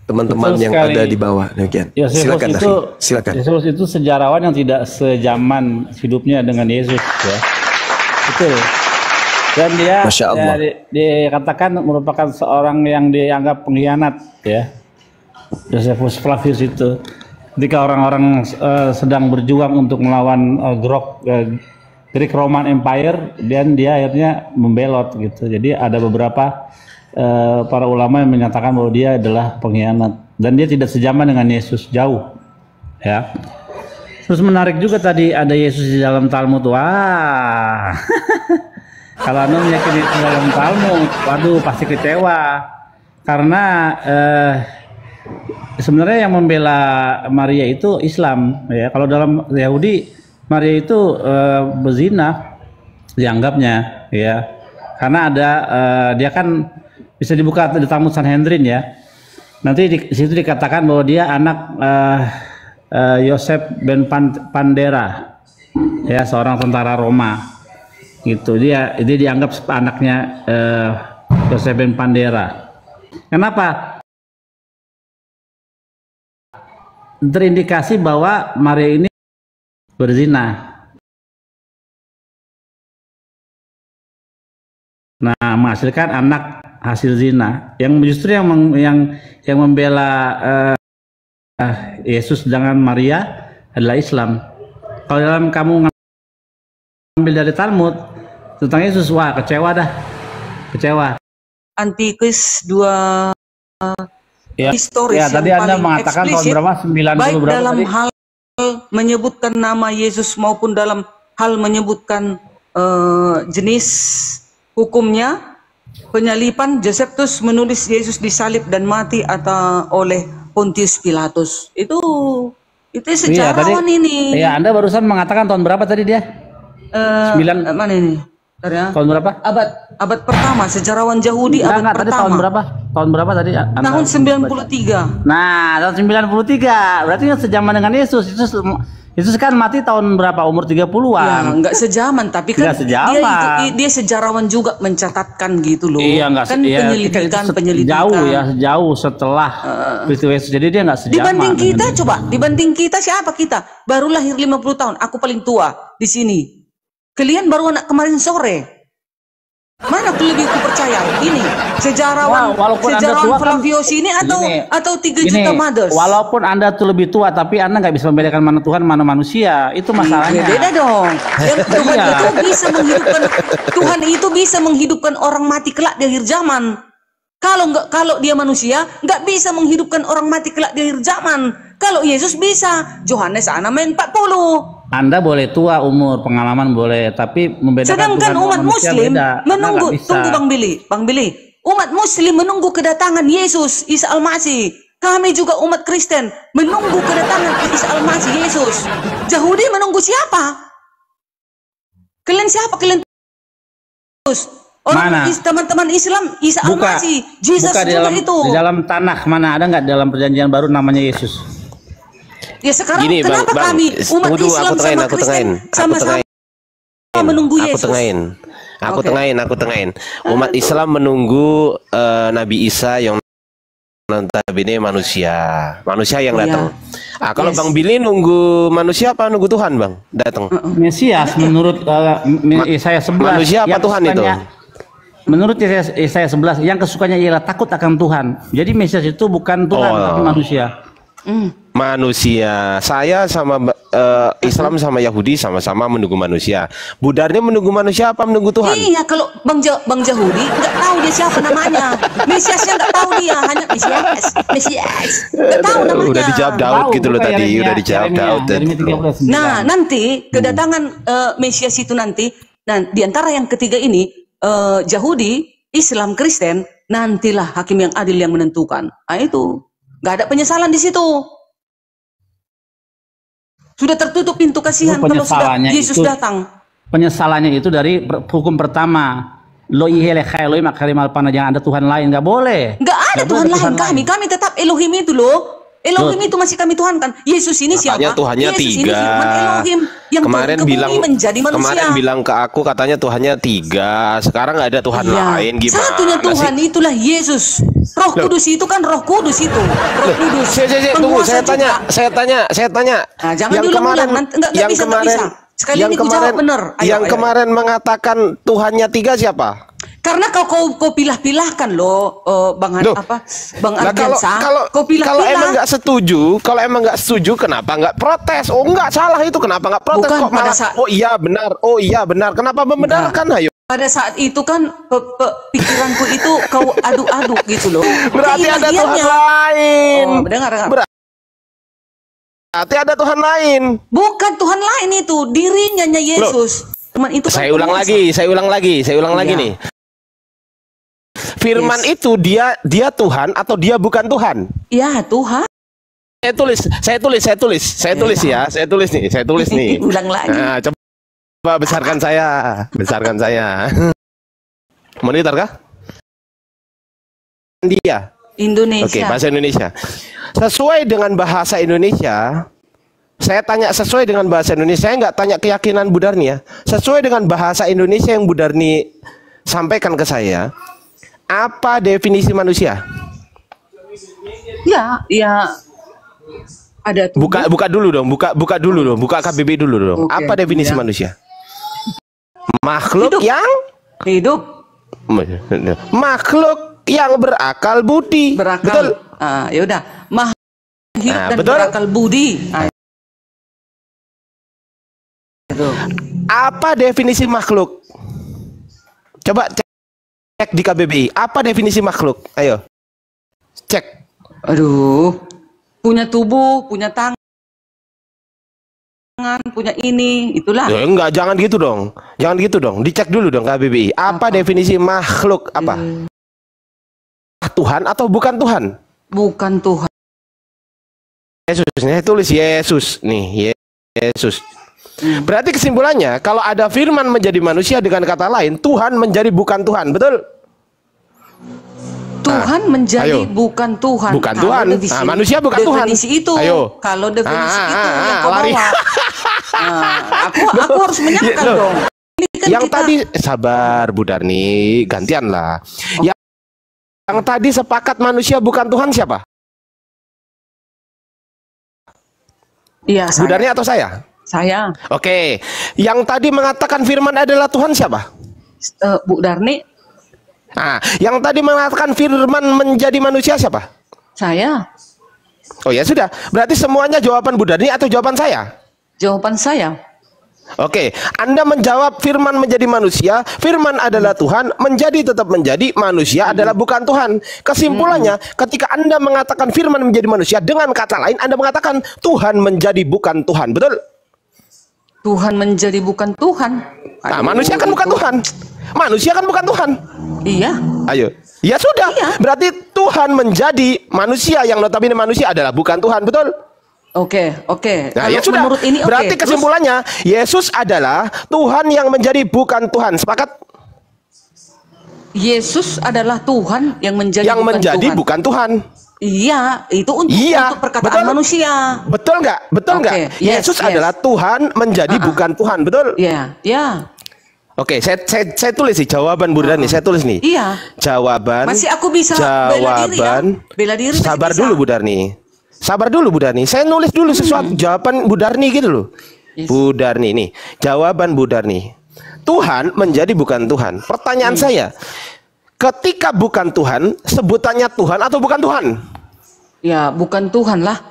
teman-teman yang ada di bawah. Demikian. Silakan, akhi. Silakan. Yesus itu sejarawan yang tidak sejaman hidupnya dengan Yesus, ya. Betul. Dan dia dikatakan merupakan seorang yang dianggap pengkhianat, ya. Josephus Flavius itu ketika orang-orang sedang berjuang untuk melawan Greek Roman Empire, dan dia akhirnya membelot gitu. Jadi ada beberapa para ulama yang menyatakan bahwa dia adalah pengkhianat dan dia tidak sejaman dengan Yesus, jauh, ya. Terus menarik juga tadi ada Yesus di dalam Talmud. Wah. Kalau anu meyakini dalam Talmud, waduh pasti kecewa. Karena sebenarnya yang membela Maria itu Islam, ya. Kalau dalam Yahudi, Maria itu berzina dianggapnya, ya. Karena ada dia kan bisa dibuka di Talmud Sanhedrin, ya. Nanti di situ dikatakan bahwa dia anak Yosef ben Pandera, ya, seorang tentara Roma. Gitu, dia dianggap anaknya Yosef ben Pandera. Kenapa? Terindikasi bahwa Maria ini berzina. Nah, menghasilkan anak hasil zina. Yang justru yang membela Yesus dengan Maria adalah Islam. Kalau dalam kamu ambil dari Talmud tentang Yesus, wah kecewa dah, kecewa. Antikris 2 historis ya, tadi Anda mengatakan tahun berapa? 90 baik berapa dalam tadi? hal menyebutkan nama Yesus maupun dalam hal menyebutkan jenis hukumnya Penyalipan, Josephus menulis Yesus disalib dan mati atau oleh Pontius Pilatus. Itu sejarawan ini. Iya, Anda barusan mengatakan tahun berapa tadi dia? 9 mana ini? Bentar ya. Tahun berapa? Abad pertama, sejarawan Yahudi abad tadi pertama. tahun berapa? Tahun berapa tadi? Tahun 93. Nah, tahun 93. Berarti sejaman dengan Yesus. Yesus kan mati tahun berapa? Umur 30-an. Ya, enggak sejaman, tapi kan Nggak sejaman. dia sejarawan juga mencatatkan gitu loh. Iya, enggak kan penyelidikan. Jauh setelah peristiwa Yesus. Jadi dia enggak sejaman. Dibanding kita siapa kita? Baru lahir 50 tahun, aku paling tua di sini. Kalian baru anak kemarin sore. Mana aku lebih percaya? Ini sejarawan Flavius ini atau 3 juta mothers. Walaupun Anda tuh lebih tua, tapi Anda nggak bisa membedakan mana Tuhan mana manusia. Itu masalahnya. Beda dong. Tuhan itu bisa menghidupkan orang mati kelak di akhir zaman. Kalau dia manusia nggak bisa menghidupkan orang mati kelak di akhir zaman. Kalau Yesus bisa. Yohanes 6:40. Anda boleh tua umur, pengalaman boleh, tapi membedakan sedangkan Tuhan umat Muslim menunggu. Tunggu Bang Billy. Umat Muslim menunggu kedatangan Yesus Isa Al-Masih. Kami juga umat Kristen menunggu kedatangan Isa Al-Masih Yesus. Yahudi menunggu siapa? Kalian siapa? Kalian teman-teman Islam Isa Al-Masih, Jesus juga itu. Di dalam tanah mana ada nggak dalam perjanjian baru namanya Yesus? Ya sekarang Gini, kenapa bang, kami umat Islam sama Kristen sama-sama menunggu Yesus? Aku tengahin. Umat Islam menunggu Nabi Isa yang notabene manusia yang datang. Kalau Bang Billy nunggu manusia apa nunggu Tuhan, Bang? Datang. Mesias menurut Yesaya 11. Manusia apa Tuhan itu? Menurut Yesaya 11 yang kesukanya ialah takut akan Tuhan. Jadi Mesias itu bukan Tuhan tapi manusia. Manusia. Saya sama Islam sama Yahudi sama-sama menunggu manusia. Budarnya menunggu manusia apa menunggu Tuhan? Iya, kalau Bang Yahudi nggak tahu dia siapa namanya. Mesiasnya nggak tahu dia, hanya Mesias. Nggak tahu namanya. Udah dijawab Daud gitu loh tadi, udah dijawab Daud. Nah, nanti kedatangan Mesias itu nanti, di antara yang ketiga ini Yahudi, Islam, Kristen, nantilah hakim yang adil yang menentukan. Nah itu. Gak ada penyesalan di situ. Sudah tertutup pintu kasihan kalau sudah Yesus datang. Penyesalannya itu dari hukum pertama. Lo ihelecha Elohim akarimal pana, jangan ada Tuhan lain, nggak boleh. Nggak ada Tuhan lain. Kami tetap Elohim itu loh. Elohim itu masih kami Tuhan kan. Yesus ini siapa? Tuhannya Yesus 3. Ini Elohim yang kemarin menjadi manusia. Kemarin bilang ke aku katanya Tuhannya 3. Sekarang nggak ada Tuhan lain, gimana? Satunya Tuhan sih? Itulah Yesus. Roh Kudus itu kan Roh Kudus itu. Roh Kudus. Tunggu, saya tanya. Nah, jangan diulang-ulang, nggak bisa. Sekali ini jawab benar. Yang kemarin mengatakan Tuhannya 3 siapa? Karena kau pilah-pilahkan loh, Bang Ardiansa. Kalau emang nggak setuju, kenapa nggak protes? Oh nggak salah itu, kenapa nggak protes? Bukan, kok malah, oh iya benar, kenapa membenarkan? Ayo. Pada saat itu kan pikiranku itu kau aduk-aduk gitu loh. Berarti ada Tuhan lain. Oh, dengar. Berarti ada Tuhan lain. Bukan Tuhan lain itu, dirinya Yesus. Teman itu. Saya ulang lagi nih. Firman itu dia Tuhan atau dia bukan Tuhan? Ya, Tuhan. Saya tulis nih. Ulang lagi. Nah, coba besarkan saya. Monitor kah? Dia. Indonesia. Oke, bahasa Indonesia. Sesuai dengan bahasa Indonesia. Saya tanya sesuai dengan bahasa Indonesia. Saya nggak tanya keyakinan Budarni ya. Sesuai dengan bahasa Indonesia yang Budarni sampaikan ke saya. Apa definisi manusia? Ya, ada tubuh. Buka dulu dong, buka KBB dulu dong. Okay, apa definisi manusia? Makhluk yang hidup. Makhluk yang berakal budi. Betul. Ya udah, makhluk hidup dan berakal budi. Apa definisi makhluk? Coba cek di KBBI. Apa definisi makhluk? Ayo. Cek. Aduh. Punya tubuh, punya tangan. punya ini, itulah. Ya, enggak, jangan gitu dong. Jangan gitu dong. Dicek dulu dong KBBI. Apa definisi makhluk apa? Tuhan atau bukan Tuhan? Bukan Tuhan. Yesus, nih tulis Yesus nih, Yesus. Berarti kesimpulannya kalau ada firman menjadi manusia, dengan kata lain Tuhan menjadi bukan Tuhan, betul? Tuhan menjadi bukan Tuhan. Bukan Tuhan. Manusia bukan Tuhan. Definisi itu. Ayo. Kalau definisi itu yang kau bawa. Aku harus menyangkal dong. Ini kan yang tadi sabar Bu Darni, gantian lah. Yang tadi sepakat manusia bukan Tuhan siapa? Iya, Bu Darni atau saya? Saya. Oke. Yang tadi mengatakan firman adalah Tuhan siapa? Bu Darni. Nah, yang tadi mengatakan firman menjadi manusia siapa? Saya. Oh ya sudah. Berarti semuanya jawaban Bu Darni atau jawaban saya? Jawaban saya. Oke, Anda menjawab firman menjadi manusia, firman adalah Tuhan, menjadi tetap menjadi, manusia adalah bukan Tuhan. Kesimpulannya, ketika Anda mengatakan firman menjadi manusia, dengan kata lain Anda mengatakan Tuhan menjadi bukan Tuhan, betul? Tuhan menjadi bukan Tuhan. Nah, manusia kan bukan Tuhan. Manusia kan bukan Tuhan. Iya. Ayo. Ya sudah. Iya. Berarti Tuhan menjadi manusia yang notabene manusia adalah bukan Tuhan, betul? Oke. Nah, kalau ya sudah. menurut ini berarti kesimpulannya Yesus adalah Tuhan yang menjadi bukan Tuhan. Sepakat? Yesus adalah Tuhan yang menjadi bukan Tuhan. Iya, itu untuk perkataan manusia. Betul nggak? Betul nggak? Yesus adalah Tuhan menjadi bukan Tuhan, betul? Iya. Oke, saya tulis sih jawaban Bu Darni, saya tulis nih. Iya. Jawaban. Masih aku bisa bela diri ya? Bela diri. Sabar dulu Bu Darni. Sabar dulu Bu Darni. Saya nulis dulu sesuatu jawaban Bu Darni gitu loh. Yes. Bu Darni nih, jawaban Bu Darni. Tuhan menjadi bukan Tuhan. Pertanyaan saya, ketika bukan Tuhan, sebutannya Tuhan atau bukan Tuhan? Ya, bukan Tuhan lah.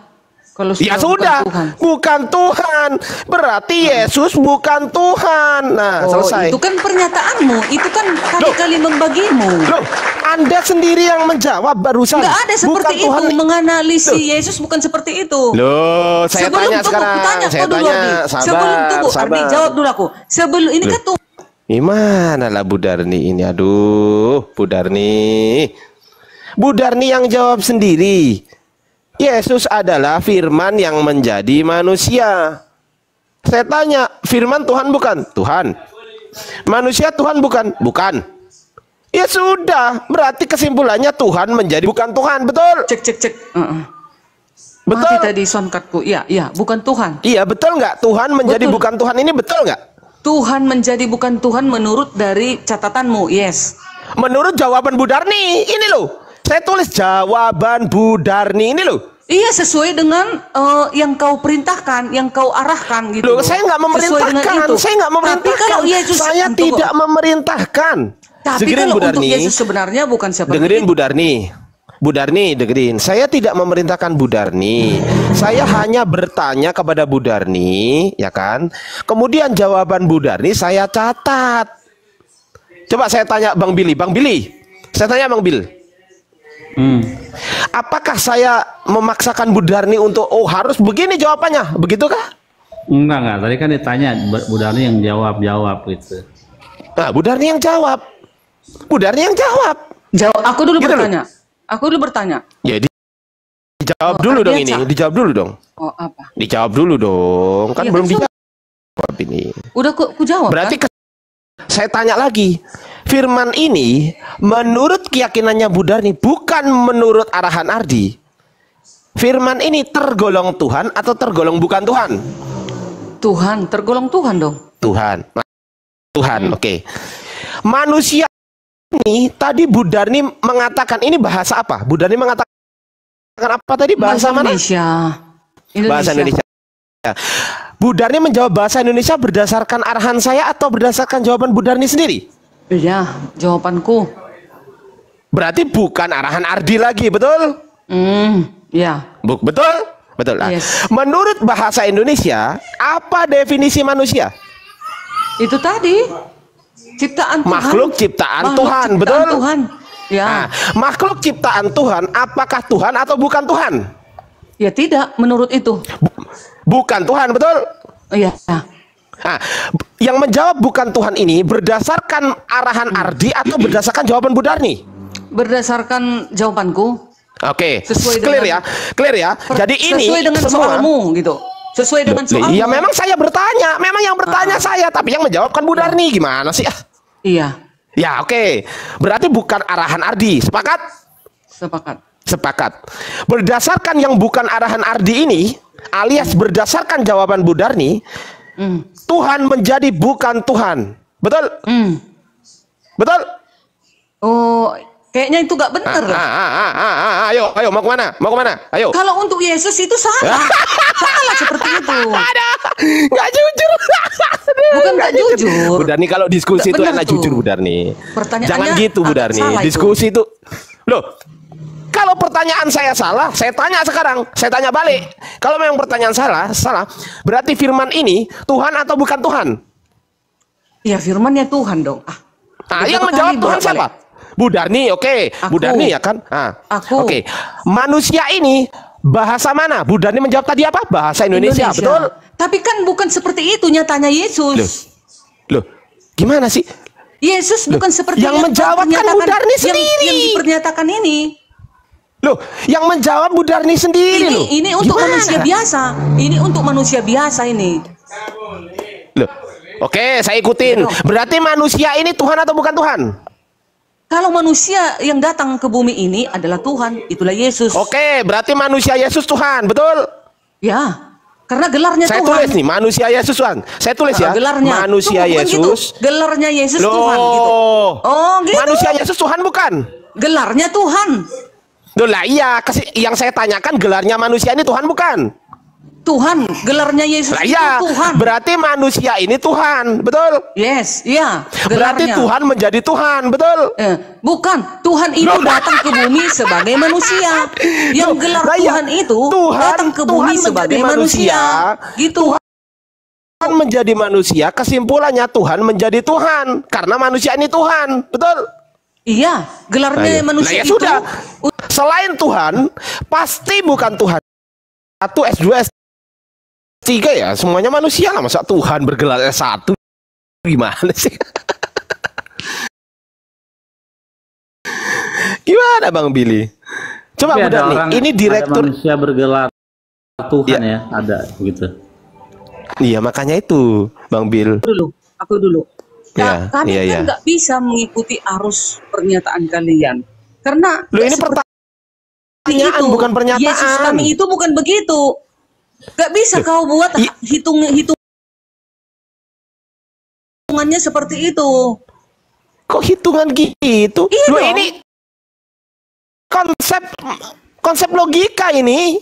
Kalau ya sudah, bukan Tuhan. Berarti Yesus bukan Tuhan. Nah, selesai. Itu kan pernyataanmu. Itu kan kali-kali membagimu. Loh, Anda sendiri yang menjawab barusan. Nggak ada seperti itu. Menganalisis Yesus bukan seperti itu. Loh, saya tanya sekarang. Saya tanya, sebelum tunggu, Ardi jawab dulu aku. Sebelum ini kan tuh. Gimana lah Bu Darni ini? Aduh, Bu Darni. Bu Darni yang jawab sendiri. Yesus adalah firman yang menjadi manusia. Saya tanya, firman Tuhan bukan? Tuhan. Manusia Tuhan bukan? Bukan. Ya sudah, berarti kesimpulannya Tuhan menjadi bukan Tuhan, betul? Cek. Betul. Mati tadi soundcardku. Iya, bukan Tuhan. Iya, betul nggak? Tuhan menjadi bukan Tuhan ini betul nggak? Tuhan menjadi bukan Tuhan menurut dari catatanmu, yes. Menurut jawaban Bu Darni, ini loh. Saya tulis jawaban Bu Darni ini loh. Iya, sesuai dengan yang kau perintahkan, yang kau arahkan gitu. Loh, saya nggak memerintahkan. Saya nggak memerintahkan. Tapi kalau Yesus saya tidak memerintahkan. Tapi dengerin, kalau Bu Darni, untuk Yesus sebenarnya bukan seperti dengerin itu. Bu Darni. Bu Darni, dengerin. Saya tidak memerintahkan Bu Darni. Saya hanya bertanya kepada Bu Darni, ya kan? Kemudian jawaban Bu Darni saya catat. Coba saya tanya Bang Billy. Bang Billy, saya tanya Bang Bill. Apakah saya memaksakan Bu Darni untuk harus begini jawabannya? Begitukah? Enggak. Tadi kan ditanya Bu Darni yang jawab gitu. Nah, Bu Darni yang jawab. Bu Darni yang jawab. Aku dulu gitu bertanya. Aku dulu bertanya. Ya, dijawab dulu dong ini. Dijawab dulu dong. Apa? Dijawab dulu dong. Kan belum dijawab ini. Udah ku jawab. Berarti kan? Saya tanya lagi. Firman ini menurut keyakinannya Bu Darni, bukan menurut arahan Ardi. Firman ini tergolong Tuhan atau tergolong bukan Tuhan? Tuhan, tergolong Tuhan dong. Tuhan, oke. Manusia ini tadi Bu Darni mengatakan ini bahasa apa? Bu Darni mengatakan apa tadi? Bahasa mana? Indonesia. Bahasa Indonesia. Bu Darni menjawab bahasa Indonesia berdasarkan arahan saya atau berdasarkan jawaban Bu Darni sendiri? Iya, jawabanku. Berarti bukan arahan Ardi lagi, betul? Ya. Betul? Betul. Yes. Menurut bahasa Indonesia, apa definisi manusia? Itu tadi. Ciptaan Tuhan. Makhluk ciptaan Tuhan, betul? Tuhan. Ya. Nah, makhluk ciptaan Tuhan, apakah Tuhan atau bukan Tuhan? Ya tidak, menurut itu. Bukan Tuhan, betul? Oh iya. Nah, yang menjawab bukan Tuhan ini berdasarkan arahan Ardi atau berdasarkan jawaban Bu Darni? Berdasarkan jawabanku. Oke, Sesuai clear dengan, ya, clear ya. Jadi ini sesuai dengan semua, soalmu gitu. Sesuai dengan soalmu. iya memang saya bertanya, memang yang bertanya saya, tapi yang menjawab kan Bu Darni. Gimana sih? Iya. Ya oke, berarti bukan arahan Ardi. Sepakat? Sepakat. Sepakat. Berdasarkan yang bukan arahan Ardi ini, alias berdasarkan jawaban Bu Darni, Tuhan menjadi bukan Tuhan. Betul? Betul? Oh, kayaknya itu gak benar lah. Ayo, mau kemana? Mau kemana? Ayo. Kalau untuk Yesus itu salah. Salah seperti itu. Nggak jujur. Bukan nggak jujur. Bu Darni kalau diskusi Nggak itu benar enak tuh. jujur Bu Darni. Pertanyaannya Jangan gitu Bu agak Darni. salah itu. Diskusi itu. Loh, kalau pertanyaan saya salah, saya tanya sekarang, saya tanya balik. Kalau memang pertanyaan salah, berarti firman ini Tuhan atau bukan Tuhan? Ya firmannya Tuhan dong. Yang menjawab Tuhan siapa? Bu Darni, oke. Bu Darni ya kan? Aku. Oke. Manusia ini bahasa mana? Bu Darni menjawab tadi apa? Bahasa Indonesia. Betul? Tapi kan bukan seperti itu nyatanya Yesus. Loh, gimana sih? Yesus bukan seperti yang menjawab kan Bu Darni sendiri. Yang dipernyatakan ini. Loh, yang menjawab Bu Darni sendiri loh. Ini untuk manusia biasa. Ini untuk manusia biasa ini. Loh, oke, saya ikutin. Berarti manusia ini Tuhan atau bukan Tuhan? Kalau manusia yang datang ke bumi ini adalah Tuhan, itulah Yesus. Oke, berarti manusia Yesus Tuhan, betul? Ya, karena gelarnya saya Tuhan. Saya tulis nih, manusia Yesus Tuhan. Saya tulis ya, gelarnya. manusia Yesus. Gitu. Gelarnya Yesus Loh. Tuhan gitu. Oh, gitu. Manusia Yesus Tuhan bukan? Gelarnya Tuhan. Loh lah iya, yang saya tanyakan gelarnya manusia ini Tuhan bukan? Tuhan, gelarnya Yesus lah, itu iya. Tuhan. Berarti manusia ini Tuhan, betul? Yes, iya. Berarti Tuhan menjadi Tuhan, betul? Bukan, Tuhan itu datang ke bumi sebagai manusia. Yang gelar Tuhan itu datang ke bumi sebagai manusia. Gitu. Tuhan menjadi manusia, kesimpulannya Tuhan menjadi Tuhan karena manusia ini Tuhan, betul? Iya, gelarnya manusia itu. Sudah. Selain Tuhan, pasti bukan Tuhan. Satu S2 S3 ya, semuanya manusia lah. Masa Tuhan bergelar S1? Gimana sih? Gimana Bang Billy? Coba Bu Darni, ini direktur manusia bergelar Tuhan ya, ada begitu. Iya, makanya itu Bang Bill. Aku dulu. Kami kan nggak bisa mengikuti arus pernyataan kalian. Karena ini pertanyaan bukan pernyataan. Yesus kami itu bukan begitu. Gak bisa kau buat hitungannya seperti itu. Kok hitungan gitu? Iya Loh, ini konsep logika ini.